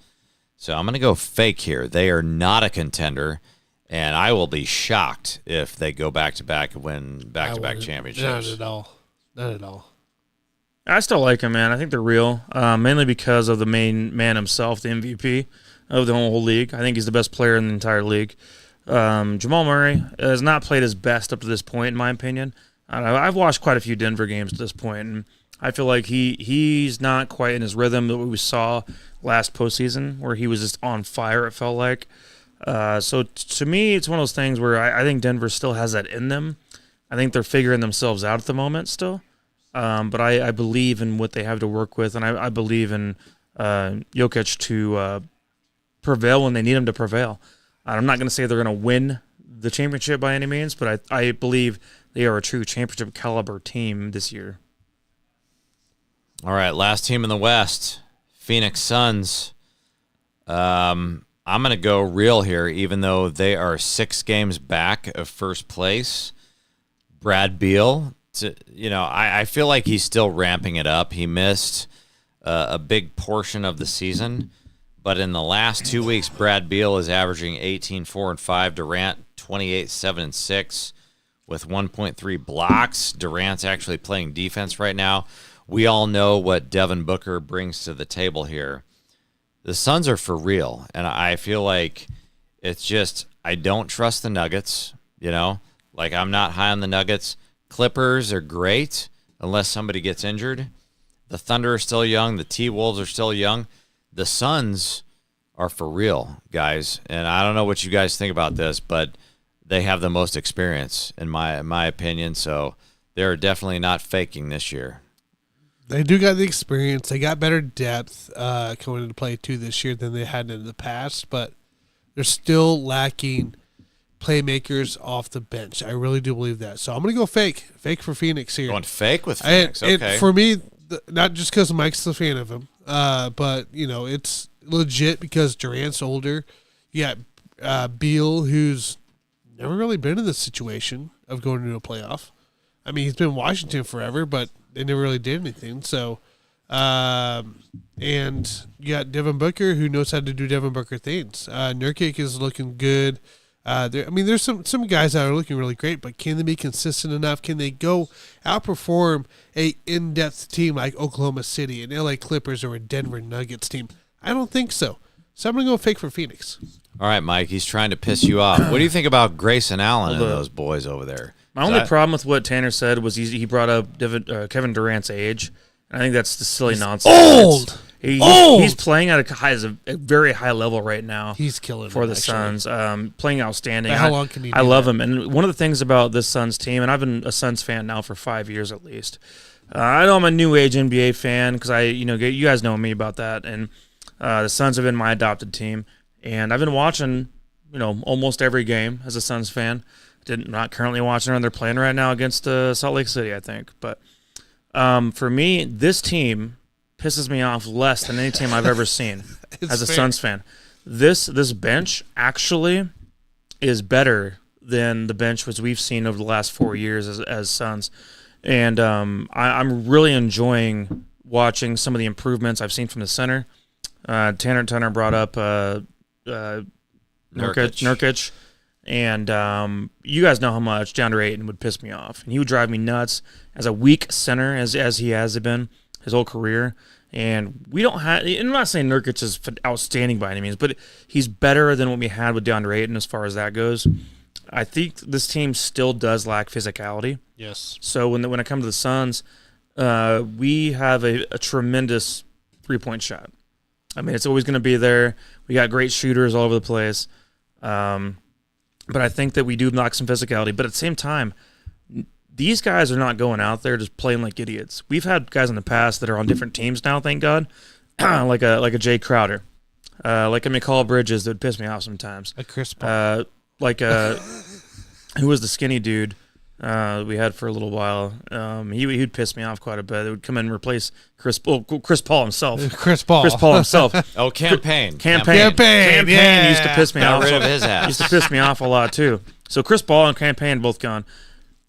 [SPEAKER 1] So I'm going to go fake here. They are not a contender, and I will be shocked if they go back-to-back and win back-to-back championships.
[SPEAKER 5] Not at all.
[SPEAKER 4] I still like them, man. I think they're real, mainly because of the main man himself, the MVP of the whole league. I think he's the best player in the entire league. Jamal Murray has not played his best up to this point, in my opinion. I've watched quite a few Denver games at this point, and I feel like he's not quite in his rhythm that we saw last postseason, where he was just on fire, it felt like. So to me, it's one of those things where I think Denver still has that in them. I think they're figuring themselves out at the moment still. But I believe in what they have to work with, and I believe in Jokic to prevail when they need him to prevail. I'm not going to say they're going to win the championship by any means, but I believe they are a true championship caliber team this year.
[SPEAKER 1] All right, last team in the West, Phoenix Suns. I'm going to go real here, even though they are 6 games back of first place. Brad Beal, I feel like he's still ramping it up. He missed a big portion of the season, but in the last 2 weeks, Brad Beal is averaging 18, 4, and 5. Durant, 28, 7, and 6 with 1.3 blocks. Durant's actually playing defense right now. We all know what Devin Booker brings to the table here. The Suns are for real, and I feel like it's just I don't trust the Nuggets, Like, I'm not high on the Nuggets. Clippers are great unless somebody gets injured. The Thunder are still young. The T-Wolves are still young. The Suns are for real, guys. And I don't know what you guys think about this, but they have the most experience, in my opinion. So they're definitely not faking this year.
[SPEAKER 5] They do got the experience. They got better depth coming into play, too, this year than they had in the past. But they're still lacking playmakers off the bench. I really do believe that. So I'm going to go fake. Fake for Phoenix here.
[SPEAKER 1] Going fake with Phoenix, okay.
[SPEAKER 5] And for me, not just because Mike's a fan of him, but, it's legit because Durant's older. You got Beal, who's never really been in this situation. of going to a playoff. I mean, he's been in Washington forever, but they never really did anything. So, and you got Devin Booker, who knows how to do Devin Booker things. Nurkic is looking good. There's some guys that are looking really great, but can they be consistent enough? Can they go outperform a in-depth team like Oklahoma City, an LA Clippers, or a Denver Nuggets team? I don't think so. So I'm going to go fake for Phoenix.
[SPEAKER 1] All right, Mike, he's trying to piss you off. What do you think about Grayson Allen and those boys over there?
[SPEAKER 4] My only problem with what Tanner said was he brought up Kevin Durant's age. I think that's the silly nonsense.
[SPEAKER 5] Old!
[SPEAKER 4] He's playing at a very high level right now.
[SPEAKER 5] He's killing
[SPEAKER 4] for
[SPEAKER 5] it,
[SPEAKER 4] the
[SPEAKER 5] actually.
[SPEAKER 4] Suns. Playing outstanding.
[SPEAKER 5] But how long can he do
[SPEAKER 4] I love
[SPEAKER 5] that?
[SPEAKER 4] him. And one of the things about this Suns team, and I've been a Suns fan now for 5 years at least. I know I'm a new age NBA fan because you guys know me about that. And the Suns have been my adopted team. And I've been watching, almost every game as a Suns fan. Not currently watching them. They're playing right now against Salt Lake City, I think. But for me, this team pisses me off less than any team I've ever seen as a Suns fan. This bench actually is better than the bench which we've seen over the last 4 years as Suns. And I'm really enjoying watching some of the improvements I've seen from the center. Tanner brought up Nurkic. And you guys know how much DeAndre Ayton would piss me off. And he would drive me nuts as a weak center, as he has been his whole career. And we don't have – I'm not saying Nurkic is outstanding by any means, but he's better than what we had with DeAndre Ayton as far as that goes. I think this team still does lack physicality.
[SPEAKER 5] Yes.
[SPEAKER 4] So when it comes to the Suns, we have a tremendous three-point shot. I mean, it's always going to be there. We got great shooters all over the place. But I think that we do lack some physicality. But at the same time, these guys are not going out there just playing like idiots. We've had guys in the past that are on different teams now, thank God, like a Jay Crowder, like a McCall Bridges that would piss me off sometimes.
[SPEAKER 5] A Chris Paul.
[SPEAKER 4] Who was the skinny dude we had for a little while? He'd piss me off quite a bit. It would come in and replace Chris Paul himself.
[SPEAKER 5] Chris Paul
[SPEAKER 4] himself.
[SPEAKER 1] Oh, Campaign
[SPEAKER 5] yeah.
[SPEAKER 4] Used to piss me off.
[SPEAKER 1] Got rid of his ass.
[SPEAKER 4] Used to piss me off a lot too. So Chris Paul and Campaign both gone.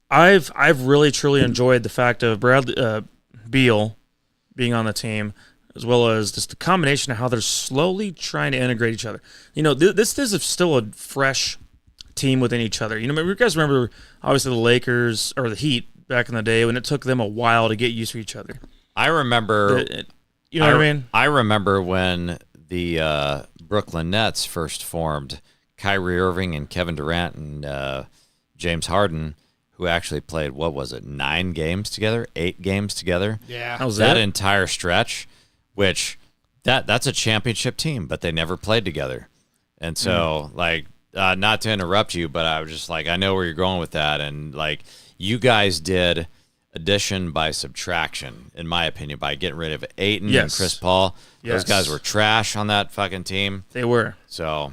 [SPEAKER 4] I've really truly enjoyed the fact of Beal being on the team, as well as just the combination of how they're slowly trying to integrate each other. This is still a fresh team within each other. You guys remember obviously the Lakers or the Heat back in the day when it took them a while to get used to each other.
[SPEAKER 1] I remember.
[SPEAKER 4] You know what I mean?
[SPEAKER 1] I remember when the Brooklyn Nets first formed. Kyrie Irving and Kevin Durant and James Harden, who actually played, 9 games together, 8 games together.
[SPEAKER 5] Yeah.
[SPEAKER 1] That entire stretch, which that's a championship team, but they never played together. And so, not to interrupt you, but I was just like, I know where you're going with that. And, you guys did addition by subtraction, in my opinion, by getting rid of Ayton and Chris Paul. Those guys were trash on that fucking team.
[SPEAKER 4] They were.
[SPEAKER 1] So,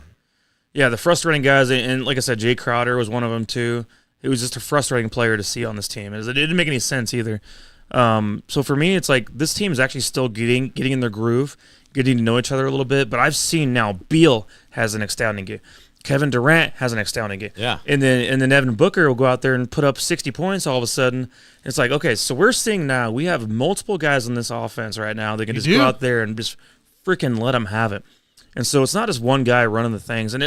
[SPEAKER 4] yeah, the frustrating guys, and like I said, Jay Crowder was one of them too. It was just a frustrating player to see on this team. It didn't make any sense either. So for me, it's like this team is actually still getting in their groove, getting to know each other a little bit. But I've seen now Beal has an astounding game. Kevin Durant has an astounding game.
[SPEAKER 1] Yeah.
[SPEAKER 4] And then Devin Booker will go out there and put up 60 points all of a sudden. It's like, okay, so we're seeing now we have multiple guys on this offense right now that can just go out there and just freaking let them have it. And so it's not just one guy running the things. And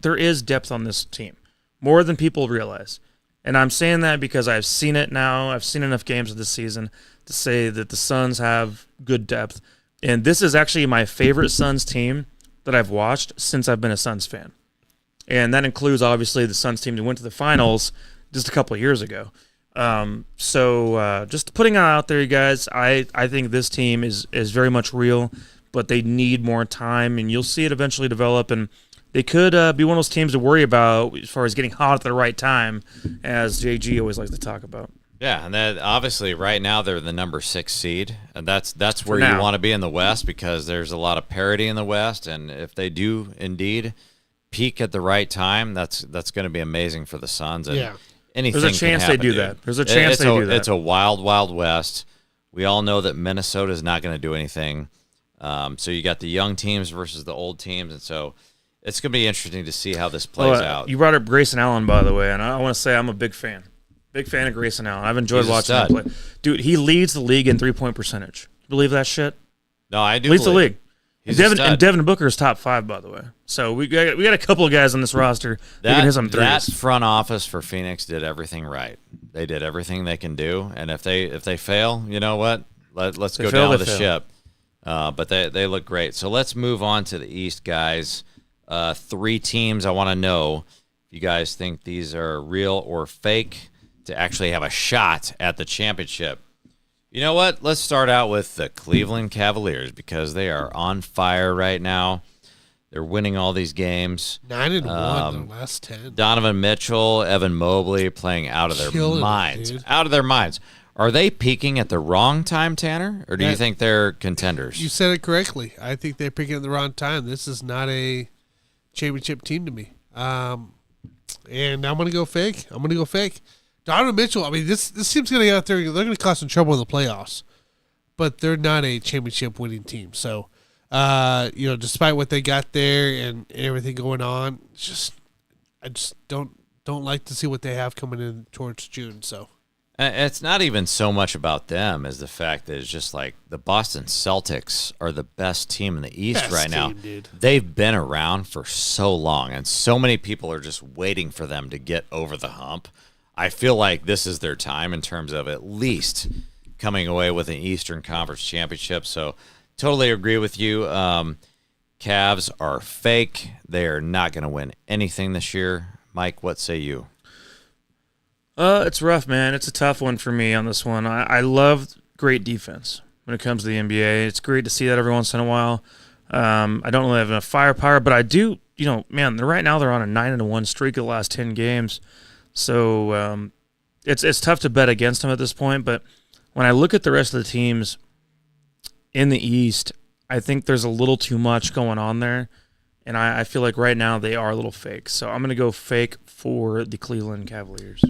[SPEAKER 4] there is depth on this team, more than people realize. And I'm saying that because I've seen it now. I've seen enough games of this season to say that the Suns have good depth. And this is actually my favorite Suns team that I've watched since I've been a Suns fan. And that includes, obviously, the Suns team that went to the finals just a couple of years ago. So just putting it out there, you guys, I think this team is very much real, but they need more time, and you'll see it eventually develop. And they could be one of those teams to worry about as far as getting hot at the right time, as JG always likes to talk about.
[SPEAKER 1] Yeah, and then obviously right now they're the number 6 seed, and that's where you want to be in the West because there's a lot of parity in the West, and if they do indeed peak at the right time, that's going to be amazing for the Suns. And anything
[SPEAKER 4] there's a chance they do that. There's a chance they do that.
[SPEAKER 1] It's a wild, wild West. We all know that Minnesota is not going to do anything. So you got the young teams versus the old teams, and so It's going to be interesting to see how this plays out.
[SPEAKER 4] You brought up Grayson Allen, by the way, and I want to say I'm a big fan. Big fan of Grayson Allen. I've enjoyed watching him play. Dude, he leads the league in three-point percentage. You believe that shit?
[SPEAKER 1] No, I do.
[SPEAKER 4] Leads the league.
[SPEAKER 1] And
[SPEAKER 4] Devin Booker is top 5, by the way. So we got a couple of guys on this roster that can hit some threes.
[SPEAKER 1] That front office for Phoenix did everything right. They did everything they can do, and if they fail, you know what? Let's go down with the ship. But they look great. So let's move on to the East, guys. 3 teams I want to know if you guys think these are real or fake to actually have a shot at the championship. You know what? Let's start out with the Cleveland Cavaliers because they are on fire right now. They're winning all these games.
[SPEAKER 5] 9-1 the last 10.
[SPEAKER 1] Donovan Mitchell, Evan Mobley playing out of their minds. Out of their minds. Are they peaking at the wrong time, Tanner? Or do you think they're contenders?
[SPEAKER 5] You said it correctly. I think they're picking at the wrong time. This is not a championship team to me. And I'm going to go fake. Donovan Mitchell, I mean, this team's going to get out there. They're going to cause some trouble in the playoffs. But they're not a championship winning team. So, despite what they got there and everything going on, I just don't like to see what they have coming in towards June. So
[SPEAKER 1] it's not even so much about them as the fact that it's just like the Boston Celtics are the best team in the East right now.
[SPEAKER 5] Dude.
[SPEAKER 1] They've been around for so long, and so many people are just waiting for them to get over the hump. I feel like this is their time in terms of at least coming away with an Eastern Conference championship. So totally agree with you. Cavs are fake. They are not going to win anything this year. Mike, what say you?
[SPEAKER 4] It's rough, man. It's a tough one for me on this one. I love great defense when it comes to the NBA. It's great to see that every once in a while. I don't really have enough firepower, but I do, man, right now they're on a 9-1 streak of the last 10 games. So it's tough to bet against them at this point. But when I look at the rest of the teams in the East, I think there's a little too much going on there. And I feel like right now they are a little fake. So I'm going to go fake for the Cleveland Cavaliers.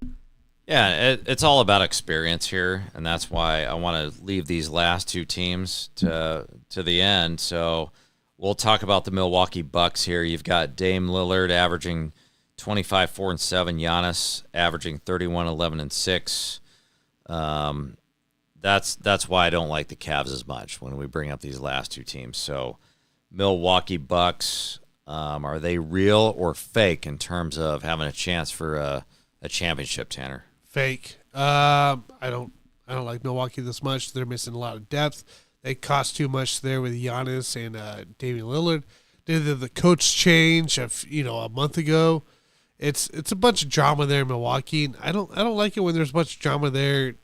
[SPEAKER 1] Yeah, it's all about experience here, and that's why I want to leave these last 2 teams to the end. So we'll talk about the Milwaukee Bucks here. You've got Dame Lillard averaging 25, 4, and 7. Giannis averaging 31, 11, and 6. That's why I don't like the Cavs as much when we bring up these last 2 teams. So Milwaukee Bucks, are they real or fake in terms of having a chance for a championship, Tanner?
[SPEAKER 5] Fake. I don't like Milwaukee this much. They're missing a lot of depth. They cost too much there with Giannis and Damian Lillard. Did the coach change a month ago? It's a bunch of drama there in Milwaukee. I don't like it when there's a bunch of drama there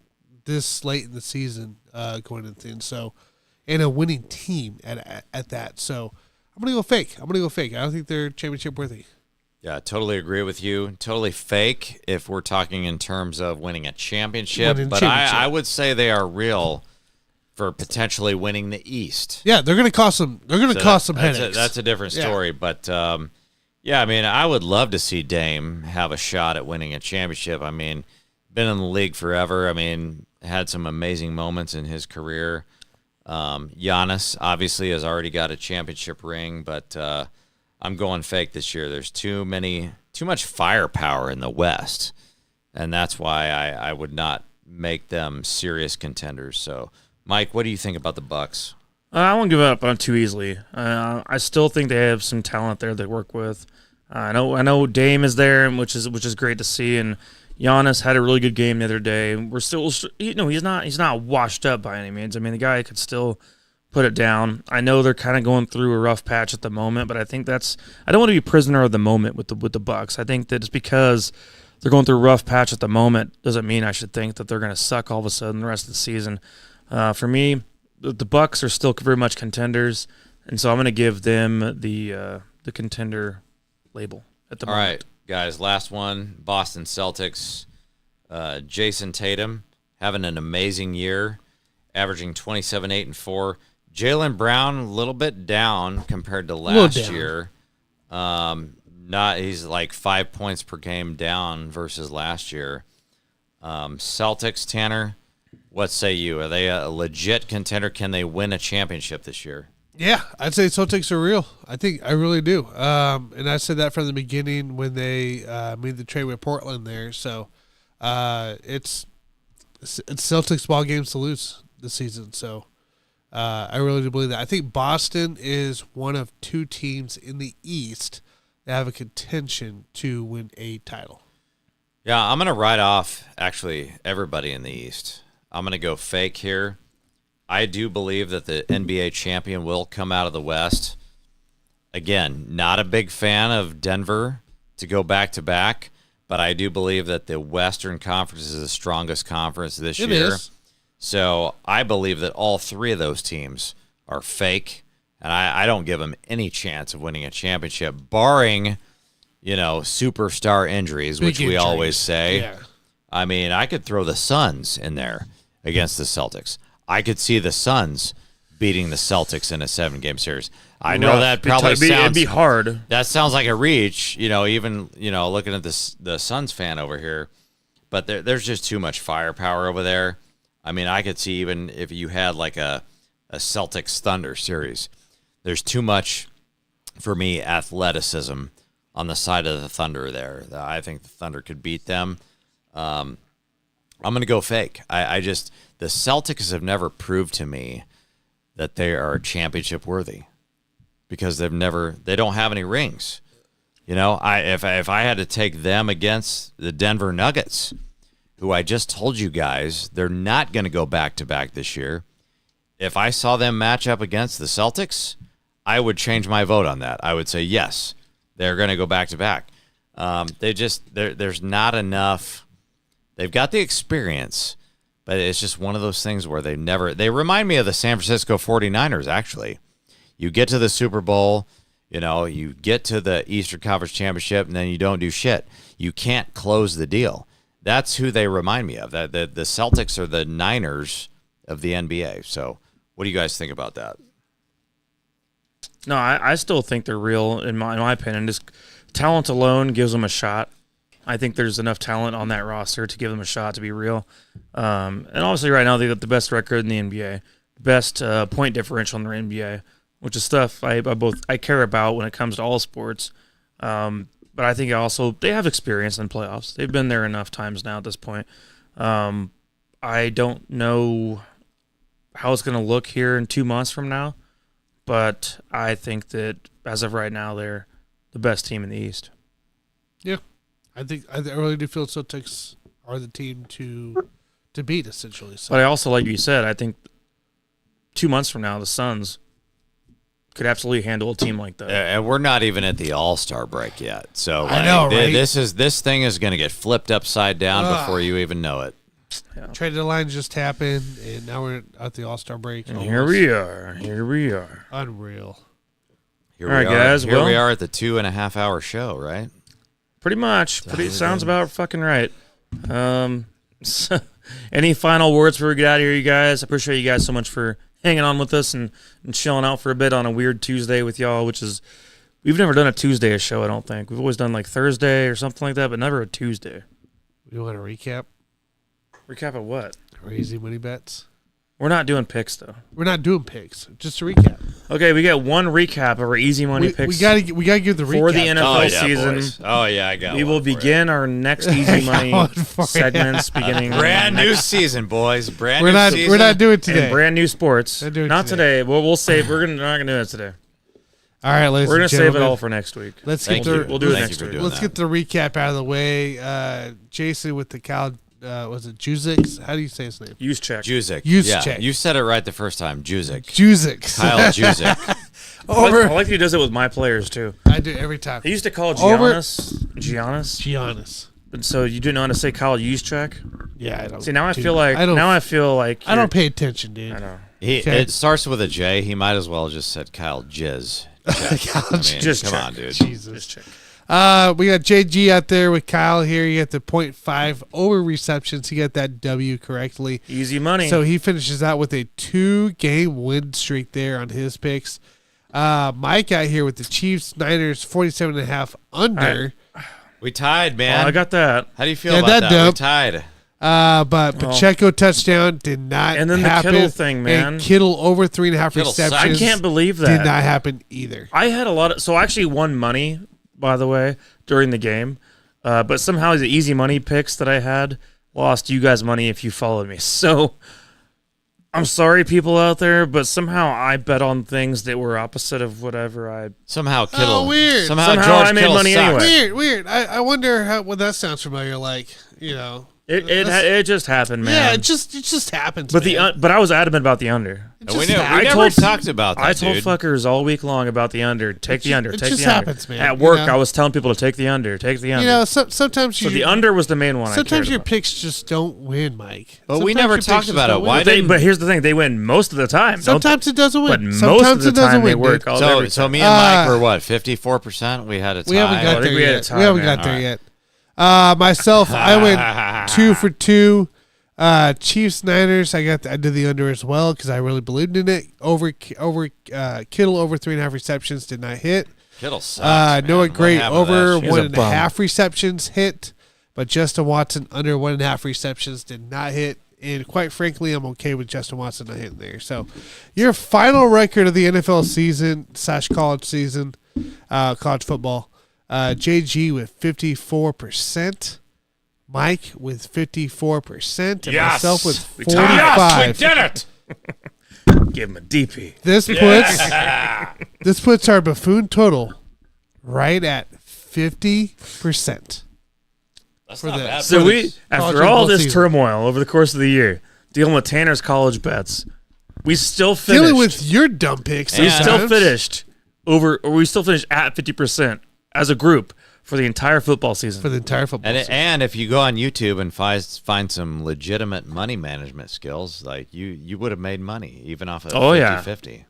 [SPEAKER 5] this late in the season going into things. So, and a winning team at that. So I'm gonna go fake. I don't think they're championship worthy.
[SPEAKER 1] Yeah, totally agree with you. Totally fake if we're talking in terms of winning a championship. I would say they are real for potentially winning the East.
[SPEAKER 5] Yeah, they're going to cost some. They're going to cost some headaches.
[SPEAKER 1] That's a different story. Yeah. But I mean, I would love to see Dame have a shot at winning a championship. I mean, been in the league forever. I mean, had some amazing moments in his career. Giannis obviously has already got a championship ring, but I'm going fake this year. There's too much firepower in the West, and that's why I would not make them serious contenders. So, Mike, what do you think about the Bucks?
[SPEAKER 4] I won't give up on too easily. I still think they have some talent there they work with. I know Dame is there, which is great to see, and Giannis had a really good game the other day. We're still, he's not washed up by any means. I mean, the guy could still put it down. I know they're kind of going through a rough patch at the moment, but I think I don't want to be prisoner of the moment with the Bucks. I think that just because they're going through a rough patch at the moment doesn't mean I should think that they're going to suck all of a sudden the rest of the season. For me, the Bucks are still very much contenders, and so I'm going to give them the contender label at the moment.
[SPEAKER 1] All right, guys, last one, Boston Celtics. Jason Tatum having an amazing year, averaging 27, 8, and 4. Jaylen Brown a little bit down compared to last year. He's like 5 points per game down versus last year. Celtics, Tanner, what say you? Are they a legit contender? Can they win a championship this year?
[SPEAKER 5] Yeah, I'd say Celtics are real. I really do. And I said that from the beginning when they made the trade with Portland there. So it's Celtics ball games to lose this season. So I really do believe that. I think Boston is one of two teams in the East that have a contention to win a title.
[SPEAKER 1] Yeah, I'm going to write off, actually, everybody in the East. I'm going to go fake here. I do believe that the NBA champion will come out of the West. Again, not a big fan of Denver to go back-to-back, but I do believe that the Western Conference is the strongest conference this year.
[SPEAKER 5] It is.
[SPEAKER 1] So I believe that all three of those teams are fake, and I don't give them any chance of winning a championship, barring, superstar injuries, which we always say.
[SPEAKER 5] Yeah.
[SPEAKER 1] I mean, I could throw the Suns in there against the Celtics. I could see the Suns beating the Celtics in a 7-game series. I know that probably
[SPEAKER 4] it'd be hard.
[SPEAKER 1] That sounds like a reach, even looking at the Suns fan over here. But there's just too much firepower over there. I mean, I could see even if you had like a Celtics Thunder series, there's too much, for me, athleticism on the side of the Thunder there. I think the Thunder could beat them. I'm going to go fake. The Celtics have never proved to me that they are championship worthy because they don't have any rings. If I had to take them against the Denver Nuggets, who I just told you guys, they're not going to go back-to-back this year. If I saw them match up against the Celtics, I would change my vote on that. I would say, yes, they're going to go back-to-back. There's not enough. They've got the experience, but it's just one of those things where they remind me of the San Francisco 49ers, actually. You get to the Super Bowl, you get to the Eastern Conference Championship, and then you don't do shit. You can't close the deal. That's who they remind me of. The Celtics are the Niners of the NBA. So what do you guys think about that?
[SPEAKER 4] No, I still think they're real, in my opinion. Just talent alone gives them a shot. I think there's enough talent on that roster to give them a shot to be real. And obviously right now they got the best record in the NBA, best point differential in the NBA, which is stuff I care about when it comes to all sports. But I think also they have experience in playoffs. They've been there enough times now at this point. I don't know how it's going to look here in 2 months from now, but I think that as of right now, they're the best team in the East.
[SPEAKER 5] Yeah. I really do feel Celtics are the team to beat, essentially. So.
[SPEAKER 4] But I also, like you said, I think 2 months from now, the Suns could absolutely handle a team like that.
[SPEAKER 1] And we're not even at the All-Star break yet. So
[SPEAKER 5] I know, right?
[SPEAKER 1] This thing is going to get flipped upside down before you even know it.
[SPEAKER 5] Yeah. Trade deadline just happened, and now we're at the All-Star break.
[SPEAKER 4] And here we are.
[SPEAKER 5] Unreal.
[SPEAKER 1] All right, guys. Here we are at the 2.5-hour show, right?
[SPEAKER 4] Pretty much. Sounds about fucking right. Any final words before we get out of here, you guys? I appreciate you guys so much for hanging on with us and chilling out for a bit on a weird Tuesday with y'all, which is, we've never done a Tuesday show, I don't think. We've always done like Thursday or something like that, but never a Tuesday.
[SPEAKER 5] You want to recap?
[SPEAKER 4] Recap of what?
[SPEAKER 5] Crazy money bets.
[SPEAKER 4] We're not doing picks, though.
[SPEAKER 5] We're not doing picks. Just a recap.
[SPEAKER 4] Okay, we got one recap of our easy money picks.
[SPEAKER 5] We gotta give the recap
[SPEAKER 4] for the NFL season.
[SPEAKER 1] Boys. Oh yeah, I got.
[SPEAKER 4] We will begin our next easy money segments beginning.
[SPEAKER 1] Brand new season, boys. Brand new season.
[SPEAKER 5] We're not doing today.
[SPEAKER 4] And brand new sports. Not today. We'll save. We're not gonna do it today.
[SPEAKER 5] All right, ladies.
[SPEAKER 4] We're gonna save it all for next week.
[SPEAKER 5] Let's
[SPEAKER 4] we'll do it next week.
[SPEAKER 5] Let's get the recap out of the way. Jason with the Cal. Was it Juzik? How do you say his name?
[SPEAKER 1] Juzik.
[SPEAKER 5] Yeah,
[SPEAKER 1] you said it right the first time. Juzik.
[SPEAKER 5] Kyle
[SPEAKER 1] Juzik.
[SPEAKER 4] I like he does it with my players too.
[SPEAKER 5] I do every time.
[SPEAKER 4] He used to call Giannis. And so you didn't know how to say Kyle Juszczyk?
[SPEAKER 5] Yeah, I don't.
[SPEAKER 4] See, now I feel like I
[SPEAKER 5] don't pay attention, dude.
[SPEAKER 4] I know.
[SPEAKER 1] It starts with a J. He might as well just said Kyle Jizz. Come on, dude.
[SPEAKER 5] Jesus. We got JG out there with Kyle here. You got the 0.5 over receptions. He got that W correctly.
[SPEAKER 4] Easy money.
[SPEAKER 5] So he finishes out with a 2-game win streak there on his picks. Mike out here with the Chiefs, Niners, 47.5 under.
[SPEAKER 1] We tied, man.
[SPEAKER 4] I got that.
[SPEAKER 1] How do you feel about that? We tied.
[SPEAKER 5] But Pacheco touchdown did not
[SPEAKER 4] And then
[SPEAKER 5] happen.
[SPEAKER 4] the Kittle thing, man.
[SPEAKER 5] And Kittle over 3.5
[SPEAKER 1] Kittle sucks.
[SPEAKER 5] receptions.
[SPEAKER 4] I can't believe that.
[SPEAKER 5] Did not happen either.
[SPEAKER 4] I had a lot of. So I actually won money, by the way, during the game. But somehow the easy money picks that I had lost you guys money if you followed me. So I'm sorry, people out there, but somehow I bet on things that were opposite of whatever I.
[SPEAKER 1] Somehow Kittle.
[SPEAKER 5] Oh, weird.
[SPEAKER 1] Somehow
[SPEAKER 4] George
[SPEAKER 1] I made
[SPEAKER 4] Kittle
[SPEAKER 1] money
[SPEAKER 4] sucks.
[SPEAKER 1] anyway.
[SPEAKER 5] Weird. I wonder what that sounds familiar like.
[SPEAKER 4] It just happened, man.
[SPEAKER 5] Yeah, it just happens.
[SPEAKER 4] But
[SPEAKER 5] man.
[SPEAKER 4] but I was adamant about the under.
[SPEAKER 5] It
[SPEAKER 1] We
[SPEAKER 5] just
[SPEAKER 1] never
[SPEAKER 5] happens.
[SPEAKER 1] talked about that,
[SPEAKER 4] I told
[SPEAKER 1] dude.
[SPEAKER 4] fuckers all week long about the under. Take the under.
[SPEAKER 5] it
[SPEAKER 4] Take
[SPEAKER 5] just
[SPEAKER 4] the under.
[SPEAKER 5] happens, man,
[SPEAKER 4] At
[SPEAKER 5] you
[SPEAKER 4] work,
[SPEAKER 5] know?
[SPEAKER 4] I was telling people to take the under. Take the under.
[SPEAKER 5] Sometimes
[SPEAKER 4] So the under was the main one.
[SPEAKER 5] Sometimes
[SPEAKER 4] I
[SPEAKER 5] your
[SPEAKER 4] cared
[SPEAKER 5] picks just don't win, Mike.
[SPEAKER 1] But we
[SPEAKER 5] Sometimes
[SPEAKER 1] never
[SPEAKER 5] your picks
[SPEAKER 1] talked
[SPEAKER 5] just
[SPEAKER 1] about
[SPEAKER 5] don't
[SPEAKER 1] it.
[SPEAKER 5] win.
[SPEAKER 1] Why didn't?
[SPEAKER 4] But here's the thing: they win most of the time. don't
[SPEAKER 5] Sometimes it doesn't
[SPEAKER 4] But
[SPEAKER 5] win.
[SPEAKER 4] most
[SPEAKER 5] Sometimes
[SPEAKER 4] of the
[SPEAKER 5] it doesn't
[SPEAKER 4] time they
[SPEAKER 5] win.
[SPEAKER 4] work.
[SPEAKER 5] Dude.
[SPEAKER 1] So me and Mike were what? 54%. We had a tie.
[SPEAKER 5] We haven't got
[SPEAKER 4] I
[SPEAKER 5] there
[SPEAKER 4] think we had a
[SPEAKER 5] yet.
[SPEAKER 4] tie,
[SPEAKER 5] We haven't
[SPEAKER 4] man.
[SPEAKER 5] got there yet. Myself, I went 2 for 2. Chiefs Niners, I did the under as well because I really believed in it. Over Kittle over 3.5 receptions did not hit.
[SPEAKER 1] Kittle sucks.
[SPEAKER 5] Noah
[SPEAKER 1] man.
[SPEAKER 5] Gray
[SPEAKER 1] What happened to
[SPEAKER 5] over
[SPEAKER 1] that shit?
[SPEAKER 5] 1.5 receptions hit, but Justin Watson under 1.5 receptions did not hit. And quite frankly, I'm okay with Justin Watson not hitting there. So, your final record of the NFL season / college season, college football, JG with 54%. Mike with 54%, and myself with 45.
[SPEAKER 1] Yes, we did it.
[SPEAKER 4] Give him a DP.
[SPEAKER 5] This puts our buffoon total right at 50%.
[SPEAKER 1] That's
[SPEAKER 5] For
[SPEAKER 1] not
[SPEAKER 5] the-
[SPEAKER 1] bad.
[SPEAKER 4] So we,
[SPEAKER 5] college
[SPEAKER 4] after all
[SPEAKER 5] football
[SPEAKER 4] this
[SPEAKER 5] season.
[SPEAKER 4] turmoil over the course of the year, dealing with Tanner's college bets, we still finished.
[SPEAKER 5] Dealing with your dumb picks.
[SPEAKER 4] we
[SPEAKER 5] sometimes.
[SPEAKER 4] we still finished at 50% as a group for the entire football season.
[SPEAKER 5] For the entire football season.
[SPEAKER 1] And if you go on YouTube and find some legitimate money management skills, like you would have made money even off of 50-50.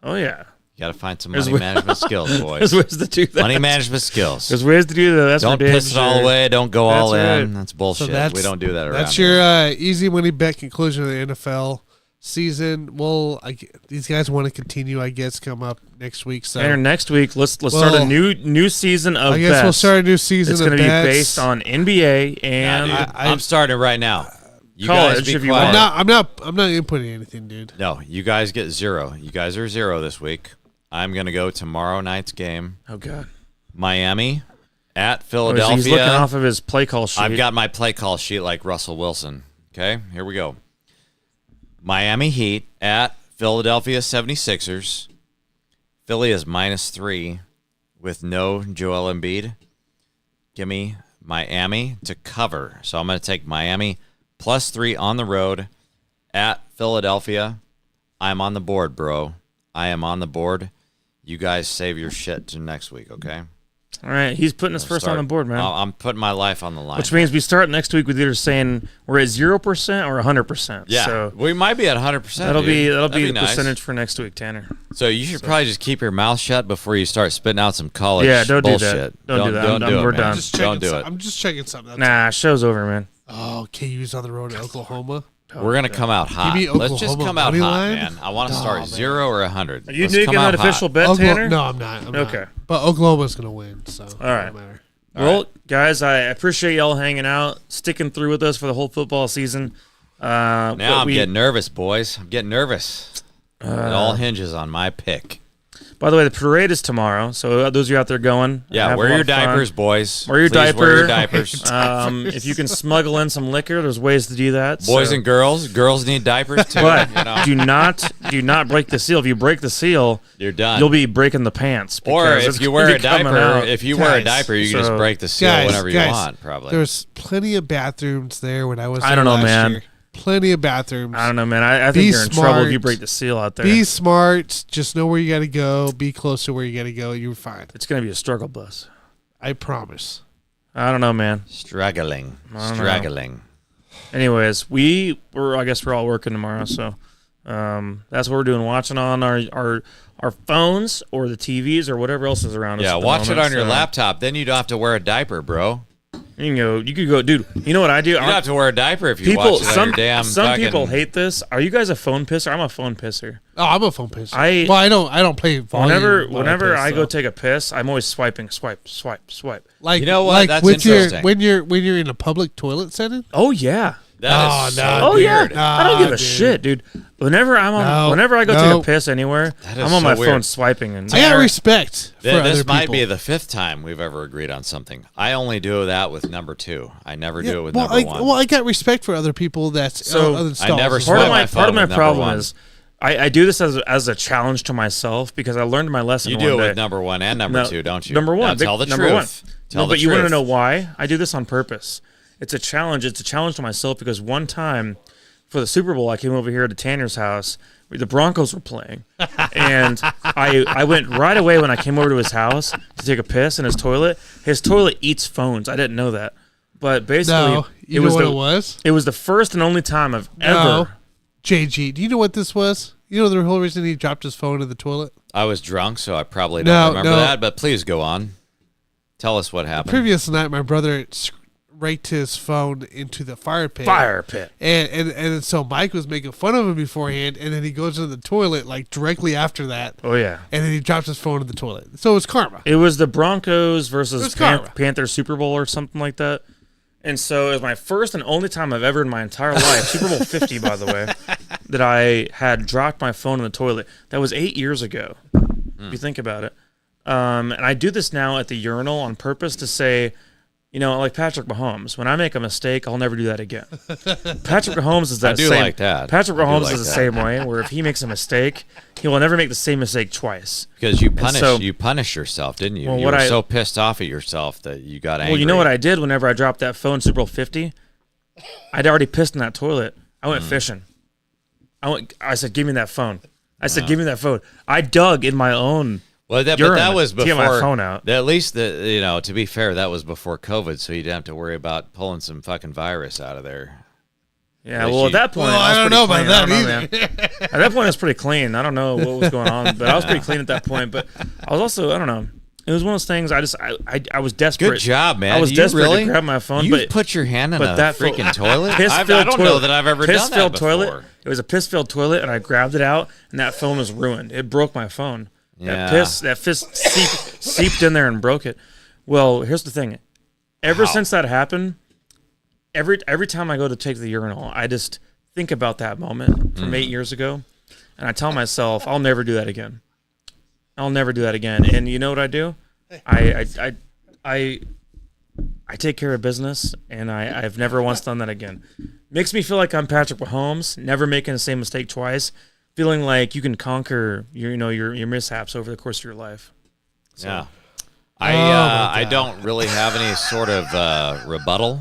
[SPEAKER 4] Oh yeah.
[SPEAKER 1] You got to find some
[SPEAKER 4] There's
[SPEAKER 1] money management skills,
[SPEAKER 4] There's
[SPEAKER 1] boys.
[SPEAKER 4] ways to do that.
[SPEAKER 1] Money management skills.
[SPEAKER 4] There's ways to do that. That's
[SPEAKER 1] Don't
[SPEAKER 4] for damn
[SPEAKER 1] piss it all
[SPEAKER 4] sure.
[SPEAKER 1] away. Don't go all
[SPEAKER 4] That's
[SPEAKER 1] in.
[SPEAKER 4] right.
[SPEAKER 1] That's bullshit. We don't do that around
[SPEAKER 5] That's
[SPEAKER 1] here.
[SPEAKER 5] your easy money bet conclusion of the NFL season. Well, these guys want to continue, I guess, come up next week. So
[SPEAKER 4] Tanner, next week, let's start
[SPEAKER 5] Well,
[SPEAKER 4] a new season of
[SPEAKER 5] I guess
[SPEAKER 4] bets.
[SPEAKER 5] we'll start a new season
[SPEAKER 4] It's
[SPEAKER 5] of
[SPEAKER 4] going to be
[SPEAKER 5] bets.
[SPEAKER 4] based on NBA and
[SPEAKER 1] Nah, dude, I'm starting it right now. You
[SPEAKER 4] college,
[SPEAKER 1] guys be
[SPEAKER 4] if you
[SPEAKER 1] quiet.
[SPEAKER 4] want.
[SPEAKER 5] I'm not inputting anything, dude.
[SPEAKER 1] No, you guys get 0. You guys are 0 this week. I'm going to go tomorrow night's game.
[SPEAKER 4] oh god,
[SPEAKER 1] Miami at
[SPEAKER 4] oh,
[SPEAKER 1] Philadelphia.
[SPEAKER 4] he's looking off of his play call sheet.
[SPEAKER 1] I've got my play call sheet like Russell Wilson. Okay, here we go. Miami Heat at Philadelphia 76ers. Philly is -3 with no Joel Embiid. Give me Miami to cover. So I'm going to take Miami +3 on the road at Philadelphia. I'm on the board, bro. I am on the board. You guys save your shit to next week, okay?
[SPEAKER 4] All right, he's putting us first on the board, man.
[SPEAKER 1] I'm putting my life on the line.
[SPEAKER 4] Which means we start next week with either saying we're at 0% or 100%.
[SPEAKER 1] Yeah,
[SPEAKER 4] so
[SPEAKER 1] we might be at 100%.
[SPEAKER 4] that'll be the
[SPEAKER 1] nice.
[SPEAKER 4] percentage for next week, Tanner.
[SPEAKER 1] So you should probably just keep your mouth shut before you start spitting out some college
[SPEAKER 4] Yeah, don't do
[SPEAKER 1] bullshit.
[SPEAKER 4] that. Don't do that.
[SPEAKER 1] Don't do it,
[SPEAKER 4] We're
[SPEAKER 1] man.
[SPEAKER 4] done.
[SPEAKER 1] Don't do it.
[SPEAKER 5] I'm just checking something.
[SPEAKER 4] Nah, show's over, man.
[SPEAKER 5] Oh, KU's on the road to Oklahoma.
[SPEAKER 1] We're gonna come out hot.
[SPEAKER 5] me
[SPEAKER 1] Let's just
[SPEAKER 5] Oklahoma
[SPEAKER 1] come out
[SPEAKER 5] money
[SPEAKER 1] hot,
[SPEAKER 5] line?
[SPEAKER 1] man. I want to
[SPEAKER 5] Oh,
[SPEAKER 1] start
[SPEAKER 5] man.
[SPEAKER 1] 0 or 100.
[SPEAKER 4] Are you
[SPEAKER 1] Let's
[SPEAKER 4] making
[SPEAKER 1] come
[SPEAKER 4] an
[SPEAKER 1] out hot.
[SPEAKER 4] official bet, Tanner?
[SPEAKER 5] No, I'm not. I'm
[SPEAKER 4] Okay.
[SPEAKER 5] not. But Oklahoma's going to win, so all
[SPEAKER 4] right.
[SPEAKER 5] Don't matter.
[SPEAKER 4] Well, guys, I appreciate y'all hanging out, sticking through with us for the whole football season.
[SPEAKER 1] Now I'm getting nervous, boys. I'm getting nervous. It
[SPEAKER 4] Uh,
[SPEAKER 1] all hinges on my pick.
[SPEAKER 4] By the way, the parade is tomorrow, so those of you out there going,
[SPEAKER 1] Yeah,
[SPEAKER 4] have a
[SPEAKER 1] wear
[SPEAKER 4] lot
[SPEAKER 1] your
[SPEAKER 4] of fun.
[SPEAKER 1] diapers, boys.
[SPEAKER 4] Wear your
[SPEAKER 1] Please
[SPEAKER 4] diaper.
[SPEAKER 1] Wear your diapers.
[SPEAKER 4] If you can smuggle in some liquor, there's ways to do that.
[SPEAKER 1] Boys
[SPEAKER 4] so.
[SPEAKER 1] and girls. Girls need diapers too.
[SPEAKER 4] But
[SPEAKER 1] you know,
[SPEAKER 4] do not break the seal. If you break the seal,
[SPEAKER 1] you're done.
[SPEAKER 4] you'll be breaking the pants.
[SPEAKER 1] Or
[SPEAKER 4] because
[SPEAKER 1] if
[SPEAKER 4] it's
[SPEAKER 1] you
[SPEAKER 4] gonna
[SPEAKER 1] wear
[SPEAKER 4] be
[SPEAKER 1] a
[SPEAKER 4] coming
[SPEAKER 1] diaper,
[SPEAKER 4] out.
[SPEAKER 1] if you wear a
[SPEAKER 5] Guys,
[SPEAKER 1] diaper, you can just
[SPEAKER 4] so-
[SPEAKER 1] break the seal whenever you want. Probably.
[SPEAKER 5] There's plenty of bathrooms there when I was
[SPEAKER 4] I
[SPEAKER 5] there
[SPEAKER 4] don't know,
[SPEAKER 5] last
[SPEAKER 4] man.
[SPEAKER 5] year. Plenty of bathrooms.
[SPEAKER 4] I don't know, man. I
[SPEAKER 5] Be
[SPEAKER 4] think you're in trouble if you
[SPEAKER 5] smart.
[SPEAKER 4] break the seal out there.
[SPEAKER 5] Be smart. Just know where you got to go. Be close to where you got to go. You're fine.
[SPEAKER 4] It's gonna be a struggle bus.
[SPEAKER 5] I promise.
[SPEAKER 4] I don't know, man.
[SPEAKER 1] Struggling.
[SPEAKER 4] I don't know.
[SPEAKER 1] Struggling.
[SPEAKER 4] Anyways, I guess we're all working tomorrow, so that's what we're doing. Watching on our phones or the TVs or whatever else is around us.
[SPEAKER 1] Yeah,
[SPEAKER 4] at the
[SPEAKER 1] watch it
[SPEAKER 4] moment,
[SPEAKER 1] on your
[SPEAKER 4] so-
[SPEAKER 1] laptop. Then you don't have to wear a diaper, bro.
[SPEAKER 4] You could go, dude. You know what I do?
[SPEAKER 1] You don't have to wear a diaper if you
[SPEAKER 4] People,
[SPEAKER 1] watch it on your damn
[SPEAKER 4] some people
[SPEAKER 1] fucking-
[SPEAKER 4] hate this. Are you guys a phone pisser? I'm a phone pisser.
[SPEAKER 5] Oh, I'm a phone pisser.
[SPEAKER 4] I
[SPEAKER 5] don't play volume.
[SPEAKER 4] Whenever
[SPEAKER 5] piss,
[SPEAKER 4] I go
[SPEAKER 5] so.
[SPEAKER 4] take a piss, I'm always swiping, swipe.
[SPEAKER 5] Like,
[SPEAKER 1] You know what?
[SPEAKER 5] Like
[SPEAKER 1] That's
[SPEAKER 5] with
[SPEAKER 1] interesting.
[SPEAKER 5] when you're in a public toilet setting.
[SPEAKER 4] Oh yeah.
[SPEAKER 1] That is so
[SPEAKER 4] Oh yeah.
[SPEAKER 1] weird.
[SPEAKER 4] I don't give a
[SPEAKER 5] dude.
[SPEAKER 4] shit, dude. Whenever I go take a piss anywhere,
[SPEAKER 1] That is
[SPEAKER 4] I'm on
[SPEAKER 1] so
[SPEAKER 4] my
[SPEAKER 1] weird.
[SPEAKER 4] phone swiping and
[SPEAKER 5] I got respect for other
[SPEAKER 1] This
[SPEAKER 5] people.
[SPEAKER 1] might be the 5th time we've ever agreed on something. I only do that with number 2. I never do it with number 1.
[SPEAKER 5] Well, I got respect for other people that's
[SPEAKER 4] So,
[SPEAKER 5] other
[SPEAKER 1] I never
[SPEAKER 5] stalls.
[SPEAKER 1] swipe
[SPEAKER 4] part of
[SPEAKER 1] my
[SPEAKER 4] my
[SPEAKER 1] phone with number
[SPEAKER 4] problem
[SPEAKER 1] 1.
[SPEAKER 4] is I do this as a challenge to myself because I learned my lesson.
[SPEAKER 1] You
[SPEAKER 4] one
[SPEAKER 1] do it
[SPEAKER 4] day.
[SPEAKER 1] with number 1 and number 2, don't you?
[SPEAKER 4] Number 1.
[SPEAKER 1] Now tell the
[SPEAKER 4] number
[SPEAKER 1] truth.
[SPEAKER 4] 1.
[SPEAKER 1] Tell the
[SPEAKER 4] but you want to
[SPEAKER 1] truth.
[SPEAKER 4] know why? I do this on purpose. It's a challenge. It's a challenge to myself because one time for the Super Bowl, I came over here to Tanner's house. The Broncos were playing, and I went right away when I came over to his house to take a piss in his toilet. His toilet eats phones. I didn't know that, but basically,
[SPEAKER 5] No, you know what it was?
[SPEAKER 4] It was the first and only time I've
[SPEAKER 5] No.
[SPEAKER 4] ever.
[SPEAKER 5] JG, do you know what this was? You know the whole reason he dropped his phone in the toilet?
[SPEAKER 1] I was drunk, so I probably don't remember
[SPEAKER 5] no.
[SPEAKER 1] that, but please go on. Tell us what happened.
[SPEAKER 5] Previous night, my brother raked his phone into the fire pit.
[SPEAKER 4] Fire pit.
[SPEAKER 5] And so Mike was making fun of him beforehand, and then he goes into the toilet like directly after that,
[SPEAKER 4] Oh yeah.
[SPEAKER 5] and then he drops his phone in the toilet. So it's karma.
[SPEAKER 4] It was the Broncos versus
[SPEAKER 5] was karma.
[SPEAKER 4] Panthers Super Bowl or something like that. And so it was my first and only time I've ever in my entire life, Super Bowl 50, by the way, that I had dropped my phone in the toilet. That was 8 years ago, if you think about it. And I do this now at the urinal on purpose to say, like Patrick Mahomes, when I make a mistake, I'll never do that again. Patrick Mahomes is that
[SPEAKER 1] I do
[SPEAKER 4] same.
[SPEAKER 1] like that.
[SPEAKER 4] Patrick
[SPEAKER 1] I do
[SPEAKER 4] Mahomes
[SPEAKER 1] like
[SPEAKER 4] is the
[SPEAKER 1] that.
[SPEAKER 4] same way, where if he makes a mistake, he will never make the same mistake twice.
[SPEAKER 1] Because you
[SPEAKER 4] so-
[SPEAKER 1] punish yourself, didn't you?
[SPEAKER 4] Well,
[SPEAKER 1] You
[SPEAKER 4] what
[SPEAKER 1] were
[SPEAKER 4] I-
[SPEAKER 1] so pissed off at yourself that you got angry.
[SPEAKER 4] Well, you know what I did whenever I dropped that phone Super Bowl 50? I'd already pissed in that toilet. I went fishing. I said, give me that phone. I said, give me that phone. I dug in my own.
[SPEAKER 1] Well, but
[SPEAKER 4] urine
[SPEAKER 1] that was
[SPEAKER 4] to
[SPEAKER 1] before.
[SPEAKER 4] get my phone out.
[SPEAKER 1] At least, to be fair, that was before COVID, so you didn't have to worry about pulling some fucking virus out of there.
[SPEAKER 4] Yeah,
[SPEAKER 1] At
[SPEAKER 4] well, at
[SPEAKER 1] least
[SPEAKER 4] that point,
[SPEAKER 5] Well,
[SPEAKER 4] I
[SPEAKER 5] I
[SPEAKER 4] was
[SPEAKER 5] don't
[SPEAKER 4] pretty
[SPEAKER 5] know about
[SPEAKER 4] clean.
[SPEAKER 5] that
[SPEAKER 4] I don't know, man. At that point, I was pretty clean. I don't know what was going on, but I was pretty clean at that point. But I was also, I don't know. It was one of those things. I was desperate.
[SPEAKER 1] Good job, man.
[SPEAKER 4] I was
[SPEAKER 1] You
[SPEAKER 4] desperate
[SPEAKER 1] really?
[SPEAKER 4] to grab my phone.
[SPEAKER 1] You
[SPEAKER 4] but
[SPEAKER 1] put your hand in
[SPEAKER 4] but
[SPEAKER 1] a
[SPEAKER 4] that
[SPEAKER 1] freaking toilet? I
[SPEAKER 4] Piss-filled
[SPEAKER 1] don't know
[SPEAKER 4] toilet.
[SPEAKER 1] that I've ever done that
[SPEAKER 4] Piss-filled
[SPEAKER 1] before.
[SPEAKER 4] toilet. It was a piss-filled toilet, and I grabbed it out, and that phone was ruined. It broke my phone.
[SPEAKER 1] Yeah.
[SPEAKER 4] That piss seeped in there and broke it. Well, here's the thing. Ever
[SPEAKER 1] Wow.
[SPEAKER 4] since that happened, every time I go to take the urinal, I just think about that moment from 8 years ago, and I tell myself, I'll never do that again. I'll never do that again. And you know what I do? I take care of business, and I've never once done that again. Makes me feel like I'm Patrick Mahomes, never making the same mistake twice, feeling like you can conquer your mishaps over the course of your life. So,
[SPEAKER 1] Yeah.
[SPEAKER 5] my
[SPEAKER 1] I
[SPEAKER 5] God.
[SPEAKER 1] don't really have any sort of rebuttal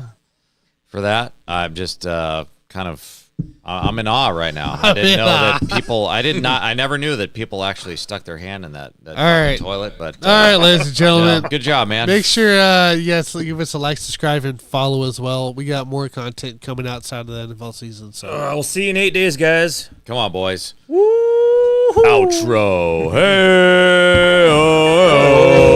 [SPEAKER 1] for that. I'm just kind of I'm in awe right now. I didn't know that people. I never knew that people actually stuck their hand in that
[SPEAKER 5] All right.
[SPEAKER 1] toilet. But
[SPEAKER 5] All right, ladies and gentlemen.
[SPEAKER 1] good job, man.
[SPEAKER 5] Make sure, yes, give us a like, subscribe, and follow as well. We got more content coming outside of the NFL season. So
[SPEAKER 4] we'll see you in 8 days, guys.
[SPEAKER 1] Come on, boys.
[SPEAKER 4] Woo-hoo.
[SPEAKER 1] Outro. Hey. Oh, oh, oh.